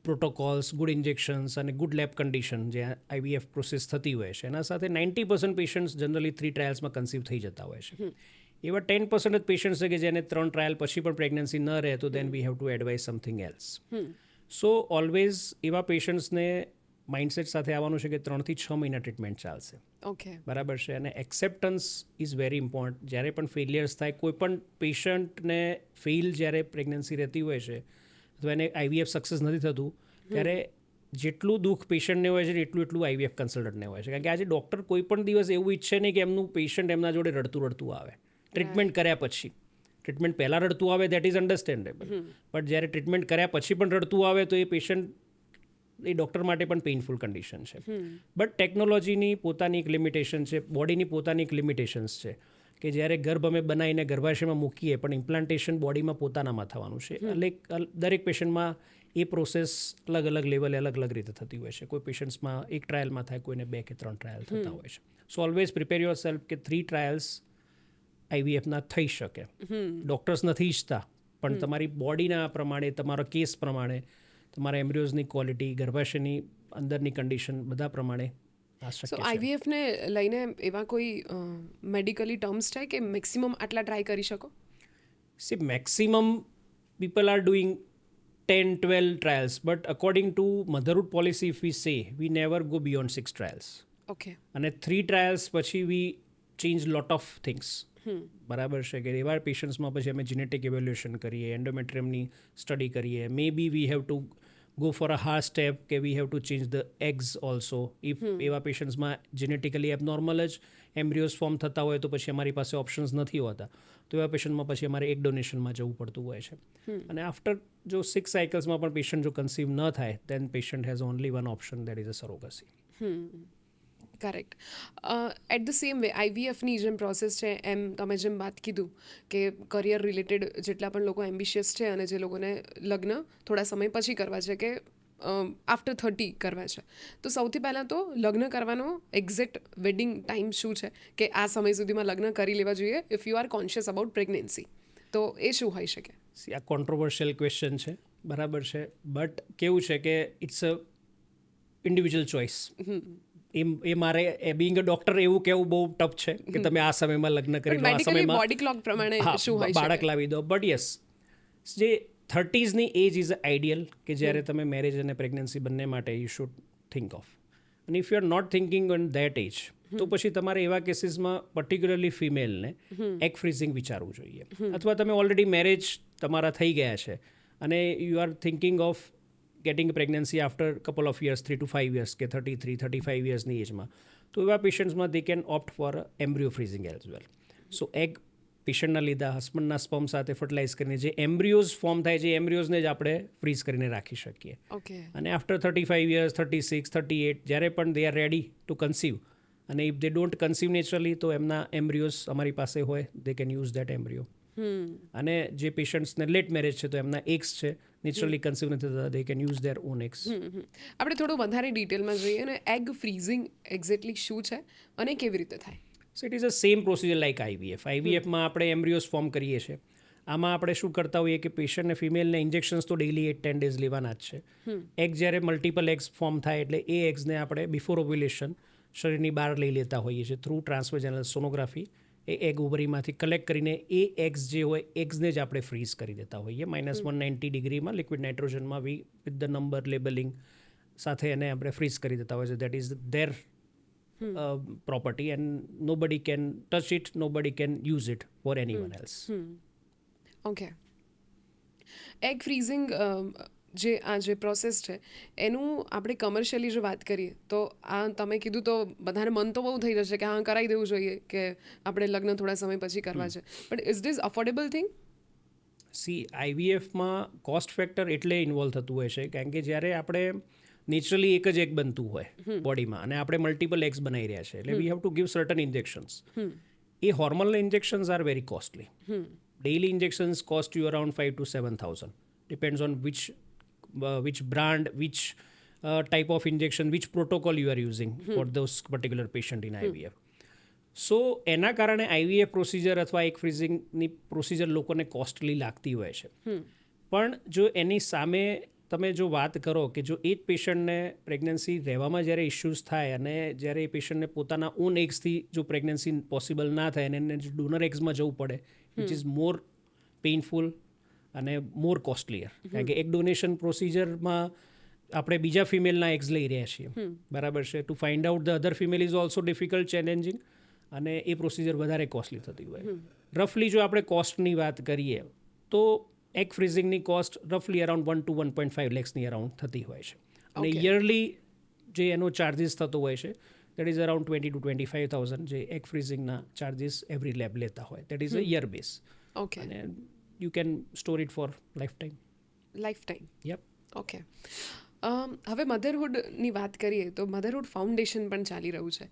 protocols, good injections અને ગુડ લેબ કન્ડિશન જે આઈવીએફ પ્રોસેસ થતી હોય છે એના સાથે 90% પેશન્ટ્સ જનરલી 3 ટ્રાયલ્સમાં કન્સીવ થઈ જતા હોય છે. એવા 10% જ પેશન્ટ્સ છે કે જેને 3 ટ્રાયલ પછી પણ પ્રેગ્નન્સી ન રહે તો then we have to advise something else. So always એવા પેશન્ટ્સને માઇન્ડસેટ સાથે આવવાનું છે કે 3 થી 6 મહિના ટ્રીટમેન્ટ ચાલશે. ઓકે, બરાબર છે. અને એક્સેપ્ટન્સ ઇઝ વેરી ઇમ્પોર્ટન્ટ. જ્યારે પણ ફેલિયર્સ થાય, કોઈ પણ પેશન્ટને ફેલ જ્યારે પ્રેગ્નન્સી રહેતી હોય છે અથવા એને આઈવીએફ સક્સેસ નથી થતું ત્યારે જેટલું દુઃખ પેશન્ટને હોય છે એટલું આઈવીએફ કન્સલ્ટન્ટને હોય છે. કારણ કે આજે ડૉક્ટર કોઈ પણ દિવસ એવું ઈચ્છે નહીં કે એમનું પેશન્ટ એમના જોડે રડતું આવે ટ્રીટમેન્ટ કર્યા પછી. ટ્રીટમેન્ટ પહેલાં રડતું આવે દેટ ઇઝ અન્ડરસ્ટેન્ડેબલ, બટ જ્યારે ટ્રીટમેન્ટ કર્યા પછી પણ રડતું આવે તો એ પેશન્ટ એ ડૉક્ટર માટે પણ પેઇનફુલ કન્ડિશન છે. બટ ટેકનોલોજીની પોતાની એક લિમિટેશન છે, બોડીની પોતાની એક લિમિટેશન્સ છે કે જ્યારે ગર્ભ અમે બનાવીને ગર્ભાશયમાં મૂકીએ પણ ઇમ્પ્લાન્ટેશન બોડીમાં પોતાનામાં થવાનું છે. એટલે દરેક પેશન્ટમાં એ પ્રોસેસ અલગ અલગ લેવલે અલગ અલગ રીતે થતી હોય છે. કોઈ પેશન્ટ્સમાં 1 ટ્રાયલમાં થાય, કોઈને 2 કે 3 ટ્રાયલ થતા હોય છે. સો ઓલવેઝ પ્રિપેર યોર સેલ્ફ કે 3 ટ્રાયલ્સ આઈવીએફના થઈ શકે. ડૉક્ટર્સ નથી ઈચ્છતા પણ તમારી બોડીના પ્રમાણે, તમારા કેસ પ્રમાણે, તમારા એમ્બ્રિયોઝની ક્વોલિટી, ગર્ભાશયની અંદરની કન્ડિશન બધા પ્રમાણે આ શક્ય સો છે. આઈવીએફને લઈને એવા કોઈ મેડિકલી ટર્મ્સ છે કે મેક્સિમમ આટલા ટ્રાય કરી શકો? See maximum people are doing 10-12 trials, but according to Motherhood policy if we say we never go beyond 6 trials. Okay. અને 3 ટ્રાયલ્સ પછી we change lot of things. બરાબર છે કે એવા પેશન્ટ્સમાં પછી અમે જીનેટિક ઇવેલ્યુએશન કરીએ, એન્ડોમેટ્રિયમની સ્ટડી કરીએ, maybe we have to go for a hard step કે we have to change the eggs also. If એવા પેશન્ટ્સમાં જેનેટિકલી એબનોર્મલ જ એમ્બ્રિયોઝ ફોર્મ થતા હોય તો પછી અમારી પાસે ઓપ્શન્સ નથી હોતા, તો એવા પેશન્ટમાં પછી અમારે એગ ડોનેશનમાં જવું પડતું હોય છે. અને આફ્ટર જો 6 સાયકલ્સમાં પણ પેશન્ટ જો કન્સીવ ન થાય then patient has only one option, that is a surrogacy. Correct. At the same way આઈવીએફની જેમ પ્રોસેસ છે એમ તમે જેમ વાત કીધું કે કરિયર રિલેટેડ જેટલા પણ લોકો એમ્બિશિયસ છે અને જે લોકોને લગ્ન થોડા સમય પછી કરવા છે કે આફ્ટર 30 કરવા છે, તો સૌથી પહેલાં તો લગ્ન કરવાનો એક્ઝેક્ટ વેડિંગ ટાઈમ શું છે કે આ સમય સુધીમાં લગ્ન કરી લેવા જોઈએ if you R conscious about pregnancy, તો એ શું હોઈ શકે? આ કોન્ટ્રોવર્શિયલ ક્વેશ્ચન છે, બરાબર છે, બટ કેવું છે કે ઇટ્સ અ ઇન્ડિવિજ્યુઅલ ચોઇસ. એ મારે બિંગ અ ડૉક્ટર એવું કહેવું બહુ ટફ છે કે તમે આ સમયમાં લગ્ન કરી લો, આ મેડિકલી સમયમાં બોડી ક્લોક પ્રમાણે શું હોય બાળક લાવી દો. બટ યસ, જે 30sની એજ ઇઝ આઈડિયલ કે જ્યારે તમે મેરેજ અને પ્રેગ્નન્સી બંને માટે યુ શુડ થિંક ઓફ. અને if you are not thinking on that age, તો પછી તમારે એવા કેસીસમાં પર્ટિક્યુલરલી ફિમેલને એગ ફ્રીઝિંગ વિચારવું જોઈએ. અથવા તમે ઓલરેડી મેરેજ તમારા થઈ ગયા છે અને you are thinking of gating pregnancy after couple of years, 3 to 5 years કે 33-35 યર્સની એજમાં, તો એવા પેશન્ટ્સમાં they can opt for embryo freezing as well. So egg પેશન્ટના લીધા હસબન્ડના સ્પર્મ સાથે ફર્ટિલાઇઝ કરીને જે એમ્બ્રિયોઝ ફોર્મ થાય છે, એમ્બ્રિયોઝને જ આપણે ફ્રીઝ કરીને રાખી શકીએ. ઓકે. અને આફ્ટર 35 years, 36, 38, જ્યારે પણ they are ready to conceive, અને if they don't conceive naturally, તો એમના એમ્બ્રિયોઝ અમારી પાસે હોય, they can use that embryo. અને જે પેશન્ટ્સને લેટ મેરેજ છે તો એમના એગ્સ છે નેચરલી કન્સીવ નથી થતા, દે can use there own eggs. આપણે થોડું વધારે ડિટેલમાં જોઈએ અને એગ ફ્રીઝિંગ એક્ઝેક્ટલી શું છે અને કેવી રીતે થાય? So it is a same procedure like IVF. આઈવીએફમાં આપણે એમ્બ્રિયોઝ ફોર્મ કરીએ છીએ. આમાં આપણે શું કરતા હોઈએ કે પેશન્ટને ફિમેલને ઇન્જેક્શન્સ તો ડેઇલી 8-10 days લેવાના જ છે. એગ જ્યારે મલ્ટિપલ એગ્સ ફોર્મ થાય એટલે એ એગ્સને આપણે બિફોર ઓવ્યુલેશન શરીરની બહાર લઈ લેતા હોઈએ છીએ થ્રુ ટ્રાન્સવેજનલ સોનોગ્રાફી. એ એગ ઓવરીમાંથી કલેક્ટ કરીને એ એગ્સ જે હોય એગ્સને જ આપણે ફ્રીઝ કરી દેતા હોઈએ -190 ડિગ્રીમાં લિક્વિડ નાઇટ્રોજનમાં we with the number labelling સાથે એને આપણે ફ્રીઝ કરી દેતા હોઈએ છીએ. That is their property and nobody can touch it, nobody can use it for anyone else. Okay. Egg freezing જે આ જે પ્રોસેસ છે એનું આપણે કમર્શિયલી જો વાત કરીએ તો આ તમે કીધું તો બધાને મન તો બહુ થઈ જશે કે હા કરાવી દેવું જોઈએ કે આપણે લગ્ન થોડા સમય પછી કરવા છે, but is this affordable thing? See, આઈવીએફમાં કોસ્ટ ફેક્ટર એટલે ઇન્વોલ્વ થતું હોય છે કારણ કે જ્યારે આપણે નેચરલી એક જ એગ બનતું હોય બોડીમાં અને આપણે મલ્ટિપલ એગ્સ બનાવી રહ્યા છે એટલે વી have to give certain injections. A hormonal injections are very costly. Daily injections cost you around 5,000 to 7,000. Depends on which brand, which type of injection, which protocol you are using for those particular patient in IVF. સો એના કારણે આઈવીએફ પ્રોસિજર અથવા એક ફ્રીઝિંગની પ્રોસિજર લોકોને કોસ્ટલી લાગતી હોય છે. પણ જો એની સામે તમે જો વાત કરો કે જો એ જ પેશન્ટને પ્રેગ્નન્સી રહેવામાં જ્યારે ઇશ્યુઝ થાય અને જ્યારે એ પેશન્ટને પોતાના ઓન એગ્સથી જો પ્રેગ્નન્સી પોસિબલ ના થાય અને એને ડોનર એગ્સમાં જવું પડે, વિચ ઇઝ મોર પેઇનફુલ અને મોર કોસ્ટલીયર. કારણ કે એક ડોનેશન પ્રોસિજરમાં આપણે બીજા ફિમેલના એગ્સ લઈ રહ્યા છીએ, બરાબર છે. To find out the other female is also difficult, challenging, અને એ પ્રોસિજર વધારે કોસ્ટલી થતી હોય. રફલી જો આપણે કોસ્ટની વાત કરીએ તો એગ ફ્રીઝિંગની કોસ્ટ રફલી અરાઉન્ડ 1 to 1.5 lakhsની અરાઉન્ડ થતી હોય છે. અને યરલી જે એનો ચાર્જિસ થતો હોય છે દેટ ઇઝ અરાઉન્ડ 20,000 to 25,000 જે એગ ફ્રીઝિંગના ચાર્જિસ એવરી લેબ લેતા હોય. That is a year base. Okay. અને you can store it for lifetime. Lifetime. Yup. Okay. હવે મધરહુડની વાત કરીએ તો મધરહુડ ફાઉન્ડેશન પણ ચાલી રહ્યું છે.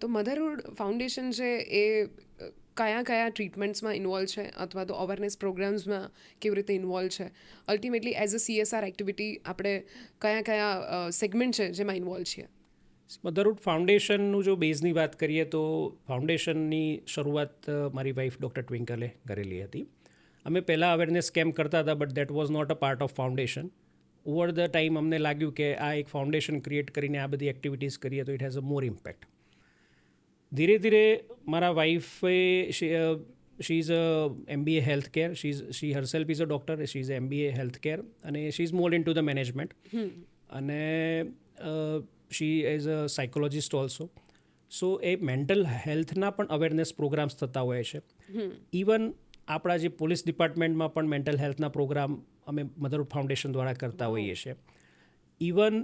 તો મધરહુડ ફાઉન્ડેશન છે એ કયા કયા ટ્રીટમેન્ટ્સમાં ઇન્વોલ્વ છે અથવા તો અવેરનેસ પ્રોગ્રામ્સમાં કેવી રીતે ઇન્વોલ્વ છે? Ultimately as a CSR activity આપણે કયા કયા સેગમેન્ટ છે જેમાં ઇન્વોલ્વ છીએ? મધરહુડ ફાઉન્ડેશનનું જો બેઝની વાત કરીએ તો ફાઉન્ડેશનની શરૂઆત મારી વાઈફ ડૉક્ટર ટ્વિંકલે કરેલી હતી. અમે પહેલાં અવેરનેસ કેમ્પ કરતા હતા but that was not a part of foundation. Over the time અમને લાગ્યું કે આ એક ફાઉન્ડેશન ક્રિએટ કરીને આ બધી એક્ટિવિટીઝ કરીએ તો it has a more impact. ધીરે ધીરે મારા વાઈફે she is a MBA health care, she herself is a doctor, she is MBA health care અને she is more into the management અને she is a psychologist also. So એ મેન્ટલ હેલ્થના પણ અવેરનેસ પ્રોગ્રામ્સ થતા હોય છે. ઇવન આપણા જે પોલીસ ડિપાર્ટમેન્ટમાં પણ મેન્ટલ હેલ્થના પ્રોગ્રામ અમે મધરહુડ ફાઉન્ડેશન દ્વારા કરતા હોઈએ છીએ. ઇવન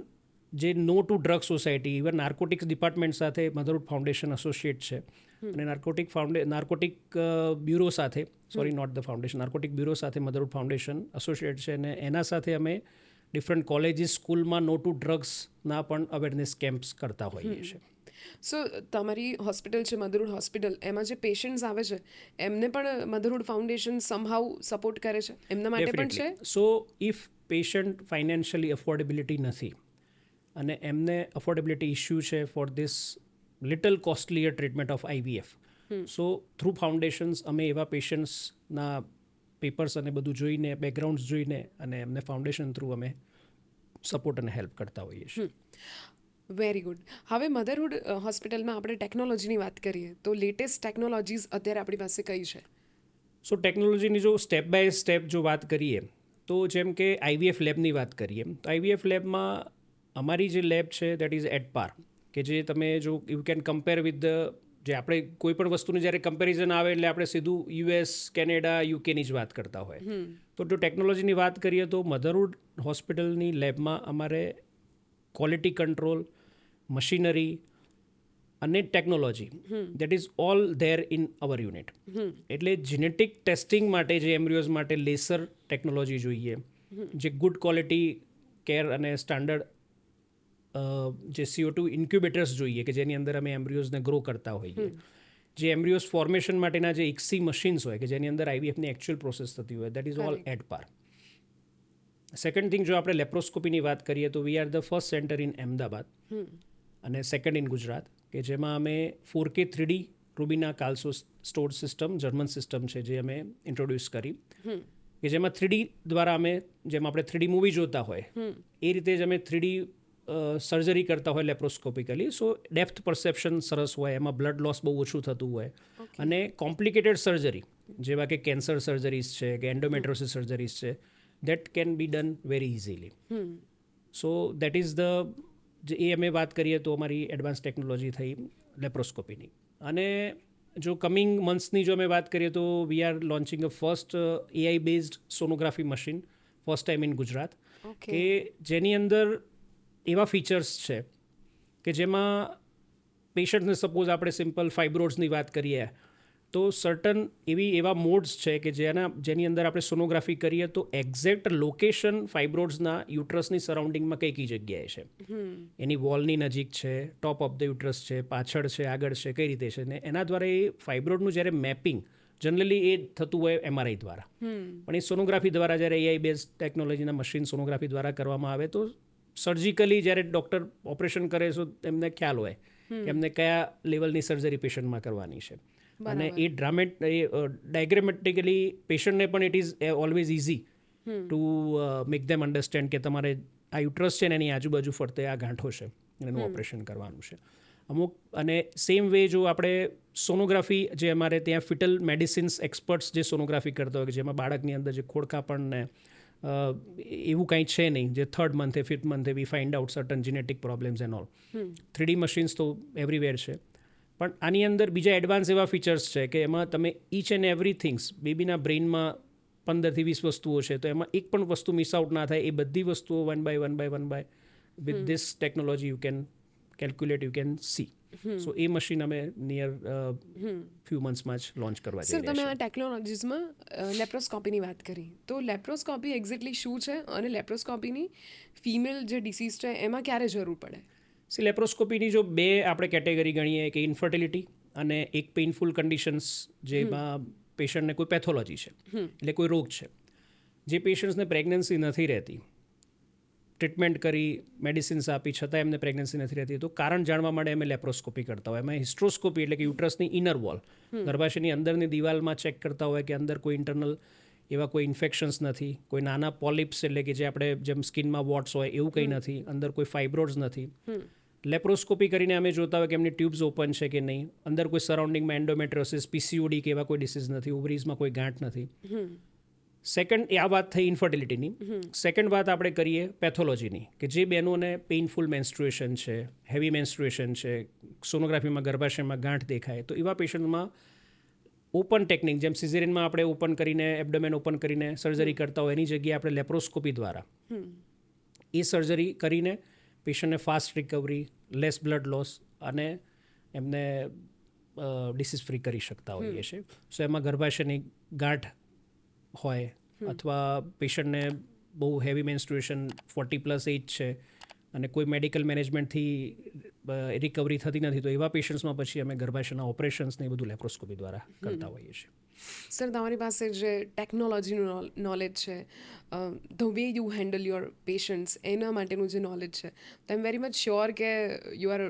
જે no to drug society, even narcotics department સાથે મધરહુડ ફાઉન્ડેશન એસોસિએટ છે અને નાર્કોટિક બ્યુરો સાથે, sorry not the foundation, narcotic bureau સાથે મધરહુડ ફાઉન્ડેશન એસોસિએટ છે અને એના સાથે અમે ડિફરન્ટ કોલેજીસ, સ્કૂલમાં નો ટુ ડ્રગ્સના પણ અવેરનેસ કેમ્પ્સ કરતા હોઈએ છીએ. સો તમારી હોસ્પિટલ છે મધરહુડ હોસ્પિટલ, એમાં જે પેશન્ટ્સ આવે છે એમને પણ મધરહુડ ફાઉન્ડેશન સમહાઉ સપોર્ટ કરે છે, એમના માટે પણ છે? So if patient financially affordability નથી અને એમને અફોર્ડેબિલિટી ઇસ્યુ છે for this little costlier treatment of IVF, so through foundations અમે એવા પેશન્ટ્સના પેપર્સ અને બધું જોઈને, બેકગ્રાઉન્ડ્સ જોઈને અને એમને ફાઉન્ડેશન થ્રુ અમે સપોર્ટ અને હેલ્પ કરતા હોઈએ છીએ. Very good. હવે મધરહુડ હોસ્પિટલમાં આપણે ટેકનોલોજીની વાત કરીએ તો લેટેસ્ટ ટેકનોલોજીસ અત્યારે આપણી પાસે કઈ છે? સો ટેકનોલોજીની જો સ્ટેપ બાય સ્ટેપ જો વાત કરીએ તો જેમ કે IVF લેબની વાત કરીએ તો IVF લેબમાં અમારી જે લેબ છે દેટ ઇઝ એટ પાર, કે જે તમે જો you can compare with the, જે આપણે કોઈ પણ વસ્તુનું જ્યારે કમ્પેરિઝન આવે એટલે આપણે સીધું US, કેનેડા, યુકેની જ વાત કરતા હોય. તો જો ટેકનોલોજીની વાત કરીએ તો મધરહુડ હોસ્પિટલની લેબમાં અમારે ક્વોલિટી કંટ્રોલ, મશીનરી અને technology that is all there in our unit. એટલે જીનેટિક ટેસ્ટિંગ માટે જે એમ્બ્રિયોઝ માટે લેસર ટેકનોલોજી જોઈએ, જે ગુડ ક્વોલિટી કેર અને સ્ટાન્ડર્ડ જે CO2 ઇન્ક્યુબેટર્સ જોઈએ કે જેની અંદર અમે એમ્બ્રિયોઝને ગ્રો કરતા હોઈએ, જે એમ્બ્રિયોઝ ફોર્મેશન માટેના જે ICSI મશીન્સ હોય કે જેની અંદર IVFની એકચ્યુઅલ પ્રોસેસ થતી હોય, that is all at par. Second thing, જો આપણે લેપ્રોસ્કોપીની વાત કરીએ તો we are the first centre in Ahmedabad અને સેકન્ડ ઇન ગુજરાત, કે જેમાં અમે 4K 3D રૂબીના કાલ્સો સ્ટોર્ડ સિસ્ટમ, જર્મન સિસ્ટમ છે જે અમે ઇન્ટ્રોડ્યુસ કરી, કે જેમાં 3D દ્વારા અમે, જેમ આપણે 3D મૂવી જોતા હોય એ રીતે જ અમે 3D સર્જરી કરતા હોય લેપ્રોસ્કોપિકલી. સો ડેપ્થ પરસેપ્શન સરસ હોય, એમાં બ્લડ લોસ બહુ ઓછું થતું હોય, અને કોમ્પ્લિકેટેડ સર્જરી જેવા કે કેન્સર સર્જરીઝ છે કે એન્ડોમેટ્રોસિસ સર્જરીઝ છે, that can B done very easily. So that is the, જે એ અમે વાત કરીએ તો અમારી એડવાન્સ ટેકનોલોજી થઈ લેપ્રોસ્કોપીની. અને જો કમિંગ મંથ્સની જો અમે વાત કરીએ તો we R launching a first AI based sonography machine, first time in Gujarat, કે જેની અંદર એવા ફીચર્સ છે કે જેમાં પેશન્ટને, સપોઝ આપણે સિમ્પલ ફાઇબ્રોડ્સની વાત કરીએ તો સર્ટન એવા મોડ્સ છે કે જેની અંદર આપણે સોનોગ્રાફી કરીએ તો એક્ઝેક્ટ લોકેશન ફાઇબ્રોડ્સના યુટ્રસની સરાઉન્ડિંગમાં કઈ જગ્યાએ છે, એની વોલની નજીક છે, ટોપ ઓફ ધ યુટ્રસ છે, પાછળ છે, આગળ છે, કઈ રીતે છે, ને એના દ્વારા એ ફાઇબ્રોડનું જ્યારે મેપિંગ જનરલી એ થતું હોય MRI દ્વારા, પણ એ સોનોગ્રાફી દ્વારા જ્યારે AI બેઝ ટેકનોલોજીના મશીન સોનોગ્રાફી દ્વારા કરવામાં આવે તો સર્જિકલી જ્યારે ડૉક્ટર ઓપરેશન કરે તો એમને ખ્યાલ હોય કે એમને કયા લેવલની સર્જરી પેશન્ટમાં કરવાની છે. અને એ ડાયગ્રામેટિકલી પેશન્ટને પણ it is always easy to make them understand કે તમારે આ યુટ્રસ છે ને એની આજુબાજુ ફરતે આ ગાંઠો છે, એનું ઓપરેશન કરવાનું છે અમુક. અને સેમ વે જો આપણે સોનોગ્રાફી, જે અમારે ત્યાં ફિટલ મેડિસિન્સ એક્સપર્ટ્સ જે સોનોગ્રાફી કરતા હોય કે જેમાં બાળકની અંદર જે ખોડખાપણ ને એવું કંઈ છે નહીં, જે 3rd મંથે 5th મંથે we find out certain genetic problems and all. 3D machines તો એવરીવેર છે, પણ આની અંદર બીજા એડવાન્સ એવા ફીચર્સ છે કે એમાં તમે ઈચ એન્ડ એવરી થિંગ્સ, બેબીના બ્રેઇનમાં 15 થી 20 વસ્તુઓ છે તો એમાં એક પણ વસ્તુ મિસ આઉટ ના થાય, એ બધી વસ્તુઓ one by with this technology you can calculate, you can see. So એ મશીન અમે નિયર ફ્યુ મંથ્સમાં જ લોન્ચ કરવા જઈ સર, રહ્યા તમે છીએ. આ ટેકનોલોજીસમાં લેપ્રોસ્કોપીની વાત કરી, તો લેપ્રોસ્કોપી એક્ઝેક્ટલી શું છે અને લેપ્રોસ્કોપીની ફિમેલ જે ડિસીઝ છે એમાં ક્યારે જરૂર પડે? લેપ્રોસ્કોપીની જો બે આપણે કેટેગરી ગણીએ, કે ઇન્ફર્ટિલિટી અને એક પેઇનફુલ કન્ડિશન્સ, જેમાં પેશન્ટને કોઈ પેથોલોજી છે, એટલે કોઈ રોગ છે, જે પેશન્ટ્સને પ્રેગ્નન્સી નથી રહેતી, ટ્રીટમેન્ટ કરી, મેડિસિન્સ આપી, છતાં એમને પ્રેગ્નન્સી નથી રહેતી, તો કારણ જાણવા માટે અમે લેપ્રોસ્કોપી કરતા હોય. એમાં હિસ્ટ્રોસ્કોપી એટલે કે યુટ્રસની ઇનર વોલ, ગર્ભાશયની અંદરની દિવાલમાં ચેક કરતા હોય કે અંદર કોઈ ઇન્ટરનલ એવા કોઈ ઇન્ફેક્શન્સ નથી, કોઈ નાના પોલિપ્સ એટલે કે જે આપણે જેમ સ્કિનમાં વોટ્સ હોય એવું કંઈ નથી, અંદર કોઈ ફાઇબ્રોડ્સ નથી. લેપ્રોસ્કોપી કરીને અમે જોતા હોય કે એમની ટ્યુબ્સ ઓપન છે કે નહીં, અંદર કોઈ સરાઉન્ડિંગમાં એન્ડોમેટ્રોસિસ, PCOD કે એવા કોઈ ડિસીઝ નથી, ઓવરીઝમાં કોઈ ગાંઠ નથી. સેકન્ડ, આ વાત થઈ ઇન્ફર્ટિલિટીની. સેકન્ડ વાત આપણે કરીએ પેથોલોજીની, કે જે બહેનોને પેઇનફુલ મેન્સ્ટ્રુએશન છે, હેવી મેન્સ્ટ્રુએશન છે, સોનોગ્રાફીમાં ગર્ભાશયમાં ગાંઠ દેખાય, તો એવા પેશન્ટમાં ઓપન ટેકનિક, જેમ સિઝેરિયનમાં આપણે ઓપન કરીને, એબ્ડોમેન ઓપન કરીને સર્જરી કરતા હોય, એની જગ્યાએ આપણે લેપ્રોસ્કોપી દ્વારા એ સર્જરી કરીને પેશન્ટને fast recovery, less blood loss અને એમને ડિસીઝ ફ્રી કરી શકતા હોઈએ છીએ. સો એમાં ગર્ભાશયની ગાંઠ હોય અથવા પેશન્ટને બહુ હેવી મેન્સ્ટ્રુએશન, 40+ એજ છે, અને કોઈ મેડિકલ મેનેજમેન્ટથી રિકવરી થતી નથી, તો એવા પેશન્ટ્સમાં પછી અમે ગર્ભાશયના ઓપરેશન્સને એ બધું લેપ્રોસ્કોપી દ્વારા કરતા હોઈએ છીએ. સર, તમારી પાસે જે ટેકનોલોજીનું નોલેજ છે, the way you handle your patients, એના માટેનું જે નોલેજ છે, તો I am very much sure કે you are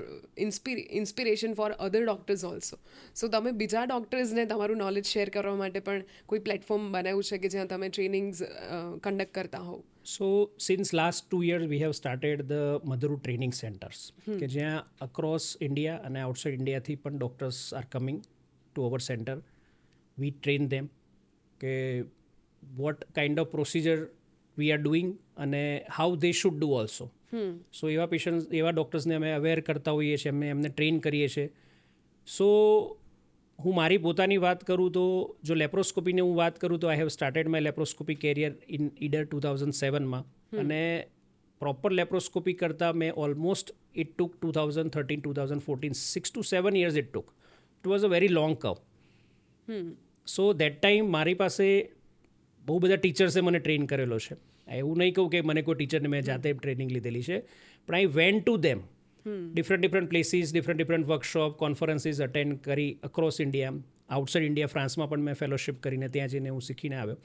inspiration for other doctors also. So તમે બીજા ડૉક્ટર્સને તમારું નોલેજ શેર કરવા માટે પણ કોઈ પ્લેટફોર્મ બનાવ્યું છે કે જ્યાં તમે ટ્રેનિંગ્સ કન્ડક્ટ કરતા હોવ? So since last 2 years we have started the Madhuru training centers કે જ્યાં across India અને outside India થી પણ doctors are coming to our center. We train them કે what kind of procedure we are doing અને how they should do also. So એવા પેશન્ટ્સ, એવા ડૉક્ટર્સને અમે અવેર કરતા હોઈએ છીએ, અમે એમને ટ્રેન કરીએ છીએ. સો હું મારી પોતાની વાત કરું તો જો લેપ્રોસ્કોપીની હું વાત કરું તો I have started my laparoscopy career in Idar 2007માં, અને પ્રોપર લેપ્રોસ્કોપી કરતાં મેં almost it took 2013-2014 6 to 7 years it took. It was a very long curve. So that time મારી પાસે બહુ બધા ટીચર્સે મને ટ્રેન કરેલો છે. એવું નહીં કહું કે મને કોઈ ટીચરને મેં જાતે ટ્રેનિંગ લીધેલી છે, પણ I went to them different places, different workshop, conferences attend કરી અક્રોસ ઇન્ડિયા, આઉટસાઇડ ઇન્ડિયા, ફ્રાન્સમાં પણ મેં ફેલોશિપ કરીને ત્યાં જઈને હું શીખીને આવ્યો.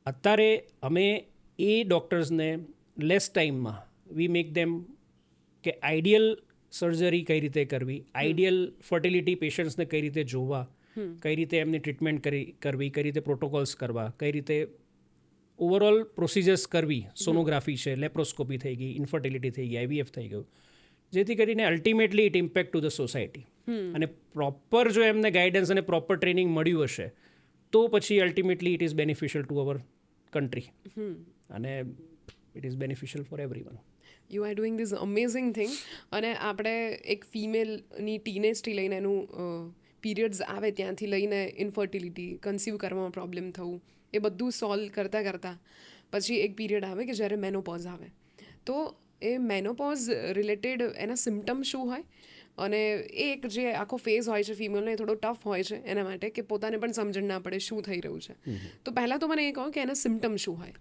અત્યારે અમે એ ડૉક્ટર્સને લેસ ટાઈમમાં વી મેક ધેમ કે આઈડિયલ સર્જરી કઈ રીતે કરવી, આઈડિયલ ફર્ટિલિટી પેશન્ટ્સને કઈ રીતે જોવા, કઈ રીતે એમની ટ્રીટમેન્ટ કરવી, કઈ રીતે પ્રોટોકોલ્સ કરવા, કઈ રીતે ઓવરઓલ પ્રોસિજર્સ કરવી, સોનોગ્રાફી છે, લેપ્રોસ્કોપી થઈ ગઈ, ઇન્ફર્ટિલિટી થઈ ગઈ, આઈવીએફ થઈ ગયું, જેથી કરીને ultimately it impact to the society. અને પ્રોપર જો એમને ગાઈડન્સ અને પ્રોપર ટ્રેનિંગ મળ્યું હશે તો પછી ultimately it is beneficial to our country અને it is beneficial for everyone. You are doing this amazing thing. અને આપણે એક ફિમેલની ટીનેજથી લઈને એનું પીરિયડ્સ આવે ત્યાંથી લઈને ઇન્ફર્ટિલિટી, કન્સીવ કરવામાં પ્રોબ્લેમ થવું, એ બધું સોલ્વ કરતાં પછી એક પીરિયડ આવે કે જ્યારે મેનોપોઝ આવે. તો એ મેનોપોઝ રિલેટેડ એના સિમ્ટમ્સ શું હોય, અને એ એક જે આખો ફેઝ હોય છે ફિમેલનો, એ થોડો ટફ હોય છે એના માટે કે પોતાને પણ સમજણ ના પડે શું થઈ રહ્યું છે. તો પહેલાં તો મને એ કહો કે એના સિમ્ટમ્સ શું હોય?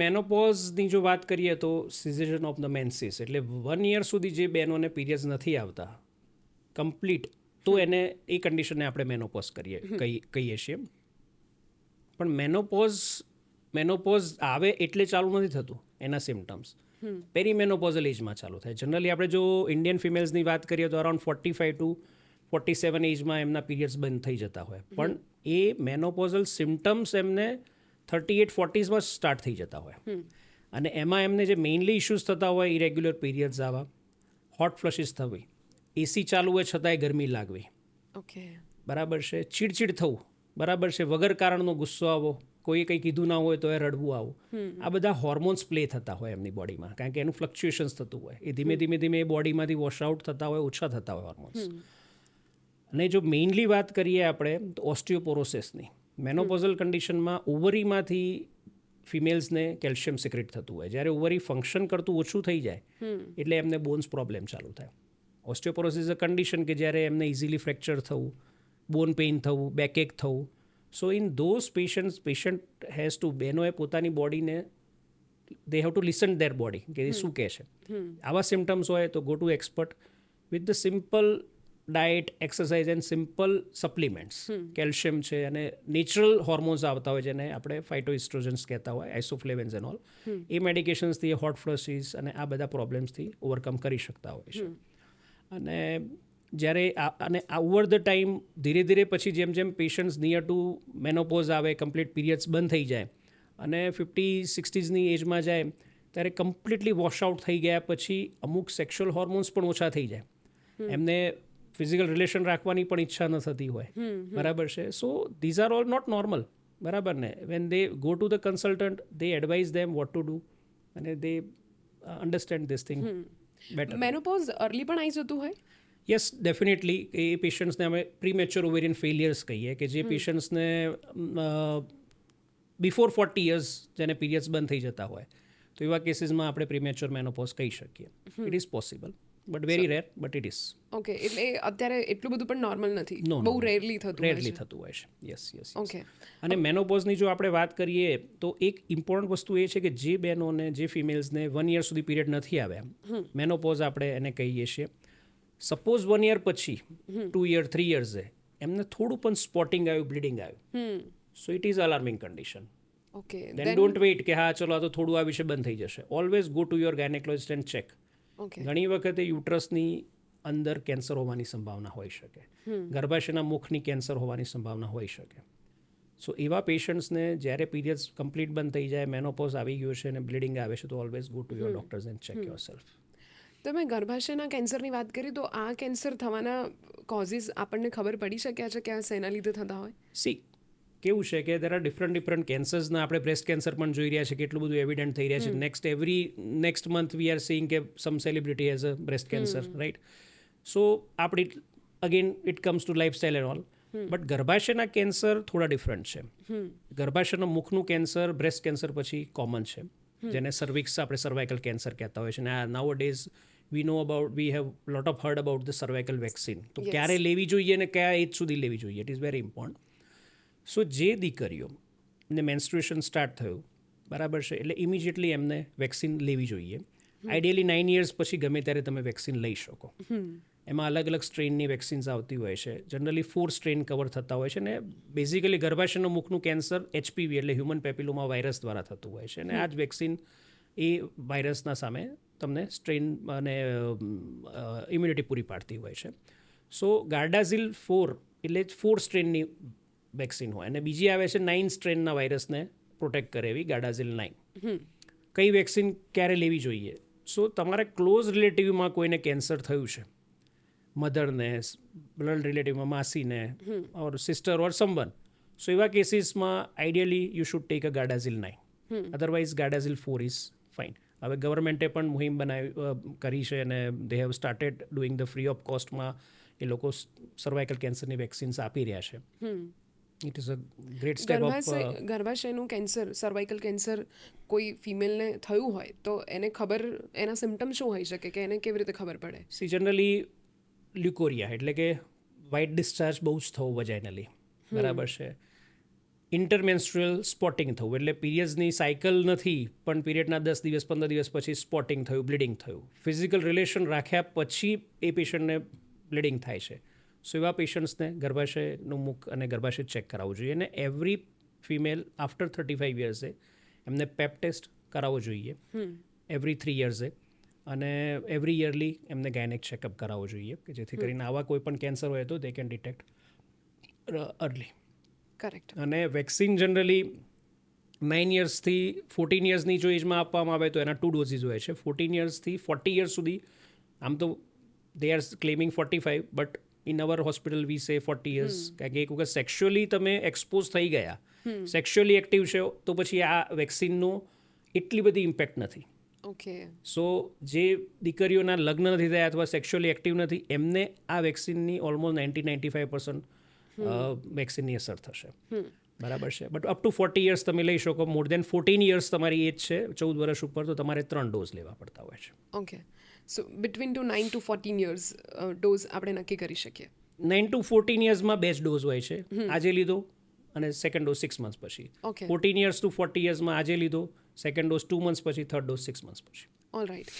મેનોપોઝની જો વાત કરીએ તો સિઝેશન ઓફ ધ મેન્સીસ, એટલે 1 year સુધી જે બહેનોને પીરિયડ્સ નથી આવતા કમ્પ્લીટ, તો એને એ કન્ડિશનને આપણે મેનોપોઝ કહીએ છીએ. પણ મેનોપોઝ આવે એટલે ચાલુ નથી થતું એના સિમ્ટમ્સ, પેરીમેનોપોઝલ એજમાં ચાલુ થાય. જનરલી આપણે જો ઇન્ડિયન ફિમેલ્સની વાત કરીએ તો અરાઉન્ડ 45 to 47 એજમાં એમના પીરિયડ્સ બંધ થઈ જતા હોય, પણ એ મેનોપોઝલ સિમ્ટમ્સ એમને 38-40માં સ્ટાર્ટ થઈ જતા હોય. અને એમાં એમને જે મેઇનલી ઇશ્યુઝ થતા હોય, ઇરેગ્યુલર પીરિયડ્સ આવવા, હોટ ફ્લશિસ થવી, એસી ચાલુ હોય છતાંય ગરમી લાગવી, ઓકે, બરાબર છે, ચીડચીડ થવું, બરાબર છે, વગર કારણનો ગુસ્સો આવવો, કોઈ કંઈ કીધું ના હોય તો એ રડવું આવું, આ બધા હોર્મોન્સ પ્લે થતા હોય એમની બોડીમાં, કારણ કે એનું ફ્લક્ચ્યુએશન્સ થતું હોય, એ ધીમે ધીમે એ બોડીમાંથી વોશ આઉટ થતા હોય, ઓછા થતા હોય હોર્મોન્સ. અને જો મેઇનલી વાત કરીએ આપણે તો ઓસ્ટિયોપોરોસિસની, મેનોપોઝલ કન્ડિશનમાં ઓવરીમાંથી ફિમેલ્સને કેલ્શિયમ સિક્રેટ થતું હોય. જ્યારે ઓવરી ફંક્શન કરતું ઓછું થઈ જાય એટલે એમને બોન્સ પ્રોબ્લેમ ચાલુ થાય. ઓસ્ટિયોપોરોસિસ અ કન્ડિશન કે જ્યારે એમને ઇઝીલી ફ્રેક્ચર થવું, બોન પેઇન થવું, બેકએક થવું. So in those patient has to, બહેનોએ પોતાની બોડીને they have to listen their body કે એ શું કહે છે. આવા સિમ્ટમ્સ હોય તો go to expert with the simple diet, exercise and simple supplements. Calcium છે અને નેચરલ હોર્મોન્સ આવતા હોય જેને આપણે ફાઇટોઇસ્ટ્રોજન્સ કહેતા હોય, આઇસોફ્લેવિન્સ એન્ડ ઓલ, એ મેડિકેશન્સથી એ હોટ ફ્લશીસ અને આ બધા પ્રોબ્લેમ્સથી ઓવરકમ કરી શકતા હોય છે. અને જ્યારે અને ઓવર ધ ટાઈમ ધીરે ધીરે પછી જેમ જેમ પેશન્ટ્સ નિયર ટુ મેનોપોઝ આવે, કમ્પ્લીટ પીરિયડ્સ બંધ થઈ જાય અને 50-60ની એજમાં જાય ત્યારે કમ્પ્લીટલી વોશઆઉટ થઈ ગયા પછી અમુક સેક્સ્યુઅલ હોર્મોન્સ પણ ઓછા થઈ જાય, એમને ફિઝિકલ રિલેશન રાખવાની પણ ઈચ્છા ન થતી હોય, બરાબર છે. So these are all not normal, બરાબર ને. When they go to the consultant, they advise them what to do અને they understand this thing better. Menopause early પણ આવી જતું હોય? Yes, definitely. એ પેશન્ટ્સને અમે પ્રીમેચ્યોર ઓવેરિયન ફેલિયર્સ કહીએ કે જે પેશન્ટ્સને બિફોર 40 years જેને પીરિયડ્સ બંધ થઈ જતા હોય, તો એવા કેસીસમાં આપણે પ્રીમેચ્યોર મેનોપોઝ કહી શકીએ. It is possible. But very rare but it is okay, એટલે અત્યારે એટલું બધું પણ નોર્મલ નથી, No, no, બહુ no. રેરલી થતું હોય રેરલી છે. થતું હોય છે યસ યસ ઓકે, અને મેનોપોઝની જો આપણે વાત કરીએ તો એક ઇમ્પોર્ટન્ટ વસ્તુ એ છે કે જે બહેનોને જે ફિમેલ્સને 1 યર સુધી પીરિયડ નથી આવ્યા મેનોપોઝ આપણે એને કહીએ છીએ સપોઝ 1 યર પછી 2 યર 3 યર્સે એમને થોડું પણ સ્પોટિંગ આવ્યું બ્લીડિંગ આવ્યું so it is alarming condition okay, then don't wait કે હા ચલો આ તો થોડું આ વિશે બંધ થઈ જશે always go to your gynaecologist and check okay, ઘણી વખતે યુટ્રસની અંદર કેન્સર હોવાની સંભાવના હોઈ શકે ગર્ભાશયના મુખની કેન્સર હોવાની સંભાવના હોઈ શકે સો એવા પેશન્ટ્સને જ્યારે પીરિયડ્સ કમ્પ્લીટ બંધ થઈ જાય મેનોપોઝ આવી ગયો છે અને બ્લીડિંગ આવે છે તો always go to your doctors and check your self તમે ગર્ભાશયના કેન્સરની વાત કરી તો આ કેન્સર થવાના કોઝિસ આપણને ખબર પડી શક્યા છે કે આ શેના લીધે થતા હોય? સી કેવું છે કે દેર આર ડિફરન્ટ કેન્સર્સના આપણે બ્રેસ્ટ કેન્સર પણ જોઈ રહ્યા છે કે એટલું બધું એવિડન્ટ થઈ રહ્યા છે next month we are seeing કે some celebrity has a breast cancer right so આપણી again it comes to lifestyle and all but ગર્ભાશયના કેન્સર થોડા ડિફરન્ટ છે ગર્ભાશયના મુખનું કેન્સર બ્રેસ્ટ કેન્સર પછી કોમન છે જેને સર્વિક્સ આપણે સર્વાઇકલ કેન્સર કહેતા હોય છે અને nowadays we have lot of heard about the cervical vaccine તો Yes. ક્યારે લેવી જોઈએ અને કયા એજ સુધી લેવી જોઈએ ઇટ ઇઝ વેરી ઇમ્પોર્ટન્ટ સો જે દીકરીઓ ને મેન્સ્ટ્રુએશન સ્ટાર્ટ થયું બરાબર છે એટલે ઇમિડિયેટલી એમને વેક્સિન લેવી જોઈએ આઈડિયલી 9 યર્સ પછી ગમે ત્યારે તમે વેક્સિન લઈ શકો એમાં અલગ અલગ સ્ટ્રેનની વેક્સિન્સ આવતી હોય છે જનરલી 4 સ્ટ્રેન કવર થતા હોય છે અને બેઝિકલી ગર્ભાશયનું મુખનું કેન્સર એચપીવી એટલે હ્યુમન પેપિલોમા વાયરસ દ્વારા થતું હોય છે અને આ જ વેક્સિન એ વાયરસના સામે તમને સ્ટ્રેન અને ઇમ્યુનિટી પૂરી પાડતી હોય છે સો ગાર્ડાઝિલ 4 એટલે 4 સ્ટ્રેનની વેક્સિન હોય અને બીજી આવે છે 9 સ્ટ્રેનના વાયરસને પ્રોટેક્ટ કરે એવી ગાર્ડાઝિલ 9 કઈ વેક્સિન ક્યારે લેવી જોઈએ સો તમારા ક્લોઝ રિલેટિવમાં કોઈને કેન્સર થયું છે મધરને બ્લડ રિલેટિવમાં માસીને ઓર સિસ્ટર ઓર સમવન સો એવા કેસીસમાં ideally you should take a Gardasil 9 otherwise Gardasil 4 is fine હવે ગવર્મેન્ટે પણ મુહિમ કરી છે અને they have started doing the free of કોસ્ટમાં એ લોકો સર્વાઇકલ કેન્સરની વેક્સિન્સ આપી રહ્યા છે it is a great step of ગર્ભાશયનું કેન્સર સર્વાઇકલ કેન્સર કોઈ ફિમેલને થયું હોય તો એને ખબર એના સિમ્ટમ શું હોઈ શકે કે એને કેવી રીતે ખબર પડે? સી જનરલી લ્યુકોરિયા એટલે કે વ્હાઇટ ડિસ્ચાર્જ બહુ જ થવું વજાઇનલી બરાબર છે ઇન્ટરમેન્સ્ટ્રુઅલ સ્પોટિંગ થવું એટલે પીરિયડ્સની સાયકલ નથી પણ પીરિયડના 10 દિવસ 15 દિવસ પછી સ્પોટિંગ થયું બ્લીડિંગ થયું ફિઝિકલ રિલેશન રાખ્યા પછી એ પેશન્ટને બ્લીડિંગ થાય છે સો એવા પેશન્ટ્સને ગર્ભાશયનું મુખ અને ગર્ભાશય ચેક કરાવવું જોઈએ અને એવરી ફિમેલ આફ્ટર 35 યર્સે એમને પેપ ટેસ્ટ કરાવવો જોઈએ એવરી 3 યર્સે અને એવરી યરલી એમને ગાયનેક ચેકઅપ કરાવવો જોઈએ કે જેથી કરીને આવા કોઈ પણ કેન્સર હોય તો they can detect early correct. અને વેક્સિન જનરલી 9 યર્સથી 14 યર્સની જો એજમાં આપવામાં આવે તો એના 2 ડોઝીસ હોય છે 14 યર્સથી 40 યર્સ સુધી આમ તો they are claiming 45 but in our hospital we say 40 years કારણ કે એક વખત સેક્સ્યુઅલી તમે એક્સપોઝ થઈ ગયા સેક્સ્યુઅલી એક્ટિવ છે તો પછી આ વેક્સિનનો એટલી બધી ઇમ્પેક્ટ નથી ઓકે, સો જે દીકરીઓના લગ્ન નથી થયા અથવા સેક્સ્યુઅલી એક્ટિવ નથી એમને આ વેક્સિનની ઓલમોસ્ટ 90-95% વેક્સિનની અસર થશે બરાબર છે બટ અપ ટુ 40 યર્સ તમે લઈ શકો મોર દેન 14 યર્સ તમારી એજ છે 14 વર્ષ ઉપર તો તમારે 3 ડોઝ લેવા પડતા હોય છે okay. So between two 9 to 14 years dose આપણે નક્કી કરી શકીએ? 9 to 14 યર્સમાં બે જ ડોઝ હોય છે આજે લીધો અને સેકન્ડ ડોઝ 6 મંથ્સ પછી Okay. 14 યર્સ ટુ 40 યર્સમાં આજે લીધો સેકન્ડ ડોઝ 2 મંથ્સ પછી થર્ડ ડોઝ 6 મંથ્સ પછી ઓલ રાઇટ.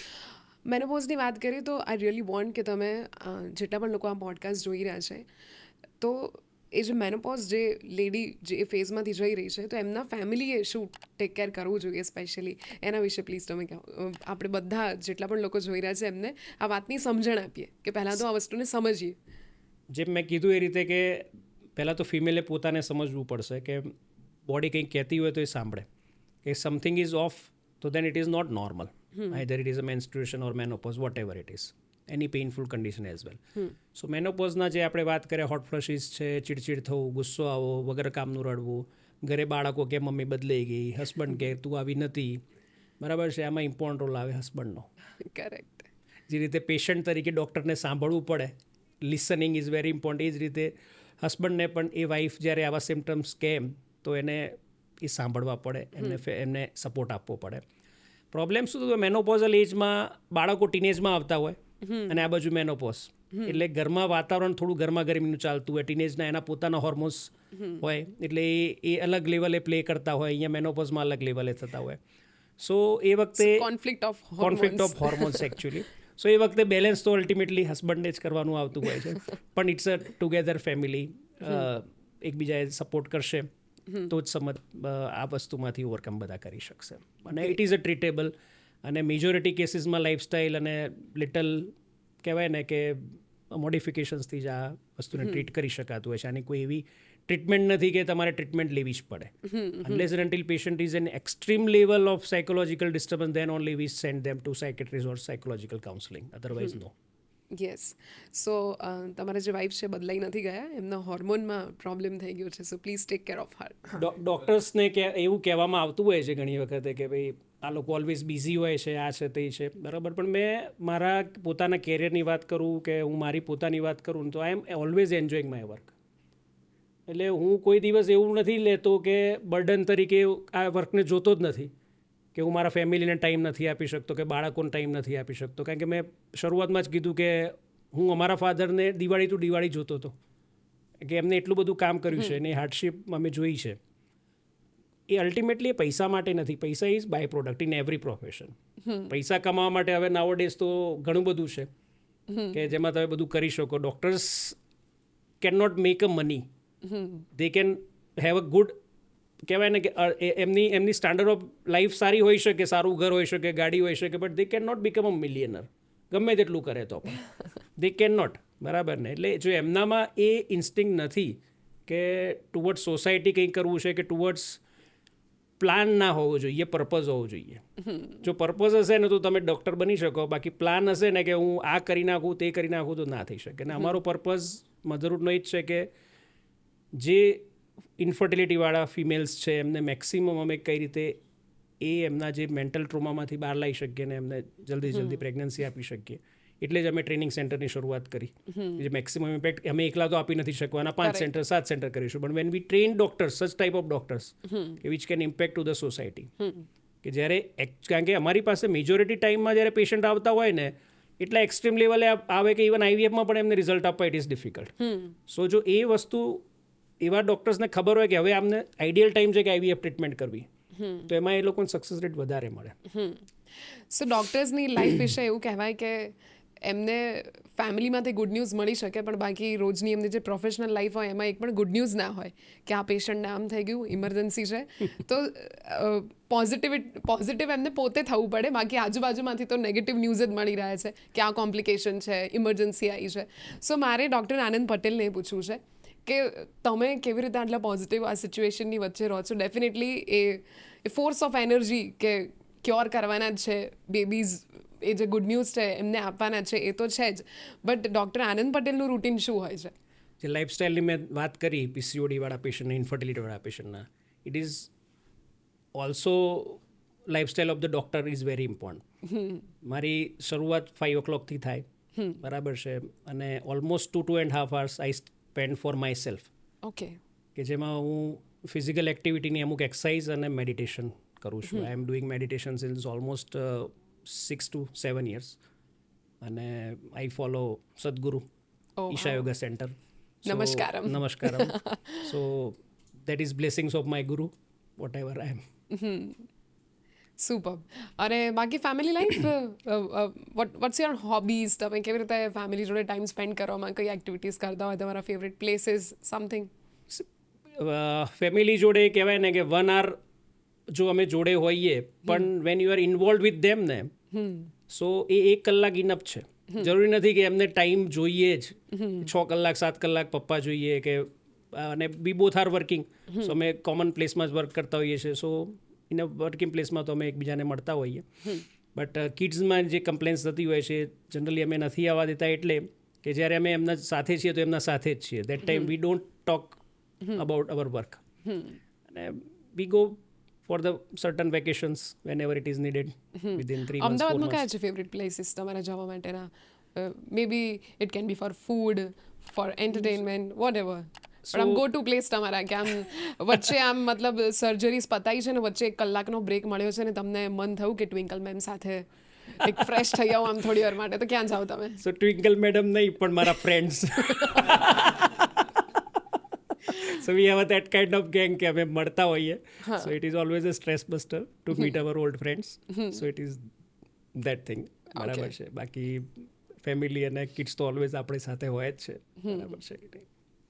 મેનોપોઝની વાત કરીએ તો આઈ રિયલી વોન્ટ કે તમે જેટલા પણ લોકો આ પોડકાસ્ટ જોઈ રહ્યા છે તો એ જે મેનોપોઝ જે લેડી જે એ ફેઝમાંથી જઈ રહી છે તો એમના ફેમિલીએ શું ટેક કેર કરવું જોઈએ સ્પેશિયલી એના વિશે પ્લીઝ તમે કહો. આપણે બધા જેટલા પણ લોકો જોઈ રહ્યા છે એમને આ વાતની સમજણ આપીએ કે પહેલાં તો આ વસ્તુને સમજીએ. જેમ મેં કીધું એ રીતે કે પહેલાં તો ફિમેલે પોતાને સમજવું પડશે કે બોડી કંઈક કહેતી હોય તો એ સાંભળે કે સમથિંગ ઇઝ ઓફ તો then it is not normal either it is a menstruation or menopause whatever it is any painful condition as well so મેનોપોઝના જે આપણે વાત કરીએ હોટ ફ્લશીસ છે ચીડચીડ થવું ગુસ્સો આવો વગર કામનું રડવું ઘરે બાળકો કે મમ્મી બદલાઈ ગઈ હસબન્ડ કે તું આવી નથી બરાબર છે આમાં ઇમ્પોર્ટન્ટ રોલ આવે હસબન્ડનો કરેક્ટ. જે રીતે પેશન્ટ તરીકે ડૉક્ટરને સાંભળવું પડે લિસનિંગ ઇઝ વેરી ઇમ્પોર્ટન્ટ એ જ રીતે હસબન્ડને પણ એ વાઈફ જ્યારે આવા સિમ્ટમ્સ કહે તો એને એ સાંભળવા પડે એમને સપોર્ટ આપવો પડે પ્રોબ્લેમ શું તો મેનોપોઝલ એજમાં બાળકો ટીનેજમાં આવતા હોય અને આ બાજુ મેનોપોઝ, એટલે ઘરમાં વાતાવરણ થોડું ગરમા ગરમીનું ચાલતું હોય, ટીનેજના એના પોતાના હોર્મોન્સ હોય, એટલે એ અલગ લેવલે પ્લે કરતા હોય, અહીંયા મેનોપોઝમાં અલગ લેવલે થતા હોય. સો એ વખતે કોન્ફ્લિક્ટ ઓફ હોર્મોન્સ એકચ્યુઅલી. સો એ વખતે બેલેન્સ તો અલ્ટિમેટલી હસબન્ડને જ કરવાનું આવતું હોય છે, પણ ઇટ્સ અ ટુગેધર ફેમિલી. એકબીજાએ સપોર્ટ કરશે તો જ આ વસ્તુમાંથી ઓવરકમ બધા કરી શકશે. અને ઇટ ઇઝ અ ટ્રીટેબલ, અને મેજોરિટી કેસીસમાં લાઇફસ્ટાઇલ અને લિટલ કહેવાય ને કે મોડિફિકેશન્સથી જ આ વસ્તુને ટ્રીટ કરી શકાતું હોય છે. આની કોઈ એવી ટ્રીટમેન્ટ નથી કે તમારે ટ્રીટમેન્ટ લેવી જ પડે. Unless and until patient is an extreme level of psychological disturbance, then only we send them to psychiatrist or psychological counselling, otherwise no. Yes. So તમારા જે વાઇફ છે બદલાઈ નથી ગયા, એમના હોર્મોનમાં પ્રોબ્લેમ થઈ ગયો છે, so please take care of her. ડૉક્ટર્સને એવું કહેવામાં આવતું હોય છે ઘણી વખતે કે ભાઈ આ લોકો ઓલવેઝ બિઝી હોય છે, આ છે તે છે, બરાબર. પણ મેં મારા પોતાના કેરિયરની વાત કરું કે હું મારી પોતાની વાત કરું તો I am always enjoying my work. એટલે હું કોઈ દિવસ એવું નથી લેતો કે બર્ડન તરીકે આ વર્કને જોતો જ નથી કે હું મારા ફેમિલીને ટાઈમ નથી આપી શકતો કે બાળકોને ટાઈમ નથી આપી શકતો. કારણ કે મેં શરૂઆતમાં જ કીધું કે હું અમારા ફાધરને દિવાળી ટુ દિવાળી જોતો હતો, કે એમને એટલું બધું કામ કર્યું છે અને એ હાર્ડશીપ અમે જોઈ છે. એ અલ્ટિમેટલી એ પૈસા માટે નથી, પૈસા is byproduct in every profession. પૈસા કમાવા માટે હવે નાવડેઝ તો ઘણું બધું છે કે જેમાં તમે બધું કરી શકો. Doctors can not make a money, they can have a good, કહેવાય ને કે એમની સ્ટાન્ડર્ડ ઓફ લાઈફ સારી હોઈ શકે, સારું ઘર હોઈ શકે, ગાડી હોઈ શકે, but they can not become a millionaire ગમે તેટલું કરે તો પણ. દે કેન નોટ, બરાબર ને. એટલે જો એમનામાં એ ઇન્સ્ટિંગ નથી કે ટુવર્ડ્સ સોસાયટી કંઈક કરવું છે, કે ટુવર્ડ્સ પ્લાન ના હોવો જોઈએ, પર્પઝ હોવો જોઈએ. જો પર્પઝ હશે ને તો તમે ડૉક્ટર બની શકો, બાકી પ્લાન હશે ને કે હું આ કરી નાખું તે કરી નાખું તો ના થઈ શકે. અને અમારો પર્પઝ મધરહૂડનો એ જ છે કે જે ઇન્ફર્ટિલિટીવાળા ફિમેલ્સ છે એમને મેક્સિમમ અમે કઈ રીતે એ એમના જે મેન્ટલ ટ્રોમામાંથી બહાર લાવી શકીએ ને એમને જલ્દી પ્રેગ્નન્સી આપી શકીએ. એટલે જ અમે ટ્રેનિંગ સેન્ટરની શરૂઆત કરી. જે મેક્સિમમ ઇમ્પેક્ટ અમે એકલા તો આપી નથી શકવાના, 5 સેન્ટર 7 સેન્ટર કરીશું, પણ when we train doctors, such type of doctors કે which can impact to the society. કે જ્યારે કારણ કે અમારી પાસે મેજોરિટી ટાઈમમાં જ્યારે પેશન્ટ આવતા હોય ને એટલા એક્સ્ટ્રીમ લેવલે આવે કે ઇવન આઈવીએફમાં પણ એમને રિઝલ્ટ આપવા ઇટ ઇઝ ડિફિકલ્ટ. સો જો એ વસ્તુ એવા ડૉક્ટર્સને ખબર હોય કે હવે આમને આઈડિયલ ટાઈમ છે કે આઈવીએફ ટ્રીટમેન્ટ કરવી, તો એમાં એ લોકોને સક્સેસ રેટ વધારે મળે. સો ડૉક્ટર્સની લાઈફ વિશે એવું કહેવાય કે એમને ફેમિલીમાંથી ગુડ ન્યૂઝ મળી શકે, પણ બાકી રોજની એમની જે પ્રોફેશનલ લાઈફ હોય એમાં એક પણ ગુડ ન્યૂઝ ના હોય કે આ પેશન્ટને આમ થઈ ગયું, ઇમરજન્સી છે. તો પોઝિટિવ એમને પોતે થવું પડે, બાકી આજુબાજુમાંથી તો નેગેટિવ ન્યૂઝ જ મળી રહ્યા છે કે આ કોમ્પ્લિકેશન છે, ઇમરજન્સી આવી છે. સો મારે ડૉક્ટર આનંદ પટેલને એ પૂછવું છે કે તમે કેવી રીતે આટલા પોઝિટિવ આ સિચ્યુએશનની વચ્ચે રહો છો. Definitely A force of energy કે ક્યોર કરવાના જ છે બેબીઝ, એ જે ગુડ ન્યૂઝ છે એમને આપવાના છે એ તો છે જ, બટ ડૉક્ટર આનંદ પટેલનું રૂટીન શું હોય છે? જે લાઇફસ્ટાઈલની મેં વાત કરી પીસીઓડીવાળા પેશન્ટના, ઇન્ફર્ટિલિટીવાળા પેશન્ટના, it is also lifestyle of the doctor is very important. મારી શરૂઆત 5 o'clockથી થાય, બરાબર છે, અને almost 2.5 hours I spend for myself. Okay. કે જેમાં હું ફિઝિકલ એક્ટિવિટીની અમુક એક્સરસાઇઝ અને મેડિટેશન કરું છું. I am doing meditation since almost 6 to 7 years. અને I follow Sadhguru Isha yoga centre. નમસ્કારમ. નમસ્કારમ. So that is blessings of my guru, whatever I am. Super. અને બાકી family life, what's your hobbies? તમે કેવી રીતે ફેમિલી જોડે ટાઈમ સ્પેન્ડ કરવામાં, કઈ એક્ટિવિટીઝ કરતા હોય, તમારા ફેવરેટ પ્લેસીસ, સમથિંગ? ફેમિલી જોડે કહેવાય ને કે 1 hour જો અમે જોડે હોઈએ, પણ when you are involve with them ને, સો એ 1 કલાક ઇનફ છે. જરૂરી નથી કે એમને ટાઈમ જોઈએ જ 6 કલાક 7 કલાક પપ્પા જોઈએ કે, અને વી બોથ આર વર્કિંગ. સો અમે કોમન પ્લેસમાં જ વર્ક કરતા હોઈએ છીએ. સો ઇન વર્કિંગ પ્લેસમાં તો અમે એકબીજાને મળતા હોઈએ, બટ કિડ્સમાં જે કમ્પ્લેન્સ થતી હોય છે જનરલી અમે નથી આવવા દેતા, એટલે કે જ્યારે અમે એમના સાથે છીએ તો એમના સાથે જ છીએ. That time we don't talk about our work, અને we go for the certain vacations whenever it is needed within 3 months. અમદાવાદમાં કયા છે ફેવરેટ પ્લેસીસ તમારા જવા માટેના? Maybe it can be for food, for entertainment, whatever. પણ આમ ગો ટુ પ્લેસ તમારા કે આમ વચ્ચે આમ મતલબ સર્જરીઝ પતાઈ છે ને વચ્ચે 1 કલાકનો બ્રેક મળ્યો છે ને તમને મન થયું કે ટ્વિંકલ મેમ સાથે એક ફ્રેશ થઈ આવો આમ થોડી વાર માટે, તો ક્યાં જાઓ તમે? સો ટ્વિંકલ મેડમ નહીં, પણ મારા friends. So we have that kind of gang કે અમે મળતા હોઈએ. So it is always a stress buster to meet our old friends. So it is that thing. બરાબર છે. બાકી ફેમિલી અને કિડ્સ તો ઓલવેઝ આપણી સાથે હોય જ છે. બરાબર છે.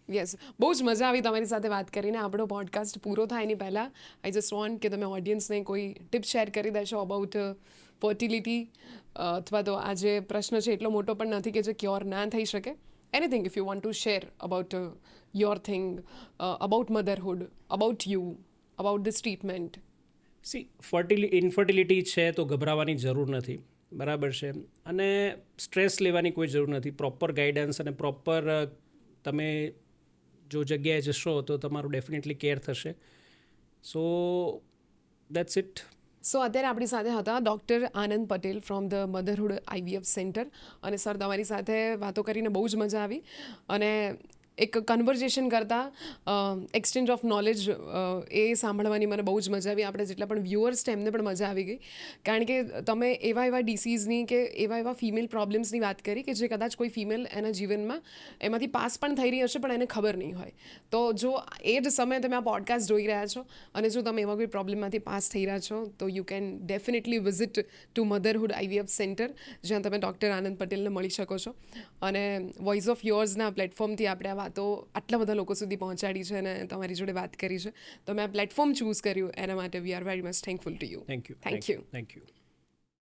યસ, બહુ જ મજા આવી તમારી સાથે વાત કરીને. આપણો પોડકાસ્ટ પૂરો થાય એની પહેલાં આઈ જસ્ટ વોન્ટ કે તમે ઓડિયન્સને કોઈ ટિપ શેર કરી દેશો અબાઉટ ફર્ટિલિટી, અથવા તો આ જે પ્રશ્ન છે એટલો મોટો પણ નથી કે જે ક્યોર ના થઈ શકે. Anything if you want to share about your thing, about મધરહુડ, about you, about this treatment. Infertility છે તો ગભરાવાની જરૂર નથી. બરાબર છે. અને સ્ટ્રેસ લેવાની કોઈ જરૂર નથી. પ્રોપર ગાઈડન્સ અને પ્રોપર તમે જો જગ્યાએ જશો તો તમારું ડેફિનેટલી કેર થશે. સો દેટ્સ ઇટ. સો અત્યારે આપણી સાથે હતા doctor Anand Patel from the મધરહુડ IVF centre. અને સર, તમારી સાથે વાતો કરીને બહુ જ મજા આવી. અને એક કન્વર્ઝેશન કરતાં એક્સચેન્જ ઓફ નોલેજ એ સાંભળવાની મને બહુ જ મજા આવી. આપણે જેટલા પણ વ્યુઅર્સ છે એમને પણ મજા આવી ગઈ, કારણ કે તમે એવા ડિસીઝની કે એવા ફિમેલ પ્રોબ્લેમ્સની વાત કરી કે જે કદાચ કોઈ ફિમેલ એના જીવનમાં એમાંથી પાસ પણ થઈ રહી હશે પણ એને ખબર નહીં હોય. તો જો એ જ સમયે તમે આ પોડકાસ્ટ જોઈ રહ્યા છો અને જો તમે એવા કોઈ પ્રોબ્લેમમાંથી પાસ થઈ રહ્યા છો તો you can definitely visit to મધરહુડ IVF centre, જ્યાં તમે ડૉક્ટર આનંદ પટેલને મળી શકો છો. અને વોઇસ ઓફ યોર્સના પ્લેટફોર્મથી આપણે આ વાતો આટલા બધા લોકો સુધી પહોંચાડી છે અને તમારી જોડે વાત કરી છે. તો મેં આ પ્લેટફોર્મ ચૂઝ કર્યું એના માટે we are very much thankful to you. Thank you. Thank you. Thank you.